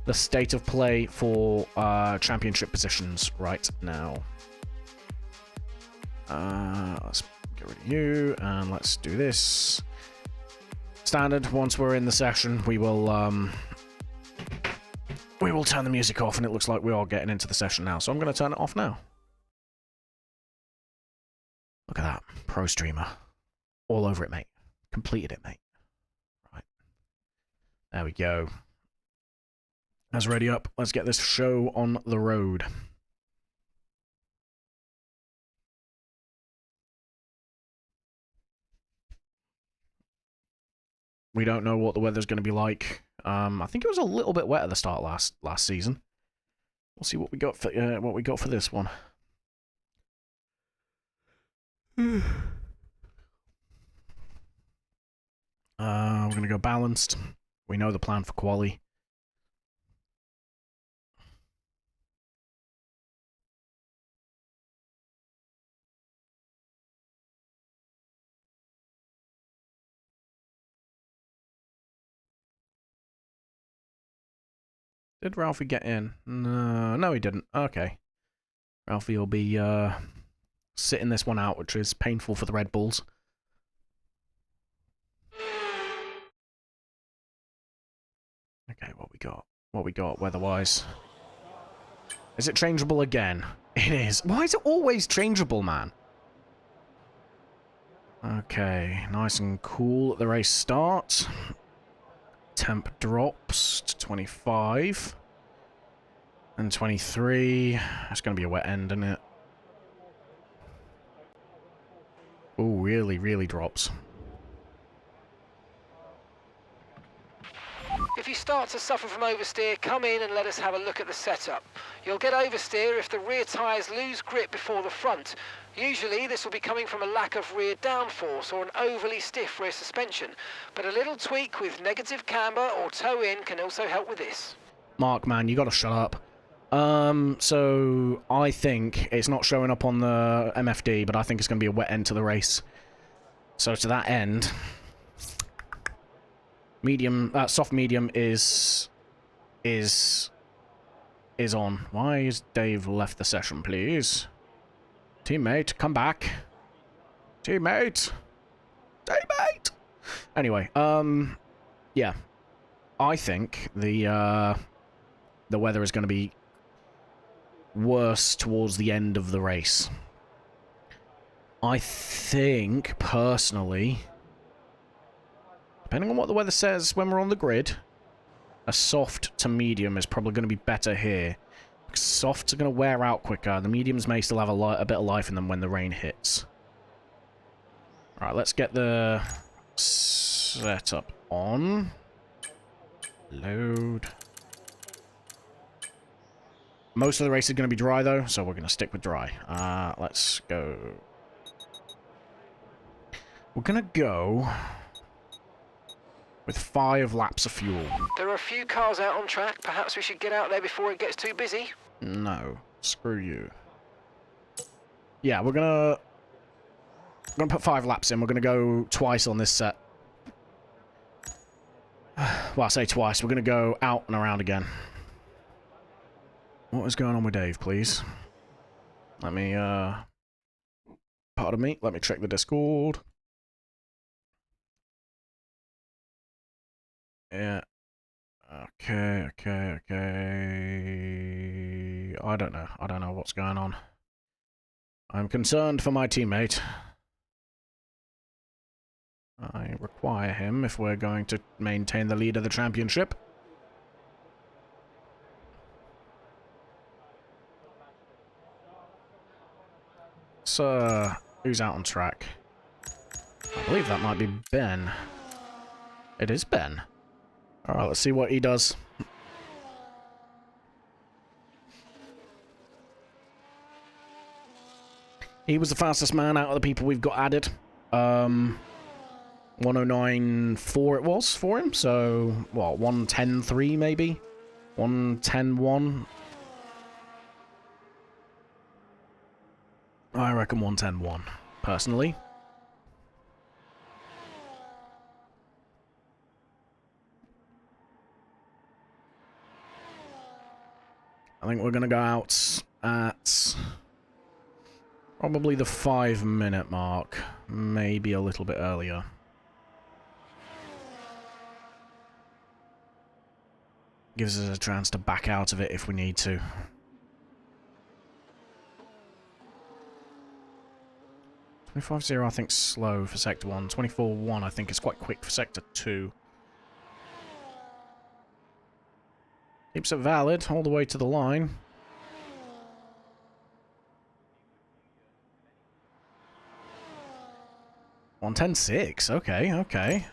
the state of play for championship positions right now. Let's get rid of you, and let's do this. Standard, once we're in the session, we will turn the music off, and it looks like we are getting into the session now, so I'm going to turn it off now. Look at that. Pro streamer. All over it, mate. Completed it, mate. Right. There we go. That's ready up. Let's get this show on the road. We don't know what the weather's going to be like. I think it was a little bit wet at the start last season. We'll see what we got for this one. We're going to go balanced. We know the plan for quali. Did Ralphie get in? No, he didn't. Okay. Ralphie will be sitting this one out, which is painful for the Red Bulls. Okay, what we got? What we got weather-wise? Is it changeable again? It is. Why is it always changeable, man? Okay, nice and cool at the race start. Temp drops to 25. And 23. It's going to be a wet end, isn't it? Oh, really, really drops. If you start to suffer from oversteer, come in and let us have a look at the setup. You'll get oversteer if the rear tyres lose grip before the front. Usually this will be coming from a lack of rear downforce or an overly stiff rear suspension, but a little tweak with negative camber or toe in can also help with this. Mark, man, you gotta shut up. So I think it's not showing up on the MFD, but I think it's gonna be a wet end to the race. So to that end, medium, soft medium is on. Why is Dave left the session, please? Teammate, come back. Teammate. Teammate. Anyway, yeah. I think the weather is going to be worse towards the end of the race. I think, personally, depending on what the weather says when we're on the grid, a soft to medium is probably going to be better here. Softs are going to wear out quicker. The mediums may still have a bit of life in them when the rain hits. Alright, let's get the setup on. Load. Most of the race is going to be dry, though, so we're going to stick with dry. Let's go. We're going to go with 5 laps of fuel. There are a few cars out on track. Perhaps we should get out there before it gets too busy. No. Screw you. Yeah, we're gonna put 5 laps in. We're gonna go twice on this set. Well, I say twice. We're gonna go out and around again. What is going on with Dave, please? Let me, pardon me. Let me check the Discord. Yeah. Okay. I don't know. I don't know what's going on. I'm concerned for my teammate. I require him if we're going to maintain the lead of the championship. So, who's out on track? I believe that might be Ben. It is Ben. Alright, let's see what he does. He was the fastest man out of the people we've got added. 109.4 it was for him, so, what, 110.3 maybe? 110.1? I reckon 110.1, personally. I think we're going to go out at probably the 5-minute mark, maybe a little bit earlier. Gives us a chance to back out of it if we need to. 25.0 I think slow for Sector 1. 24.1 I think is quite quick for Sector 2. Keeps it valid all the way to the line. $110.6. Okay.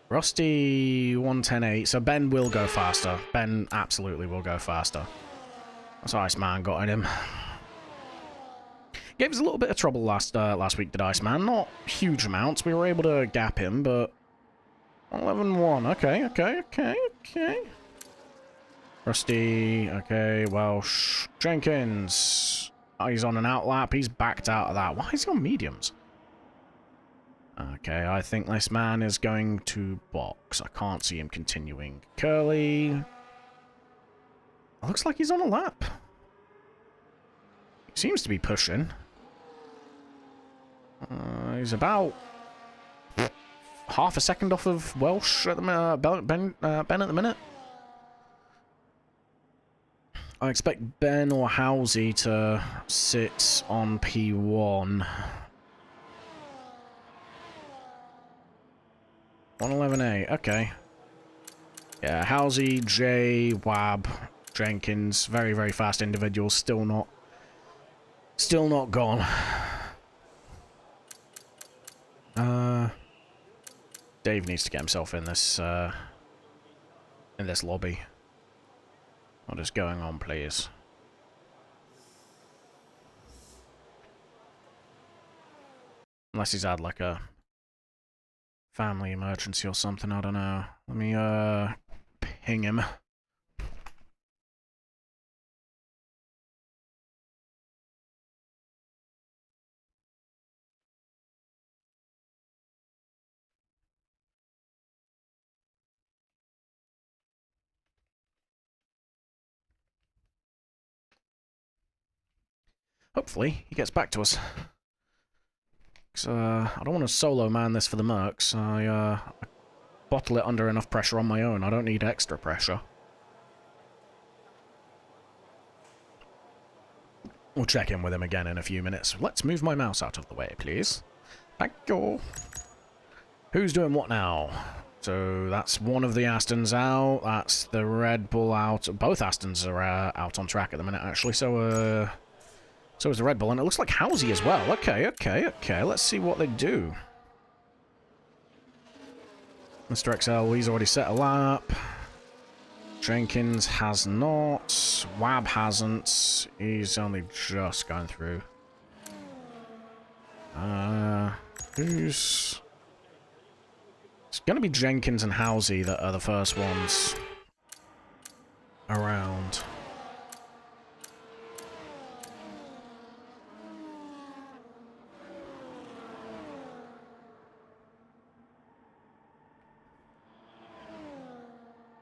Rusty 110.8. So Ben will go faster. Ben absolutely will go faster. That's Iceman got in him. Gave us a little bit of trouble last week, did Iceman. Not huge amounts. We were able to gap him, but 11.1. Okay. Rusty, okay, Welsh. Jenkins. Oh, he's on an outlap. He's backed out of that. Why is he on mediums? Okay, I think this man is going to box. I can't see him continuing. Curly. Looks like he's on a lap. He seems to be pushing. He's about half a second off of Welsh at the Ben at the minute. I expect Ben or Halsey to sit on P1. 111A, okay. Yeah, Halsey, Jay, Wab, Jenkins, very fast individuals, still not gone. Dave needs to get himself in this lobby. What is going on, please? Unless he's had like a family emergency or something, I don't know. Let me ping him. Hopefully, he gets back to us. Cause, I don't want to solo man this for the Mercs. I bottle it under enough pressure on my own. I don't need extra pressure. We'll check in with him again in a few minutes. Let's move my mouse out of the way, please. Thank you. Who's doing what now? So that's one of the Astons out. That's the Red Bull out. Both Astons are out on track at the minute, actually. So is the Red Bull, and it looks like Halsey as well. Okay. Let's see what they do. Mr. XL, he's already set a lap. Jenkins has not. Wab hasn't. He's only just going through. Who's... It's going to be Jenkins and Halsey that are the first ones around.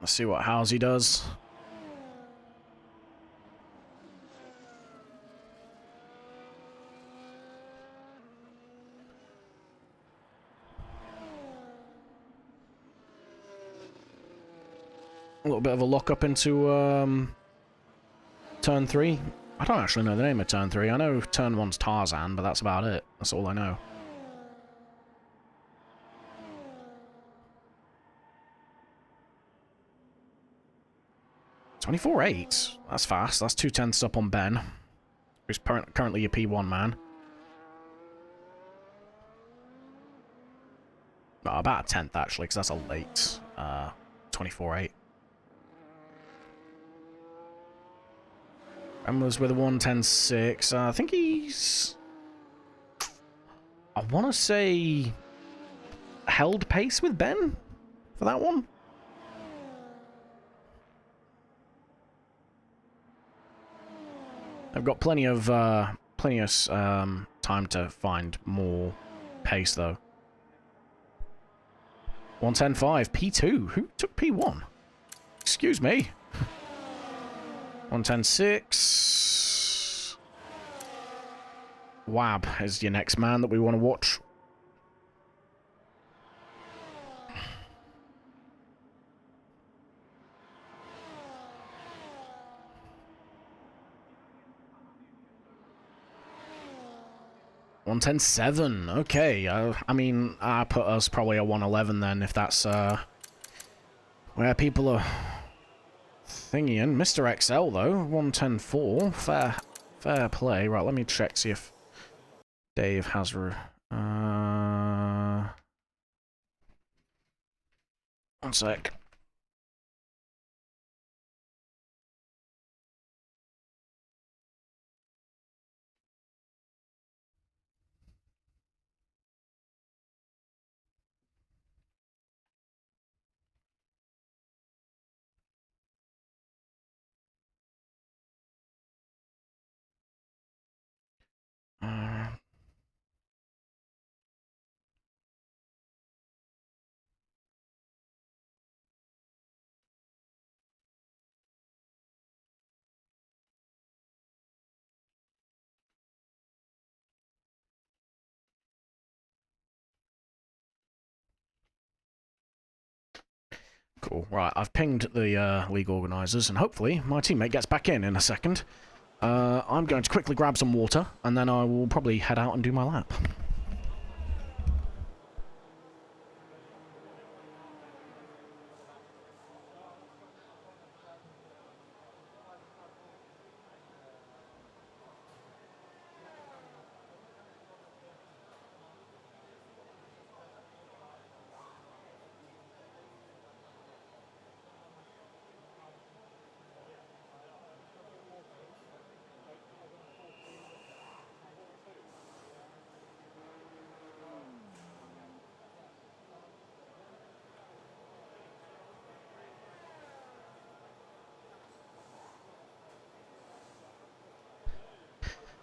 Let's see what Halsey does. A little bit of a lock-up into turn 3. I don't actually know the name of turn 3. I know turn 1's Tarzan, but that's about it. That's all I know. $24.8. That's fast. That's 2/10 up on Ben, who's currently your P1 man. Oh, about a 10th, actually, because that's a late 24.8. Ben was with a 1:10.6. I think he's... I want to say... held pace with Ben for that one. I've got plenty of time to find more pace, though. 1:10.5, P2. Who took P1? Excuse me. 1:10.6. Wab is your next man that we want to watch. $1:10.7. Okay, I mean, I put us probably a 1:11 then, if that's where people are thingying. Mr. XL though, 1:10.4. Fair play. Right, let me check, see if Dave has one sec. Cool. Right, I've pinged the league organisers, and hopefully my teammate gets back in a second. I'm going to quickly grab some water, and then I will probably head out and do my lap.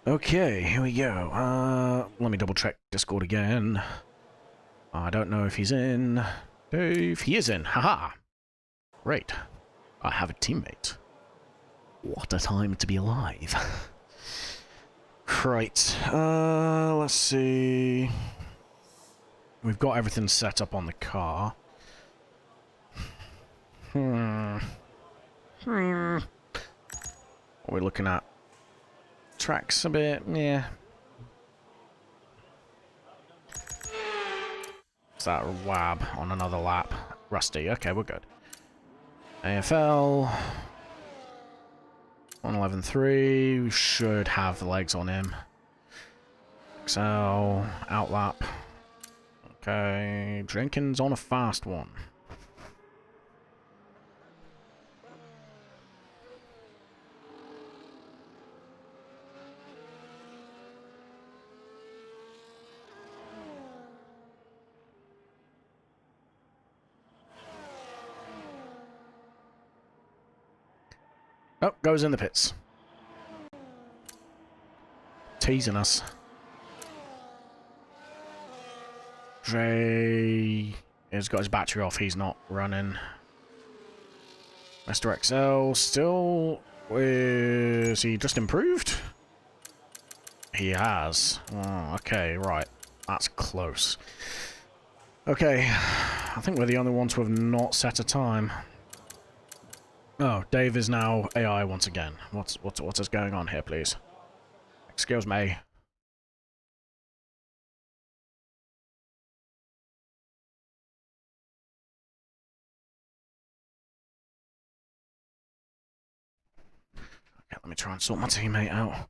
Okay, here we go. Let me double check Discord again. I don't know if he's in. Dave, he is in. Haha. Great. I have a teammate. What a time to be alive. Right. Let's see. We've got everything set up on the car. What are we looking at? Tracks a bit, yeah. Is that a Wab on another lap? Rusty, okay, we're good. AFL 111.3, we should have the legs on him. XL, outlap. Okay, Jenkins on a fast one. Oh, goes in the pits. Teasing us. Dre has got his battery off. He's not running. Mr. XL still... Is he just improved? He has. Oh, okay, right. That's close. Okay, I think we're the only ones who have not set a time. Oh, Dave is now AI once again. What is going on here, please? Excuse me. Okay, let me try and sort my teammate out.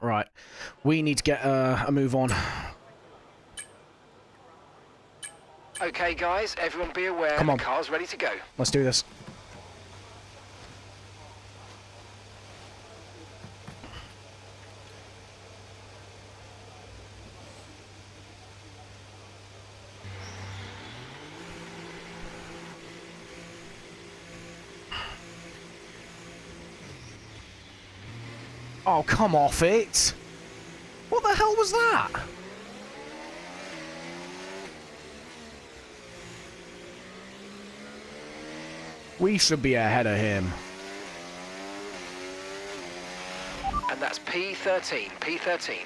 Right, we need to get a move on. Okay, guys, everyone be aware. Come on. The car's ready to go. Let's do this. Oh, come off it! What the hell was that? We should be ahead of him. And that's P13. P13.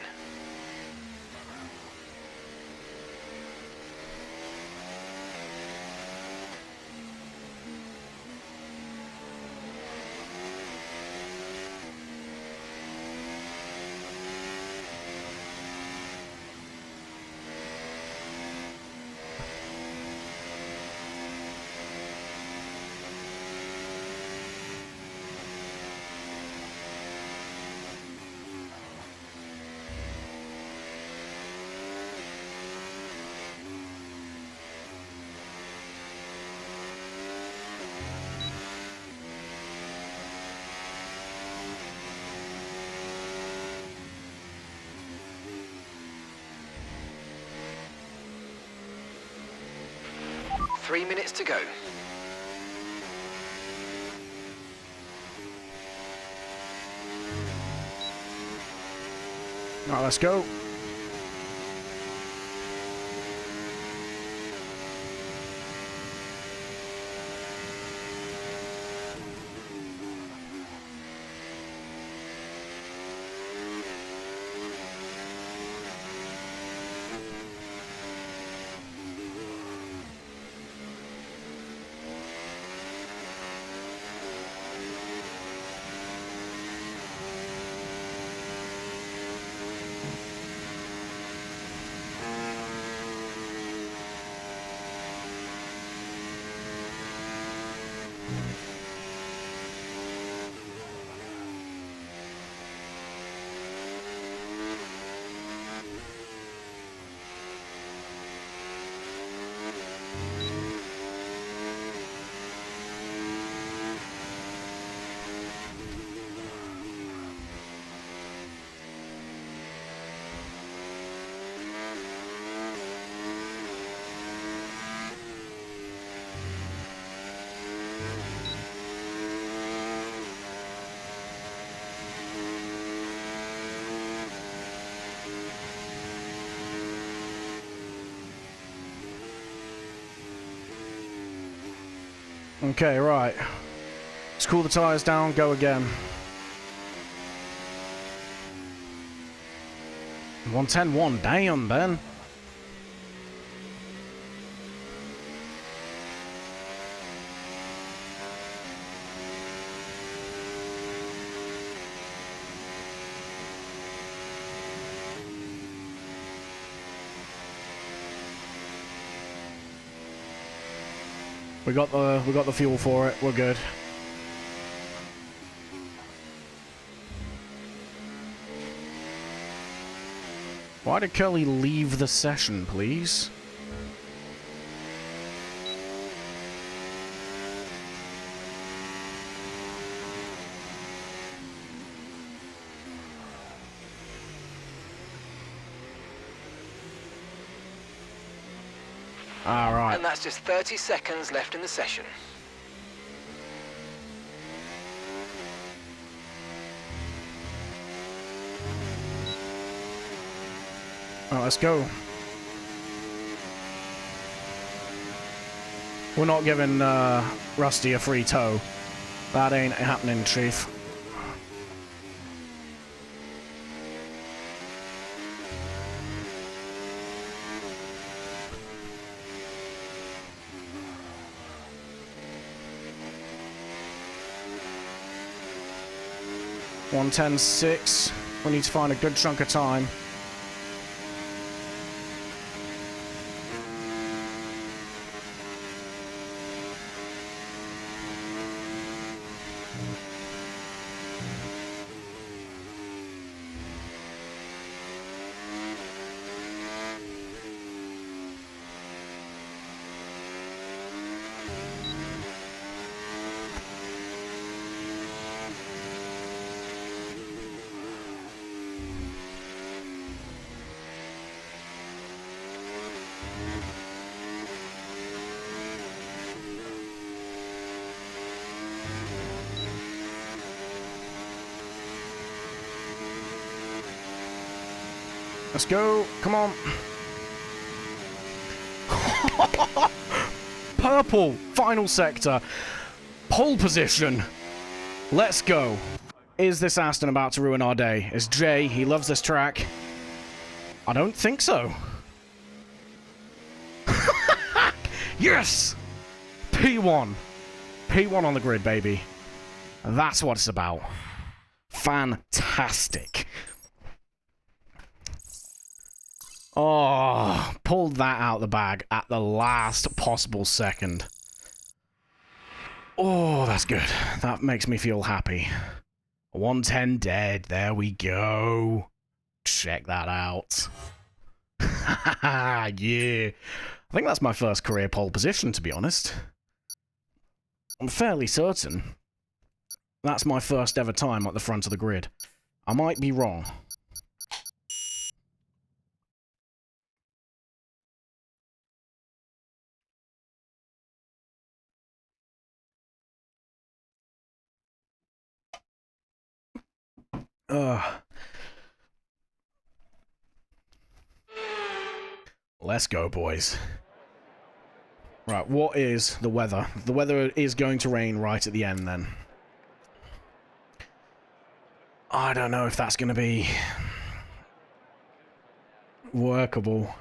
Three minutes to go. Alright, let's go. Okay, right. Let's cool the tyres down, go again. 110-1, damn, Ben. We got the fuel for it. We're good. Why did Curly leave the session, please? All right. And that's just 30 seconds left in the session. All right, let's go. We're not giving Rusty a free toe. That ain't happening, Chief. .1:10.6. We need to find a good chunk of time. Let's go. Come on. Purple. Final sector. Pole position. Let's go. Is this Aston about to ruin our day? Is Jay, he loves this track. I don't think so. Yes! P1. P1 on the grid, baby. That's what it's about. Fantastic. Oh, pulled that out of the bag at the last possible second. Oh, that's good. That makes me feel happy. 1:10 dead. There we go. Check that out. Yeah. I think that's my first career pole position, to be honest. I'm fairly certain that's my first ever time at the front of the grid. I might be wrong. Let's go, boys. Right, what is the weather? The weather is going to rain right at the end, then. I don't know if that's going to be workable.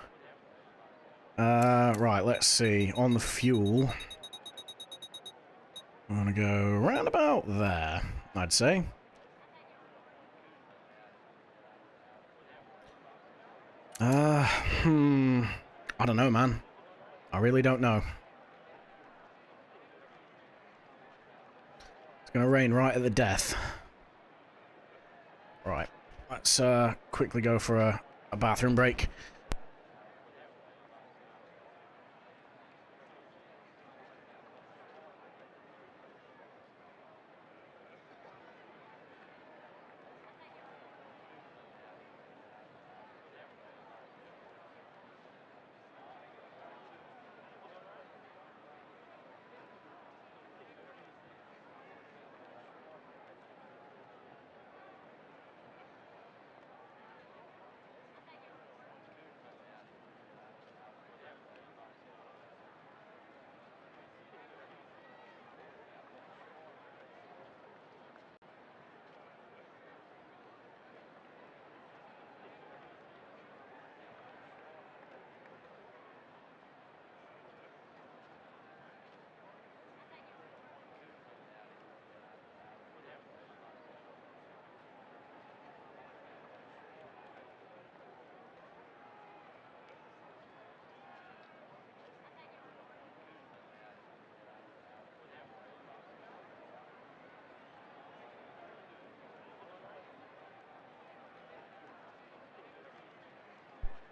Right, let's see. On the fuel, I'm going to go round about there, I'd say. I don't know, man. I really don't know. It's gonna rain right at the death. Right. Let's quickly go for a bathroom break.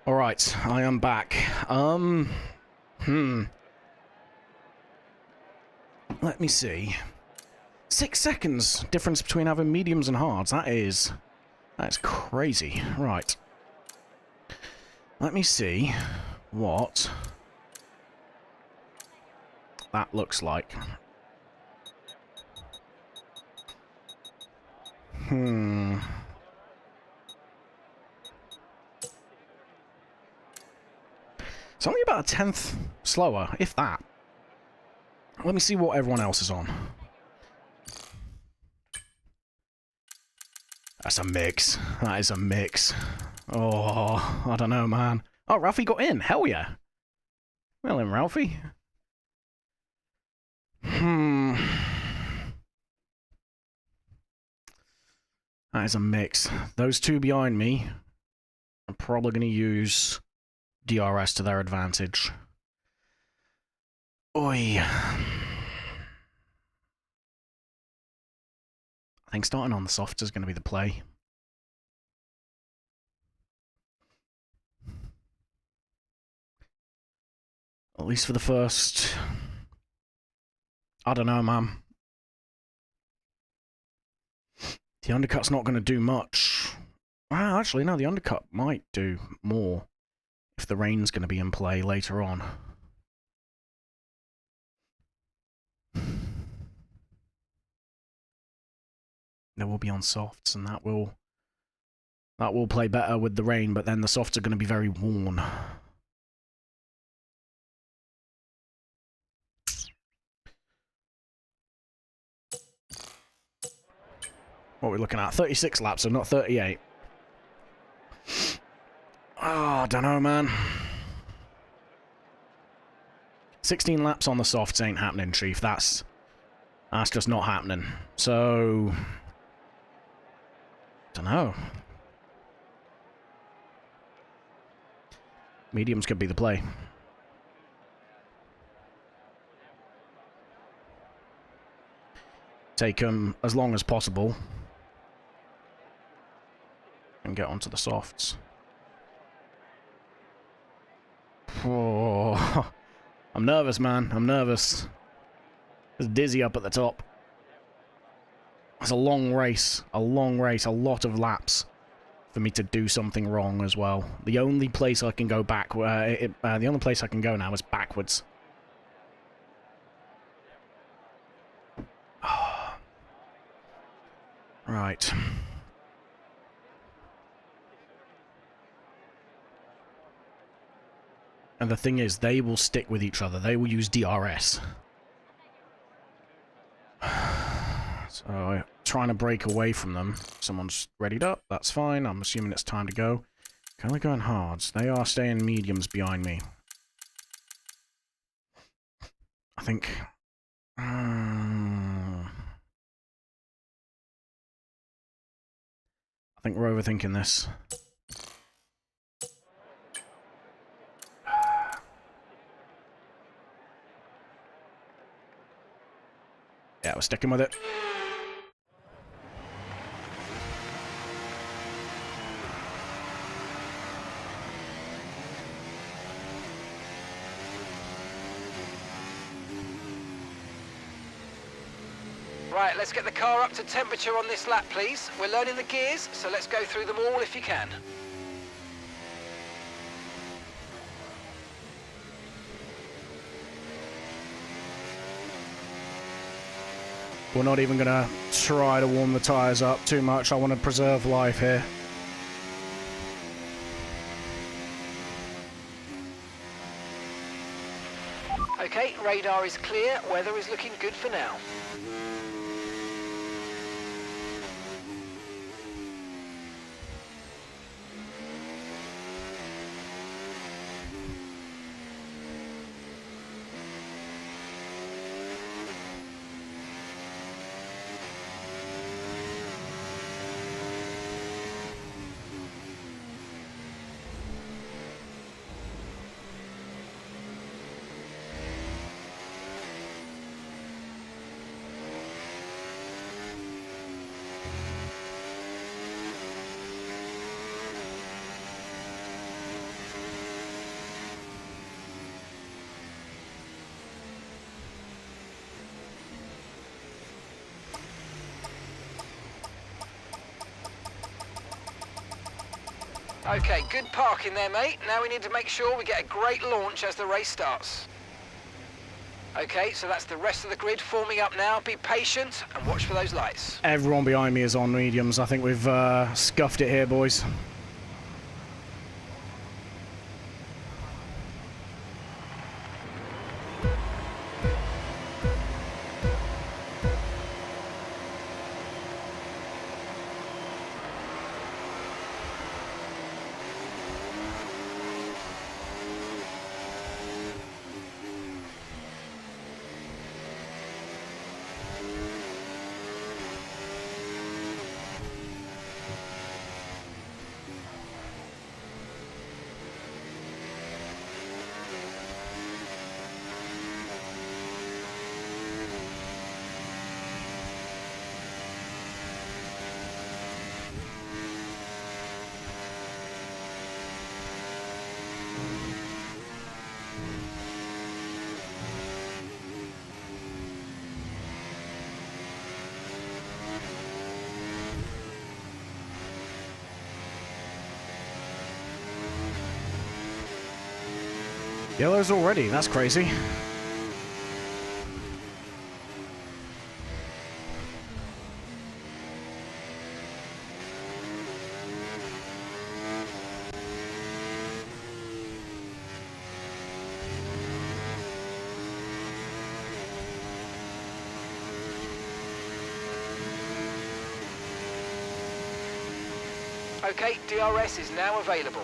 Alright, I am back. Let me see. 6 seconds difference between having mediums and hards. That's crazy. Right. Let me see what that looks like. It's only about a 10th slower, if that. Let me see what everyone else is on. That's a mix. That is a mix. Oh, I don't know, man. Oh, Ralphie got in. Hell yeah. Well then, Ralphie. That is a mix. Those two behind me are probably going to use DRS to their advantage. Oi. I think starting on the softs is going to be the play. At least for the first... I don't know, man. The undercut's not going to do much. Well, actually, no, the undercut might do more if the rain's going to be in play later on. They will be on softs, and that will play better with the rain, but then the softs are going to be very worn. What are we looking at? 36 laps, so not 38. Oh, I don't know, man. 16 laps on the softs ain't happening, Chief. That's just not happening. So... don't know. Mediums could be the play. Take them as long as possible. And get onto the softs. Oh, I'm nervous, man. I'm nervous. It's dizzy up at the top. It's a long race. A long race. A lot of laps for me to do something wrong as well. The only place I can go back... the only place I can go now is backwards. Right. And the thing is, they will stick with each other. They will use DRS. So, trying to break away from them. Someone's readied up. That's fine. I'm assuming it's time to go. Kind of going hards. They are staying mediums behind me. I think... I think we're overthinking this. Yeah, we're sticking with it. Right, let's get the car up to temperature on this lap, please. We're learning the gears, so let's go through them all if you can. We're not even going to try to warm the tyres up too much. I want to preserve life here. Okay, radar is clear. Weather is looking good for now. Okay, good parking there, mate. Now we need to make sure we get a great launch as the race starts. Okay, so that's the rest of the grid forming up now. Be patient and watch for those lights. Everyone behind me is on mediums. I think we've scuffed it here, boys. Yellow's already, that's crazy. Okay, DRS is now available.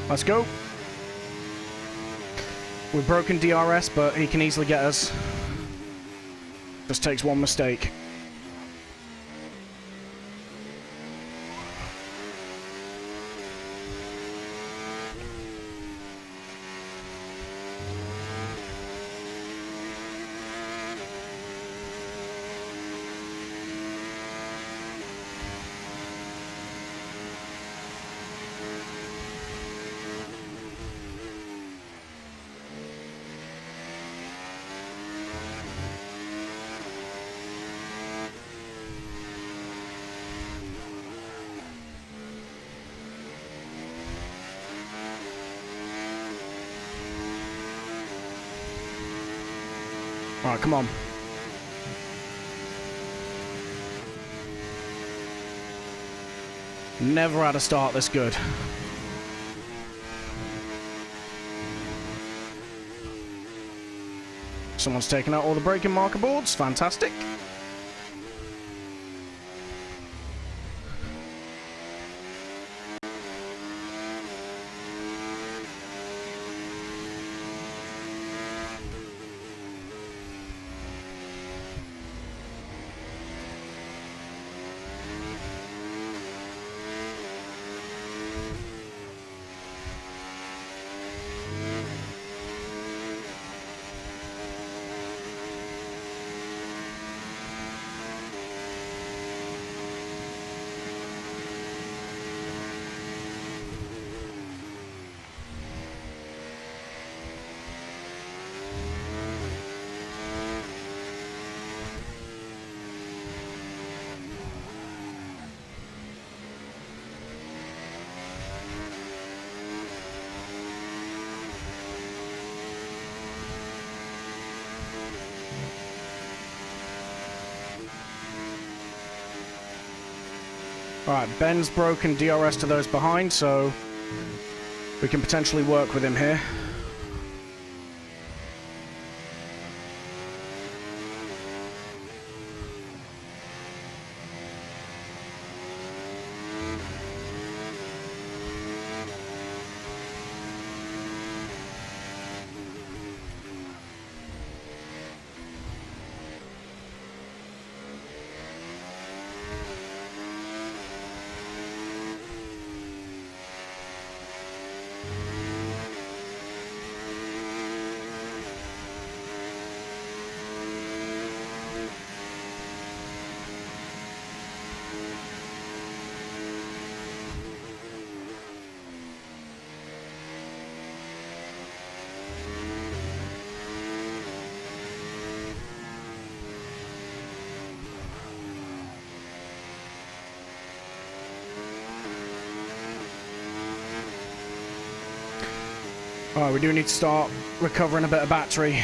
Let's go. We've broken DRS, but he can easily get us. Just takes one mistake. Alright, come on. Never had a start this good. Someone's taken out all the braking marker boards. Fantastic. Alright, Ben's broken DRS to those behind, so we can potentially work with him here. Alright, we do need to start recovering a bit of battery.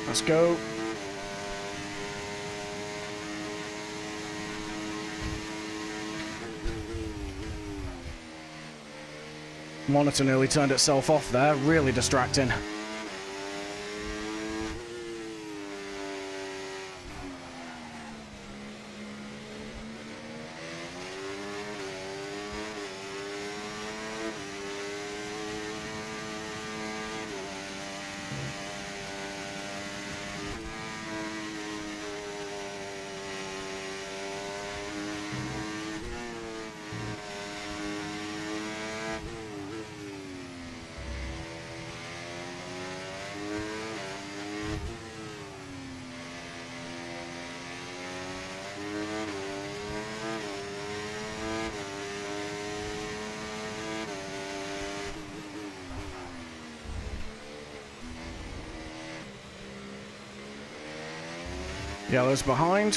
Let's go. Monitor nearly turned itself off there, really distracting. Yellow's behind.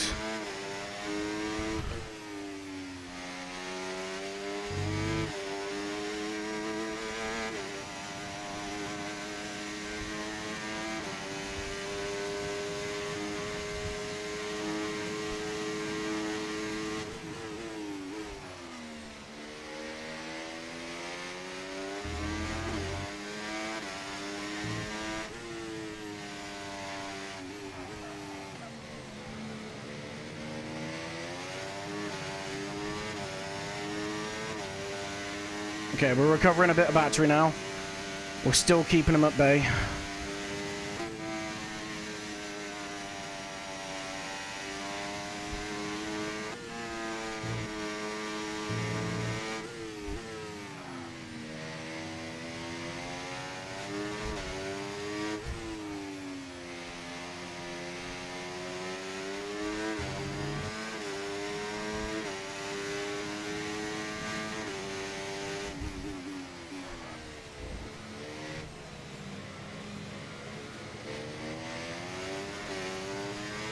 Okay, we're recovering a bit of battery now. We're still keeping them at bay.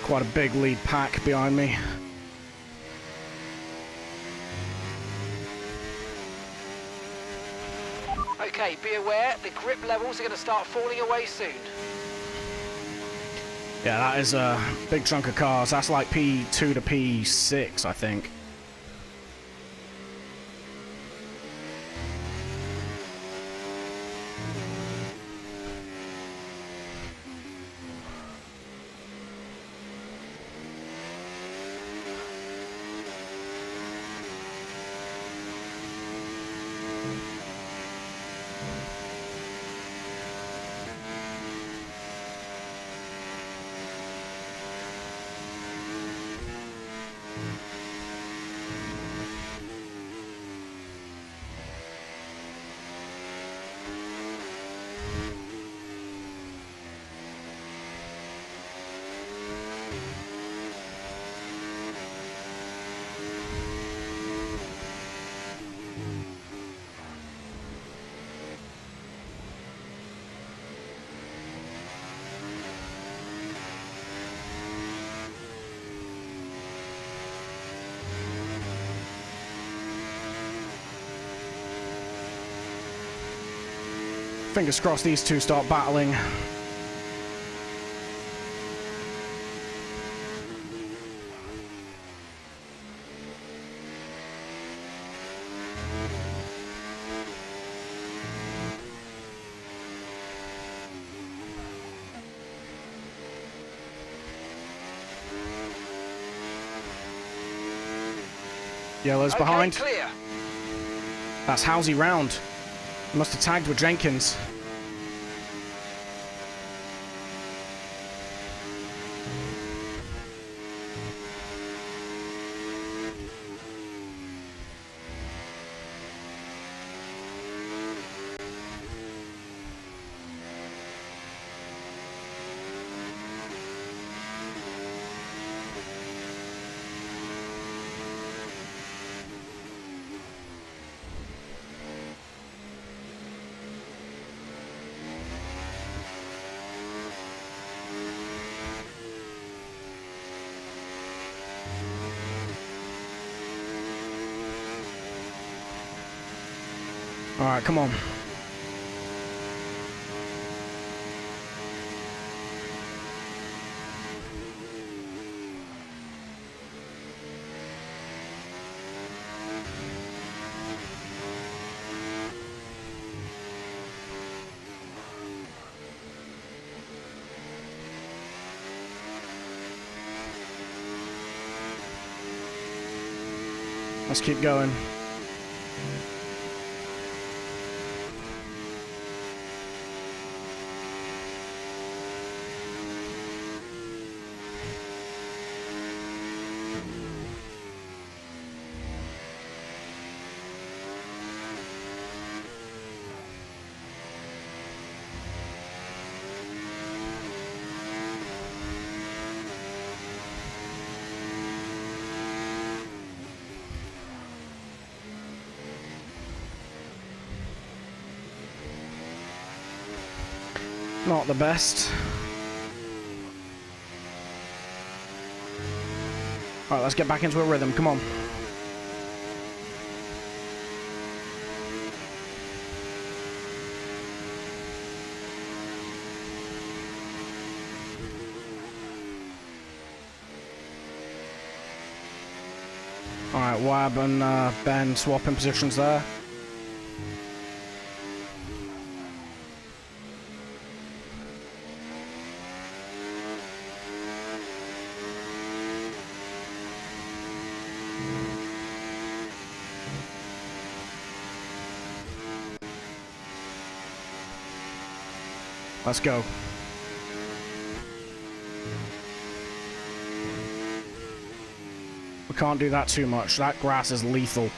Quite a big lead pack behind me. Okay, be aware, the grip levels are going to start falling away soon. Yeah, that is a big chunk of cars. That's like P2 to P6, I think. Fingers crossed these two start battling. Yellow's Okay, behind. clear. That's Housey round. Must have tagged with Jenkins. All right, come on. Let's keep going. Not the best. Alright, let's get back into a rhythm. Come on. Alright, Wab and Ben swapping positions there. Let's go. We can't do that too much. That grass is lethal.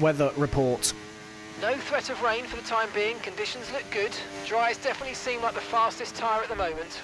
Weather report. No threat of rain for the time being. Conditions look good. Dries definitely seem like the fastest tyre at the moment.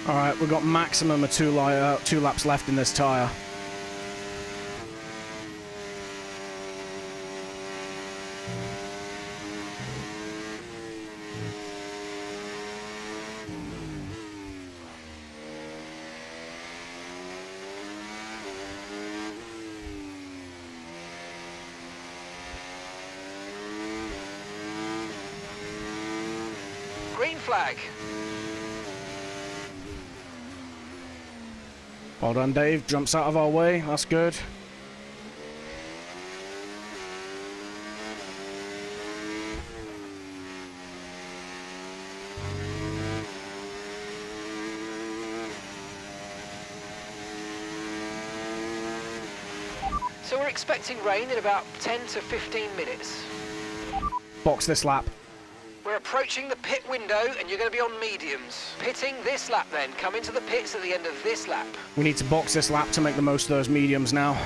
Alright, we've got maximum of two laps left in this tyre. Green flag. Well done, Dave. Jumps out of our way. That's good. So we're expecting rain in about 10 to 15 minutes. Box this lap. We're approaching the pit window and you're going to be on mediums. Pitting this lap then. Come into the pits at the end of this lap. We need to box this lap to make the most of those mediums now.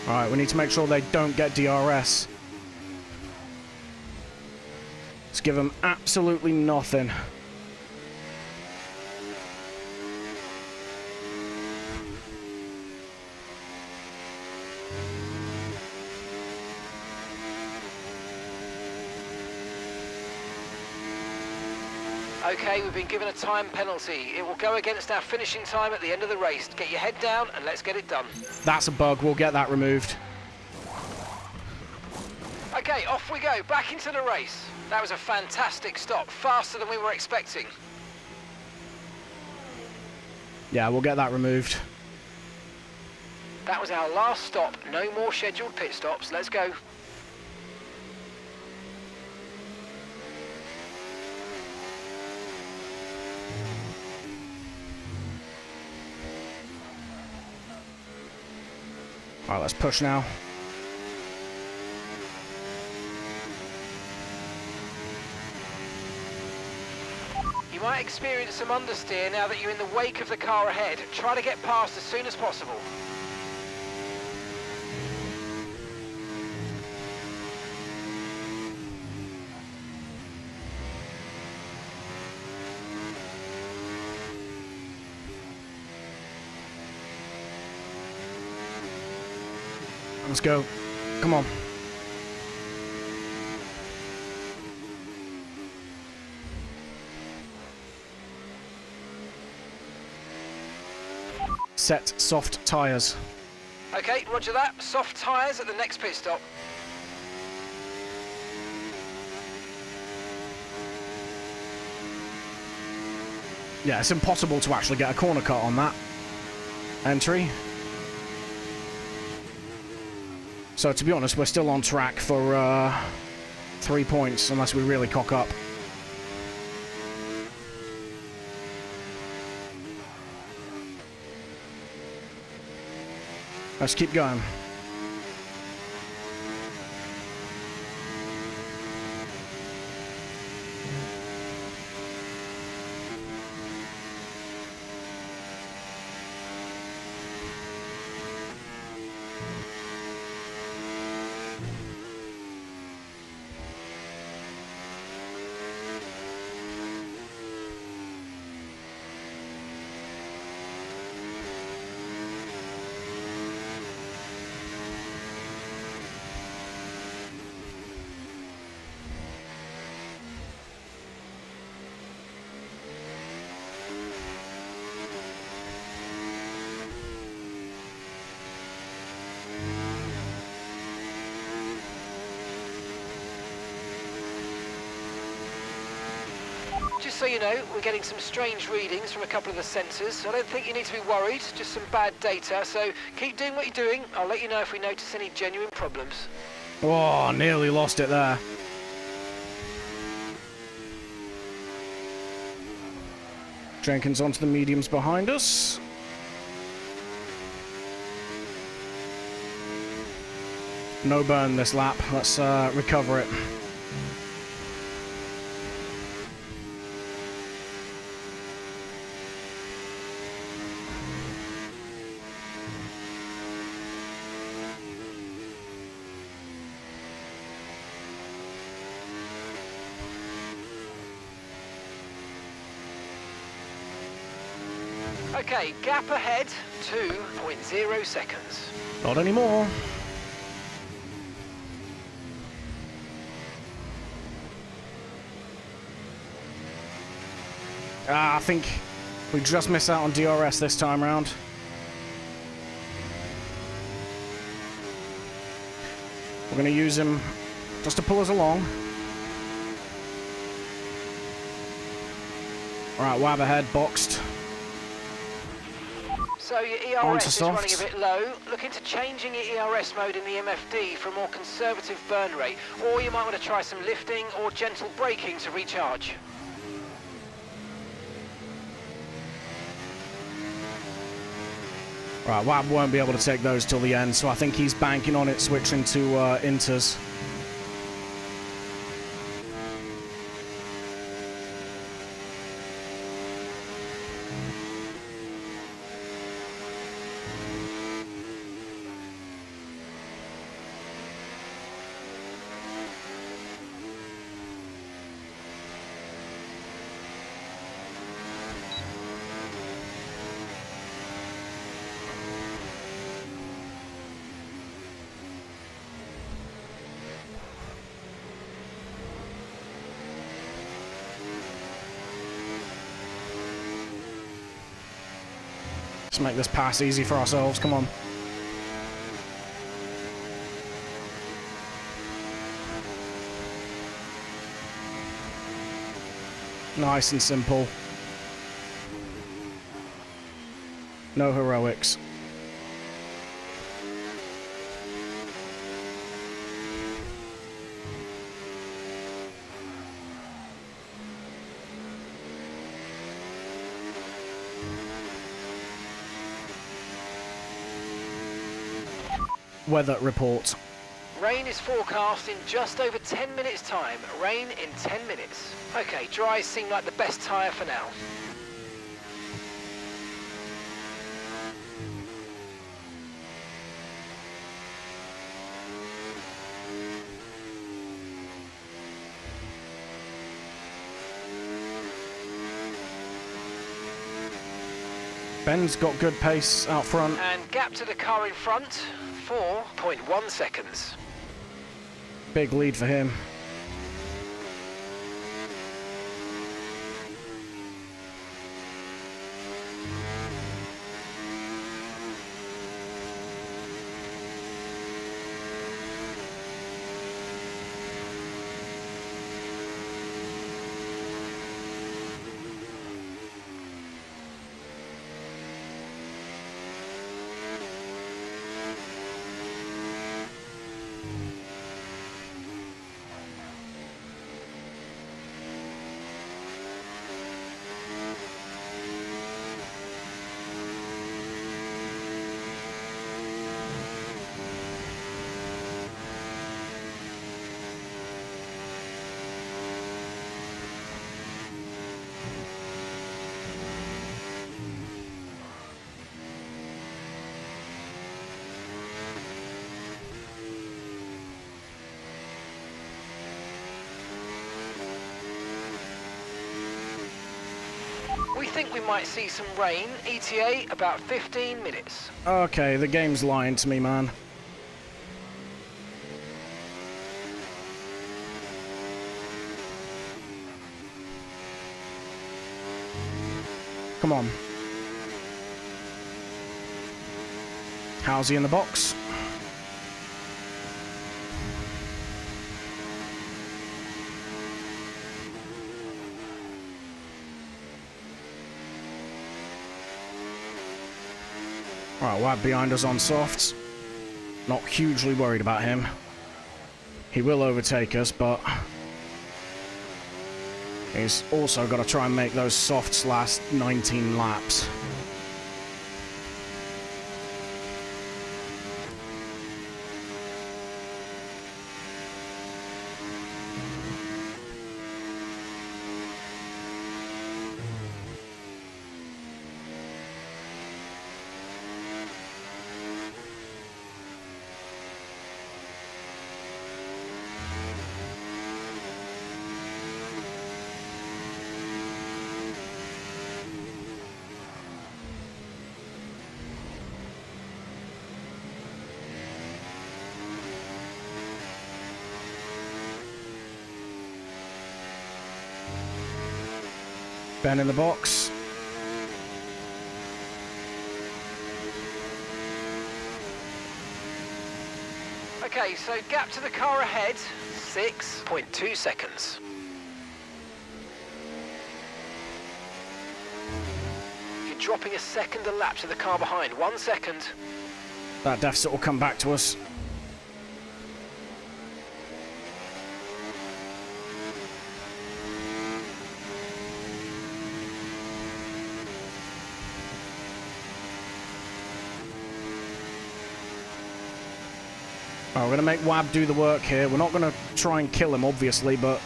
Alright, we need to make sure they don't get DRS. Let's give them absolutely nothing. Okay, we've been given a time penalty. It will go against our finishing time at the end of the race. Get your head down and let's get it done. That's a bug, we'll get that removed. Okay, off we go, back into the race. That was a fantastic stop, faster than we were expecting. Yeah, we'll get that removed. That was our last stop, no more scheduled pit stops. Let's go. Alright, let's push now. You might experience some understeer now that you're in the wake of the car ahead. Try to get past as soon as possible. Let's go. Come on. Set soft tyres. Okay, roger that. Soft tyres at the next pit stop. Yeah, it's impossible to actually get a corner cut on that entry. So to be honest, we're still on track for 3 points, unless we really cock up. Let's keep going. Just so you know, we're getting some strange readings from a couple of the sensors. I don't think you need to be worried, just some bad data. So keep doing what you're doing. I'll let you know if we notice any genuine problems. Oh, nearly lost it there. Jenkins onto the mediums behind us. No burn this lap. Let's recover it. Okay, gap ahead, 2.0 seconds. Not anymore. I think we just missed out on DRS this time round. We're going to use him just to pull us along. Alright, Wab ahead, boxed. So your ERS is running a bit low. Look into changing your ERS mode in the MFD for a more conservative burn rate, or you might want to try some lifting or gentle braking to recharge. Right, Wab won't be able to take those till the end, so I think he's banking on it switching to inters. Let's make this pass easy for ourselves, come on. Nice and simple. No heroics. Weather report. Rain is forecast in just over 10 minutes time. Rain in 10 minutes. Okay, dries seem like the best tyre for now. Ben's got good pace out front. And gap to the car in front, 4.1 seconds. Big lead for him. We think we might see some rain. ETA about 15 minutes. Okay, the game's lying to me, man. Come on. How's he in the box? Alright, Wab behind us on softs. Not hugely worried about him. He will overtake us, but he's also got to try and make those softs last 19 laps. Ben in the box. Okay, so gap to the car ahead, 6.2 seconds. You're dropping a second a lap to the car behind, 1 second. That deficit will come back to us. We're going to make Wab do the work here. We're not going to try and kill him, obviously, but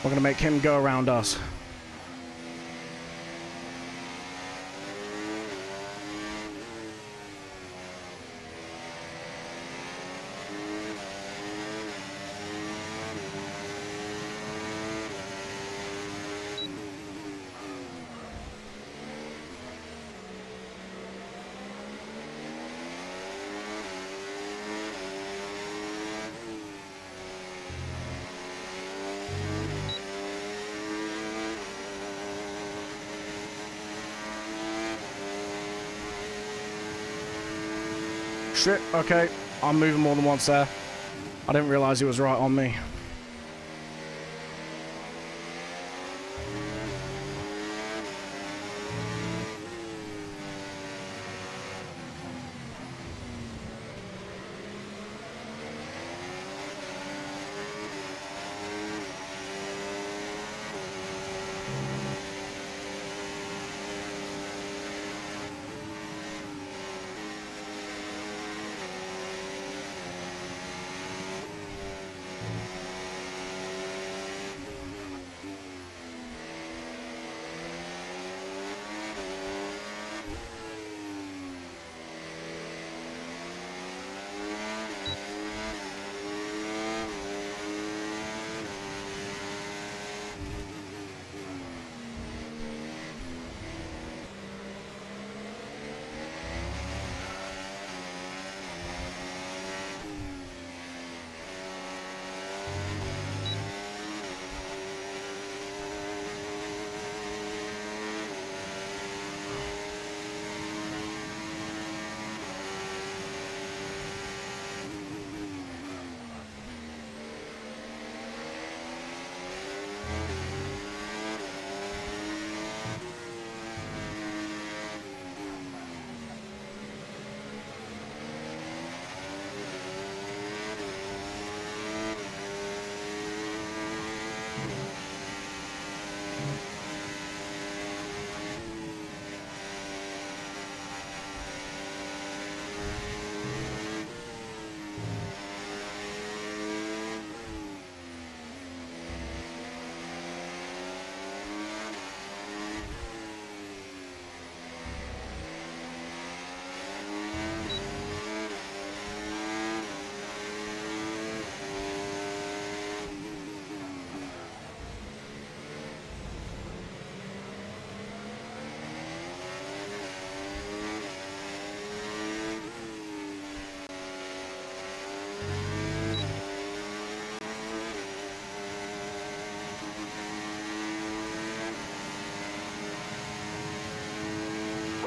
we're going to make him go around us. Shit, okay. I'm moving more than once there. I didn't realise he was right on me.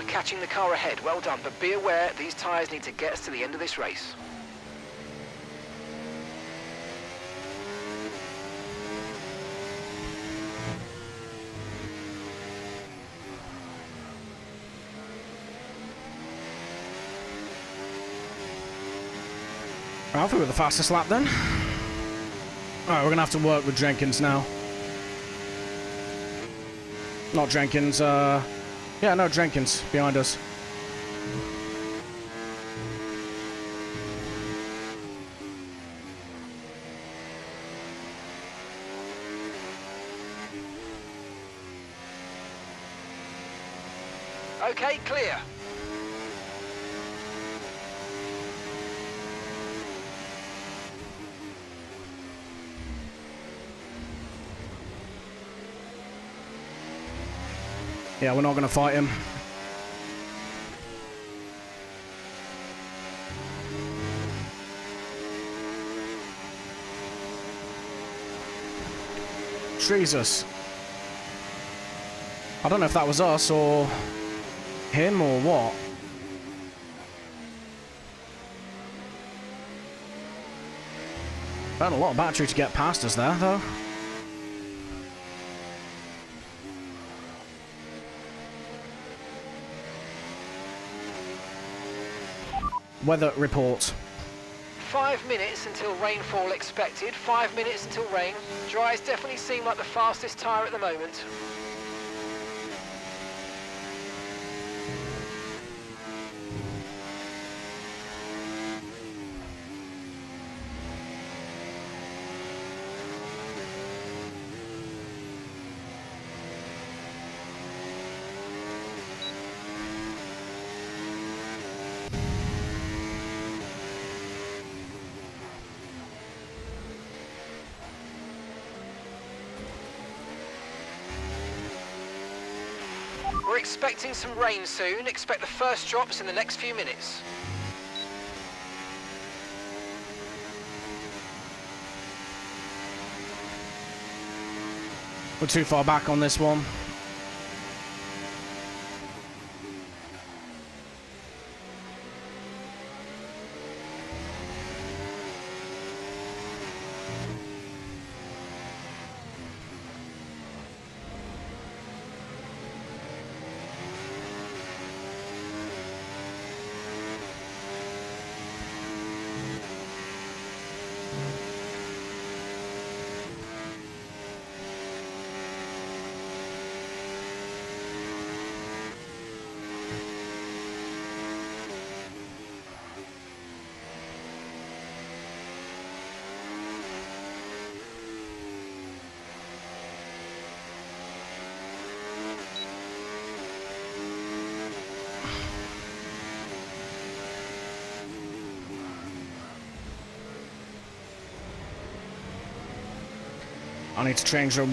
Catching the car ahead, well done, but be aware these tyres need to get us to the end of this race. I think we're the fastest lap then. Alright, we're going to have to work with Jenkins now. Not Jenkins, yeah, no, Jenkins behind us. Okay, clear. Yeah, we're not going to fight him. Jesus. I don't know if that was us or him or what. Burn a lot of battery to get past us there, though. Weather report. 5 minutes until rainfall expected. 5 minutes until rain. Dries definitely seem like the fastest tyre at the moment. We're expecting some rain soon. Expect the first drops in the next few minutes. We're too far back on this one. I need to change the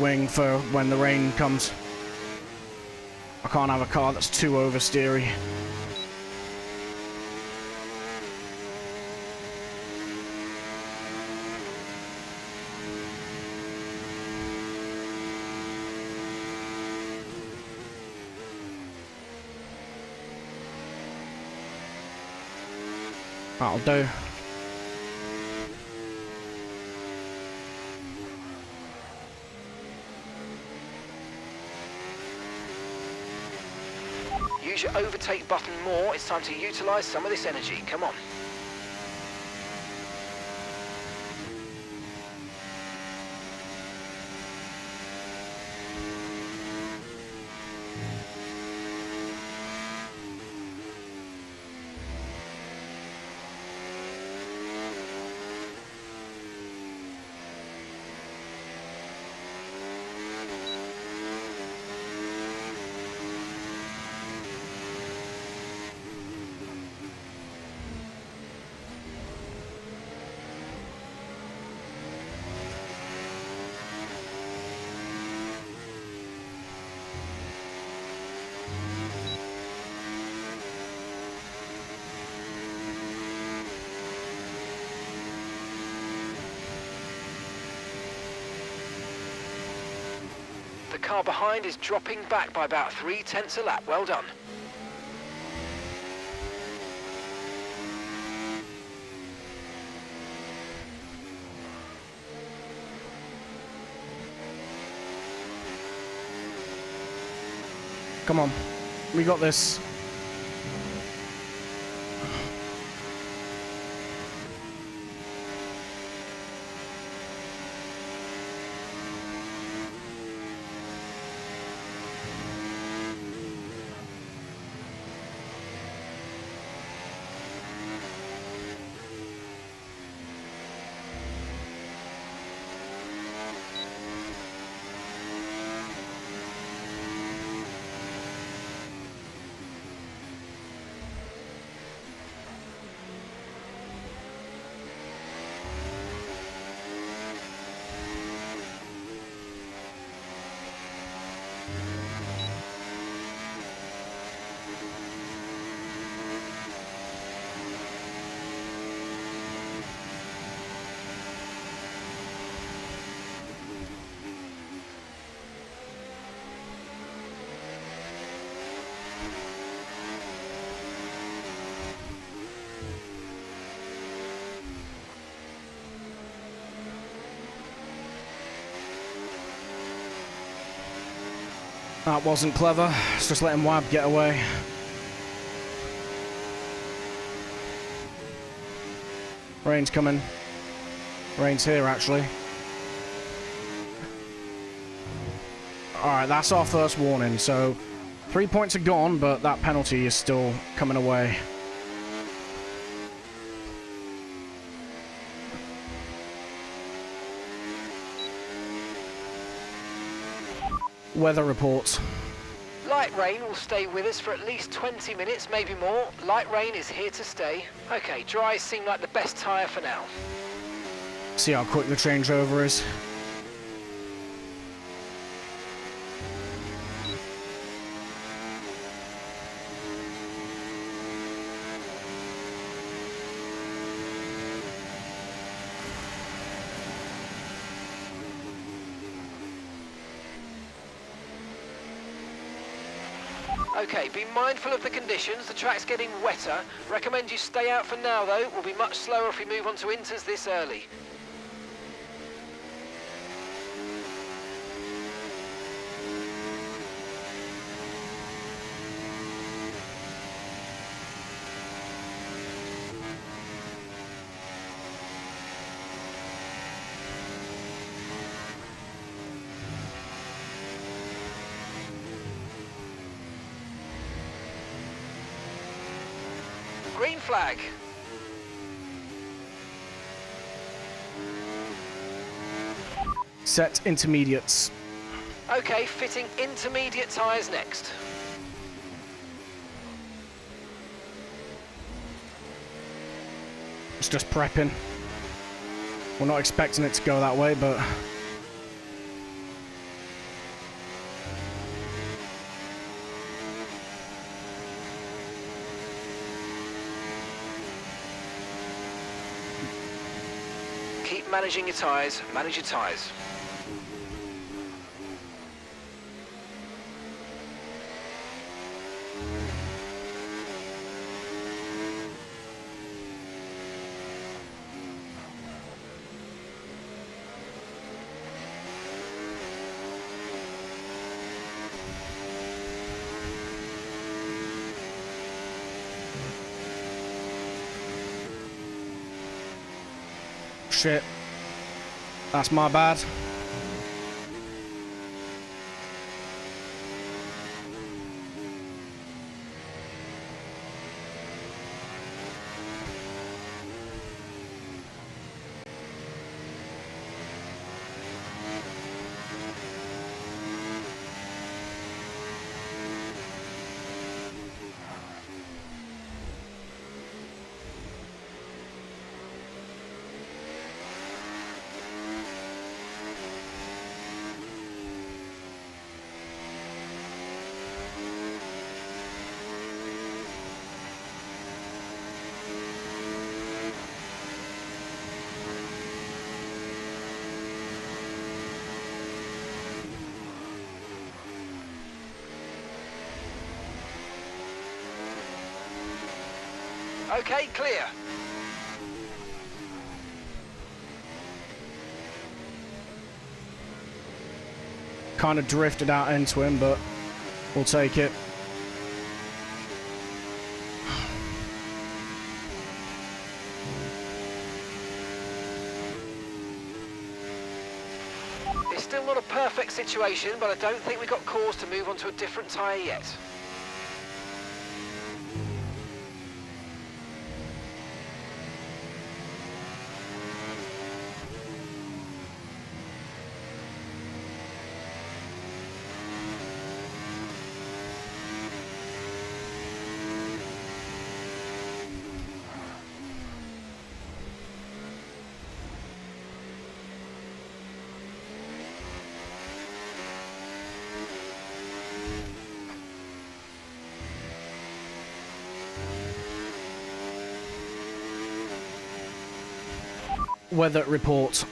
wing for when the rain comes. I can't have a car that's too oversteery. That'll do. Use your overtake button more. It's time to utilise some of this energy. Come on. The car behind is dropping back by about 0.3 a lap. Well done. Come on. We got this. That wasn't clever. Let's just letting Wab get away. Rain's coming. Rain's here, actually. Alright, that's our first warning, so 3 points are gone, but that penalty is still coming away. Weather reports. Light rain will stay with us for at least 20 minutes, maybe more. Light rain is here to stay. Okay, dries seem like the best tyre for now. See how quick the changeover is. Okay, be mindful of the conditions. The track's getting wetter. Recommend you stay out for now, though. We'll be much slower if we move on to inters this early. Green flag. Set intermediates. Okay, fitting intermediate tyres next. It's just prepping. We're not expecting it to go that way, but... Keep managing your tyres, manage your tyres. Shit. That's my bad. Okay, clear. Kind of drifted out into him, but we'll take it. It's still not a perfect situation, but I don't think we've got cause to move on to a different tyre yet. Weather report.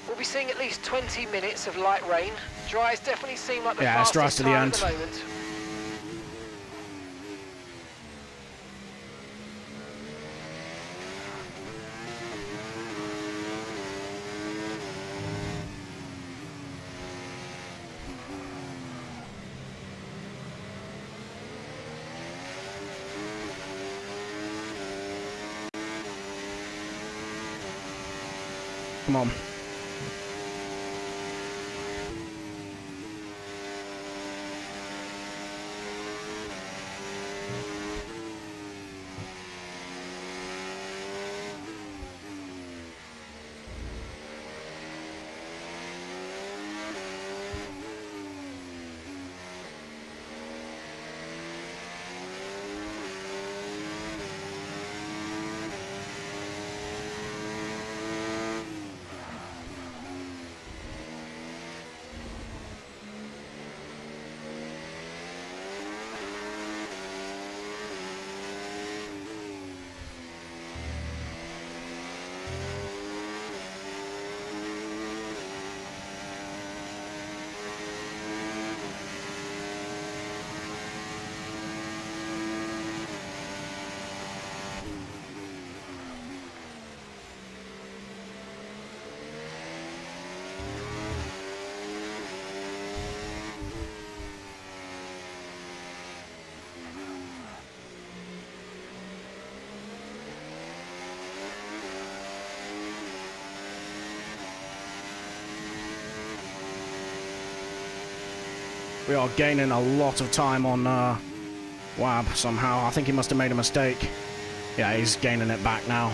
We'll be seeing at least 20 minutes of light rain. Dries definitely seem like the Yeah, it's dry fastest to the tyre end. at the moment. Come on. We are gaining a lot of time on Wab somehow. I think he must have made a mistake. Yeah, he's gaining it back now.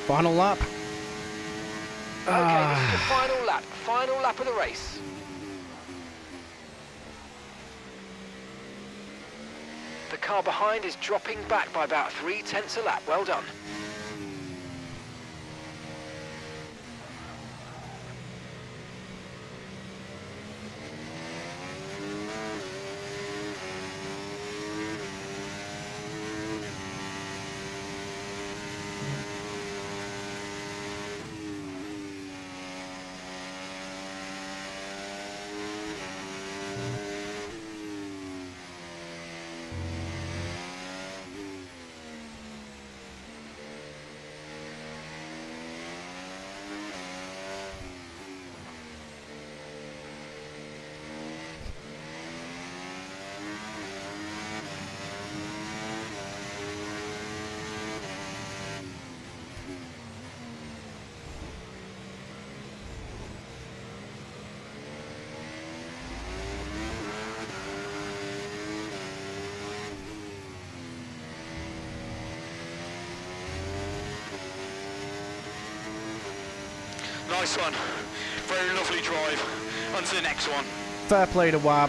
Final lap. Okay, this is the final lap. Final lap of the race. The car behind is dropping back by about 0.3 a lap. Well done. Nice one. Very lovely drive. On to the next one. Fair play to Wab.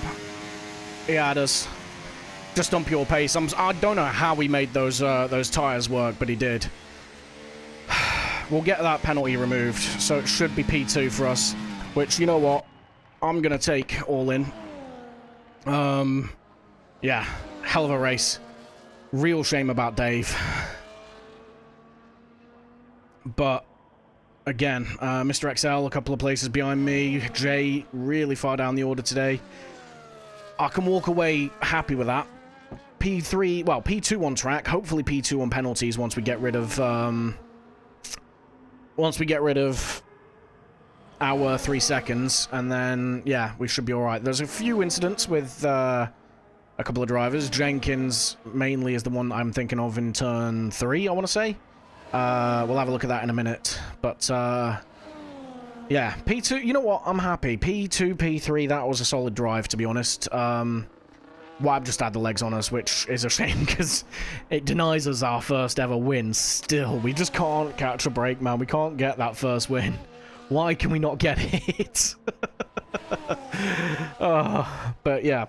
He had us. Just on pure pace. I don't know how he made those tyres work, but he did. We'll get that penalty removed, so it should be P2 for us. Which, you know what? I'm going to take all in. Yeah. Hell of a race. Real shame about Dave. But again, Mr. XL, a couple of places behind me. Jay, really far down the order today. I can walk away happy with that. P3, well, P2 on track. Hopefully P2 on penalties once we get rid of, our 3 seconds. And then, yeah, we should be alright. There's a few incidents with, a couple of drivers. Jenkins mainly is the one I'm thinking of in turn 3, I want to say. We'll have a look at that in a minute. But, yeah, P2, you know what? I'm happy. P2, P3, that was a solid drive, to be honest. Wab just had the legs on us, which is a shame, because it denies us our first ever win still. We just can't catch a break, man. We can't get that first win. Why can we not get it? But, yeah.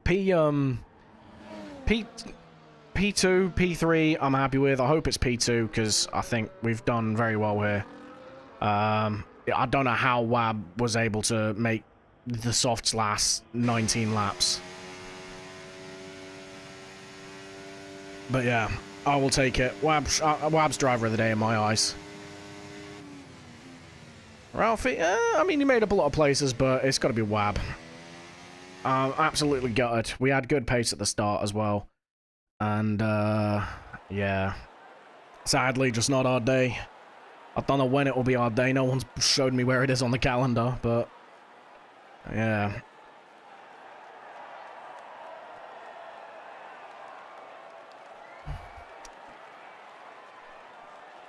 P2, P3, I'm happy with. I hope it's P2, because I think we've done very well here. I don't know how Wab was able to make the softs last 19 laps. But yeah, I will take it. Wab's driver of the day in my eyes. Ralphie, I mean, he made up a lot of places, but it's got to be Wab. Absolutely gutted. We had good pace at the start as well. And, yeah. Sadly, just not our day. I don't know when it will be our day. No one's showed me where it is on the calendar, but... yeah.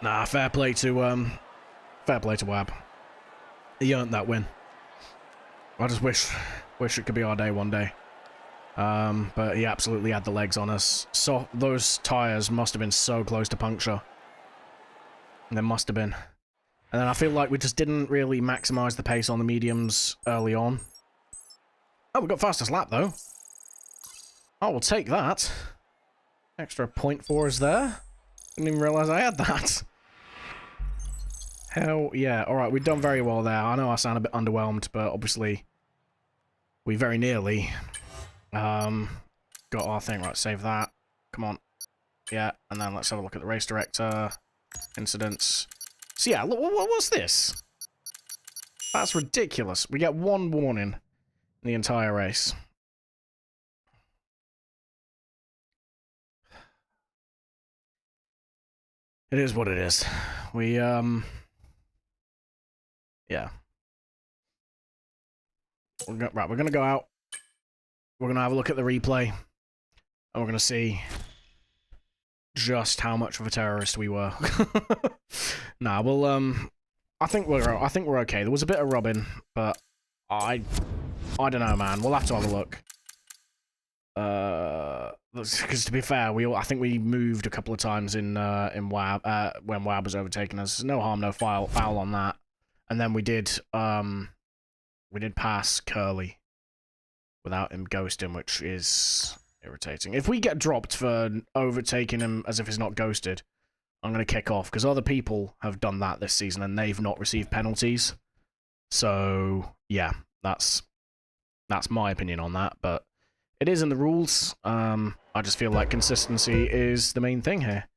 Nah, fair play to Wab. He earned that win. I just wish it could be our day one day. But he absolutely had the legs on us. So those tires must have been so close to puncture. They must have been. And then I feel like we just didn't really maximize the pace on the mediums early on. Oh, we got fastest lap though. Oh, we'll take that. Extra point for us there. Didn't even realize I had that. Hell yeah. Alright, we've done very well there. I know I sound a bit underwhelmed, but obviously we very nearly got our thing. Right, save that. Come on. Yeah, and then let's have a look at the race director. Incidents. So yeah, look, what's this? That's ridiculous. We get one warning in the entire race. It is what it is. We, yeah. Right, we're gonna go out. We're gonna have a look at the replay. And we're gonna see just how much of a terrorist we were. Nah, well, I think we're okay. There was a bit of rubbing, but I don't know, man. We'll have to have a look. Because to be fair, I think we moved a couple of times in Wab when Wab was overtaking us. No harm, no foul on that. And then we did pass Curly without him ghosting, which is irritating. If we get dropped for overtaking him as if he's not ghosted, I'm going to kick off, because other people have done that this season and they've not received penalties. So, yeah, that's my opinion on that, but it is in the rules. I just feel like consistency is the main thing here.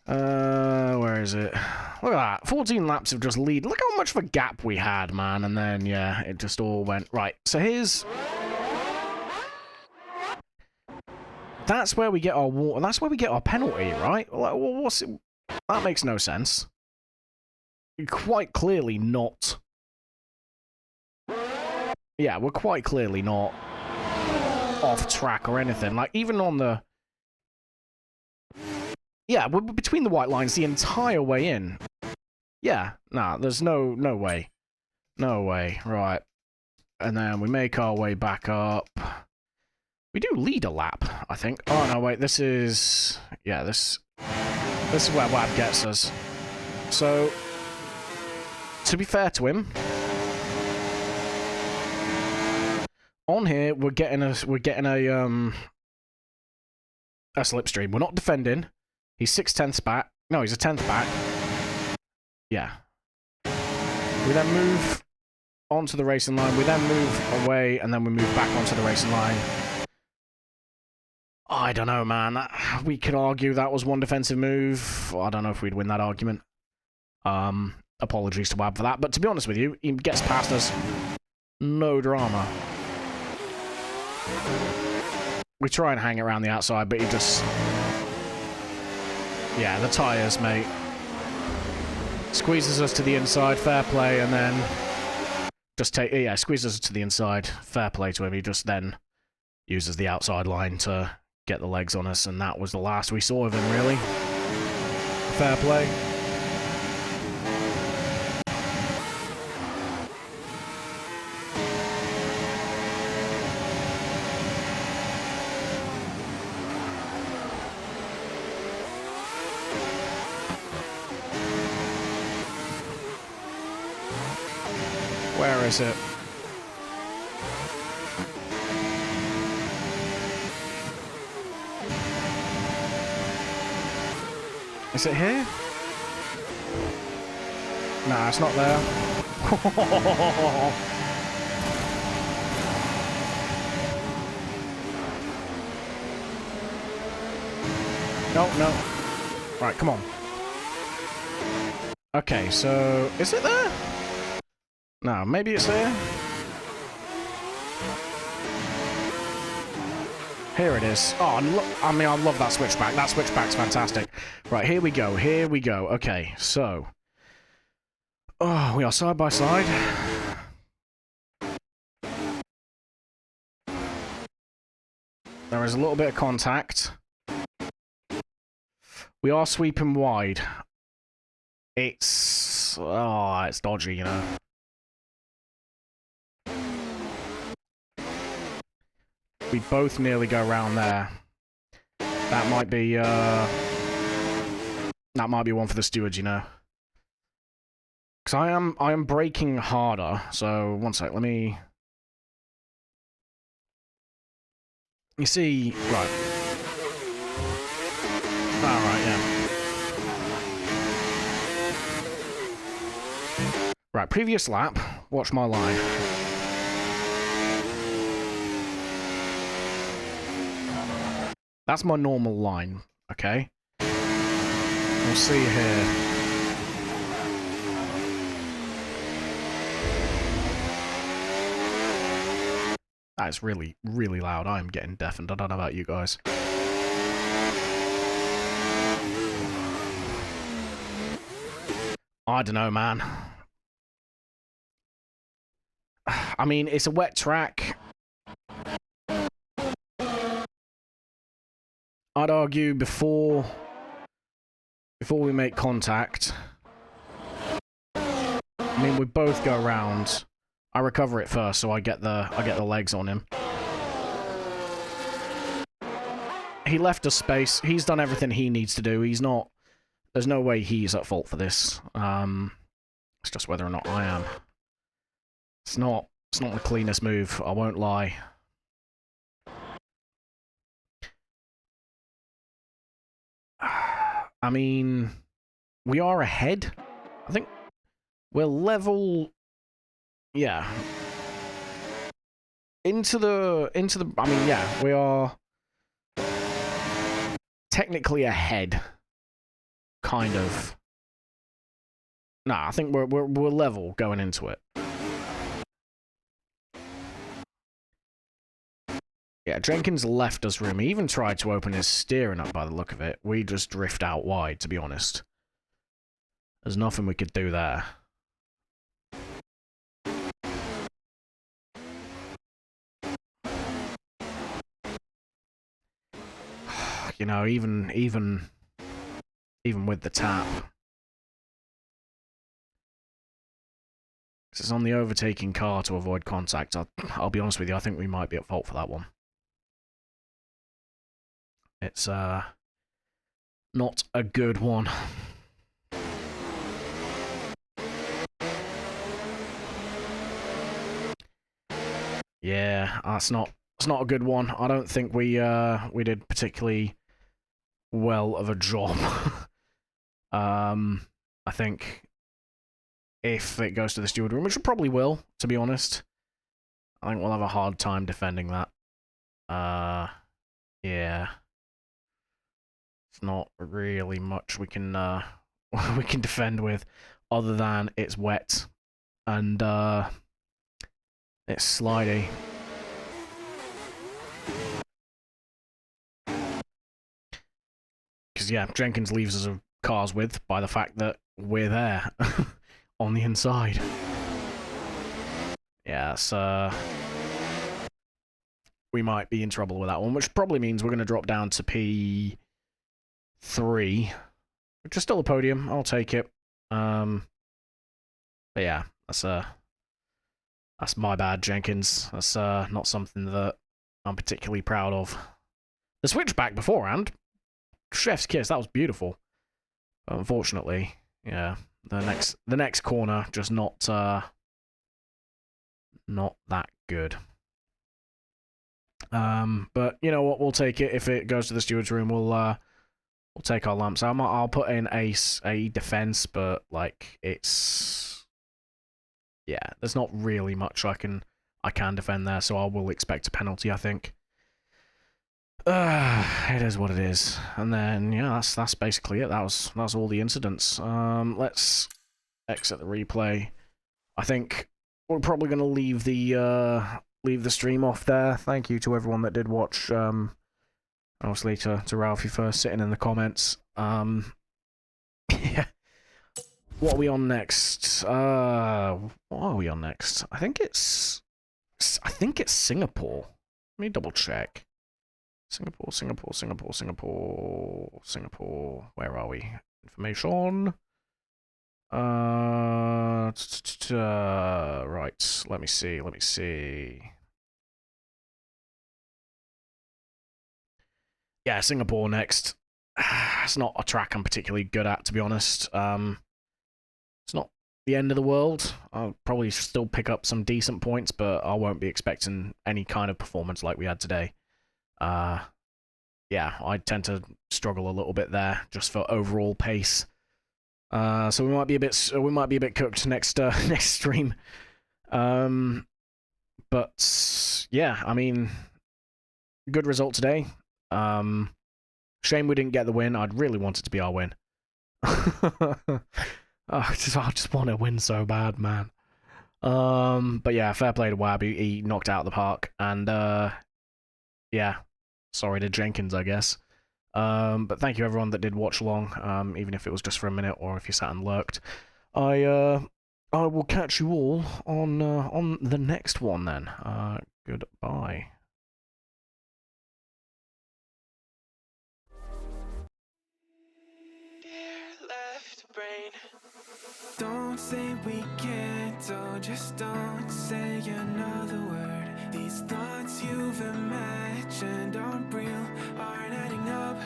Where is it? Look at that. 14 laps of just lead. Look how much of a gap we had, man. And then, yeah, it just all went... Right, so here's... That's where we get our that's where we get our penalty, right? Like, what's it? That makes no sense. Quite clearly not. Yeah, we're quite clearly not off track or anything. Like, even on the... Yeah, we're between the white lines the entire way in. Yeah, nah, there's no way. No way, right. And then we make our way back up. We do lead a lap, I think. Oh, no, wait, this is... Yeah, this is where Wab gets us. So, to be fair to him, on here, we're getting a slipstream. We're not defending. He's 6/10 back. No, he's a 10th back. Yeah. We then move onto the racing line. We then move away, and then we move back onto the racing line. I don't know, man. We could argue that was one defensive move. I don't know if we'd win that argument. Apologies to Wab for that. But to be honest with you, he gets past us. No drama. We try and hang around the outside, but he just... Yeah, the tyres, mate. Squeezes us to the inside, fair play, and then... Just take... Yeah, squeezes us to the inside, fair play to him. He just then uses the outside line to get the legs on us, and that was the last we saw of him, really. Fair play. Where is it? Is it here? Nah, it's not there. No, no. Right, come on. Okay, so... Is it there? No, maybe it's there. Here it is. Oh, I mean, I love that switchback. That switchback's fantastic. Right, here we go. Here we go. Okay, so... Oh, we are side by side. There is a little bit of contact. We are sweeping wide. It's... Oh, it's dodgy, you know. We both nearly go around there. That might be one for the stewards, you know. Because I am braking harder, so one sec, let me... You see... Right. Alright, yeah. Right, previous lap, watch my line. That's my normal line, okay? We'll see here. That is really, really loud. I am getting deafened. I don't know about you guys. I don't know, man. I mean, it's a wet track. I'd argue before we make contact. I mean, we both go around. I recover it first, so I get the legs on him. He left us space. He's done everything he needs to do. He's not. There's no way he's at fault for this. It's just whether or not I am. It's not the cleanest move. I won't lie. I mean, we are ahead. I think we're level. Yeah. Into the. I mean, yeah, we are technically ahead. Kind of. Nah, I think we're level going into it. Yeah, Jenkins left us room. He even tried to open his steering up by the look of it. We just drift out wide, to be honest. There's nothing we could do there. You know, even with the tap. This is on the overtaking car to avoid contact. I'll be honest with you, I think we might be at fault for that one. It's, not a good one. Yeah, it's not a good one. I don't think we did particularly well of a job. I think if it goes to the steward room, which it probably will, to be honest, I think we'll have a hard time defending that. Yeah. It's not really much we can we can defend with, other than it's wet and it's slidey. Because yeah, Jenkins leaves us a car's width by the fact that we're there on the inside. Yeah, so we might be in trouble with that one, which probably means we're going to drop down to P3, which is still a podium. I'll take it. But yeah, that's my bad, Jenkins. That's not something that I'm particularly proud of. The switchback beforehand, chef's kiss. That was beautiful. But unfortunately, yeah, the next corner just not that good. But you know what? We'll take it. If it goes to the steward's room, we'll take our lumps. I'll put in a defense, but like it's yeah, there's not really much I can defend there, so I will expect a penalty, I think. It is what it is. And then, yeah, that's basically it. That's all the incidents. Let's exit the replay. I think we're probably going to leave the stream off there. Thank you to everyone that did watch. Obviously to Ralphie first sitting in the comments. Yeah. What are we on next? What are we on next? I think it's Singapore. Let me double check. Singapore. Where are we? Information. Right. Let me see. Yeah, Singapore next. It's not a track I'm particularly good at, to be honest. It's not the end of the world. I'll probably still pick up some decent points, but I won't be expecting any kind of performance like we had today. Yeah, I tend to struggle a little bit there, just for overall pace. So we might be a bit cooked next next stream. But yeah, I mean, good result today. Shame we didn't get the win. I'd really want it to be our win. I just want to win so bad, man. But yeah, fair play to Wabby. He knocked it out of the park, and yeah, sorry to Jenkins, I guess. But thank you everyone that did watch along, even if it was just for a minute or if you sat and lurked. I will catch you all on the next one then. Goodbye. Don't say we can't, oh, just don't say another word. These thoughts you've imagined aren't real, aren't adding up.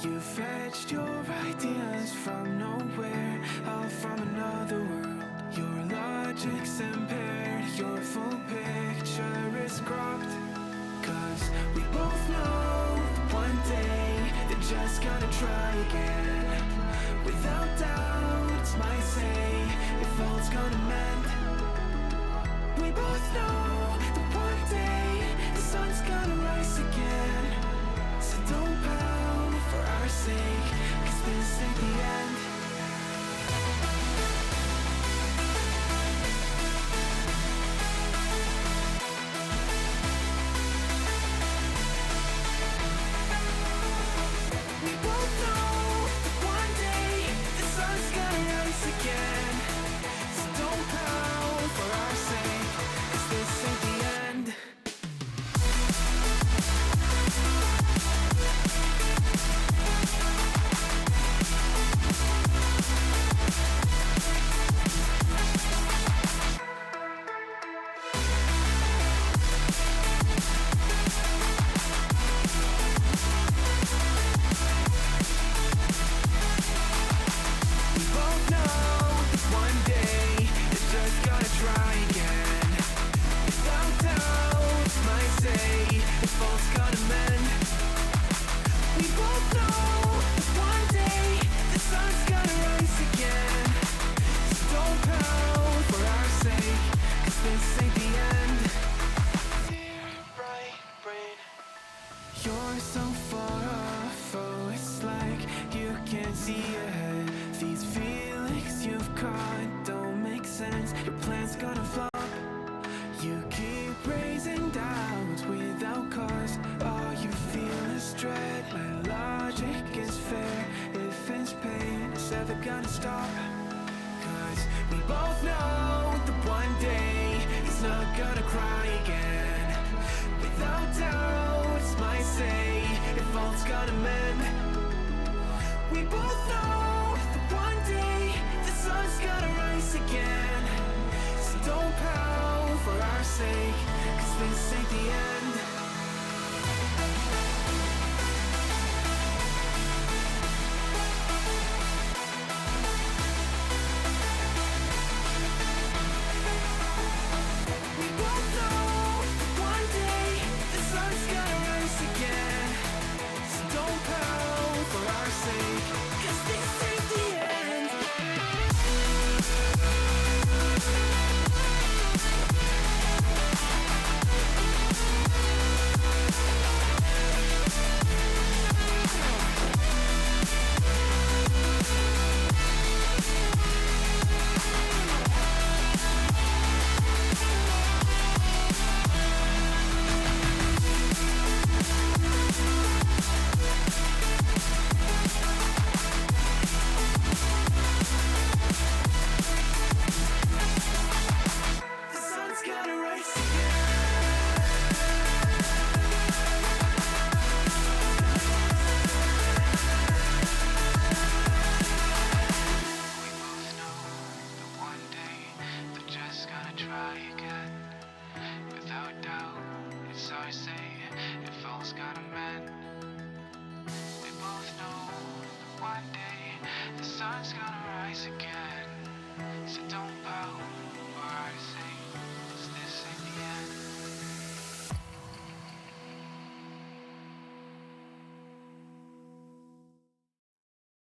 You fetched your ideas from nowhere, all from another world. Your logic's impaired, your full picture is cropped. Cause we both know that one day they're just gonna try again. Without doubt, might say if all's gonna mend. We both know that one day the sun's gonna rise again. So don't pout for our sake, cause this ain't the end. We both know that one day the sun's gonna rise again. So don't pout for our sake, cause this ain't the end. We both know that one day they're just gonna try again. Without doubt, might say if all's gonna mend. We both know that one day the sun's gonna rise again. So don't pout for our sake, cause this ain't the end. Dear right brain, you're so far off, oh it's like you can't see ahead. These feelings you've caught don't make sense, your plan's gonna flop. You keep raising doubts without cause, all you feel is dread. My logic is fair, if it's pain, it's ever gonna stop. Cause we both know that one day he's not gonna cry again. Without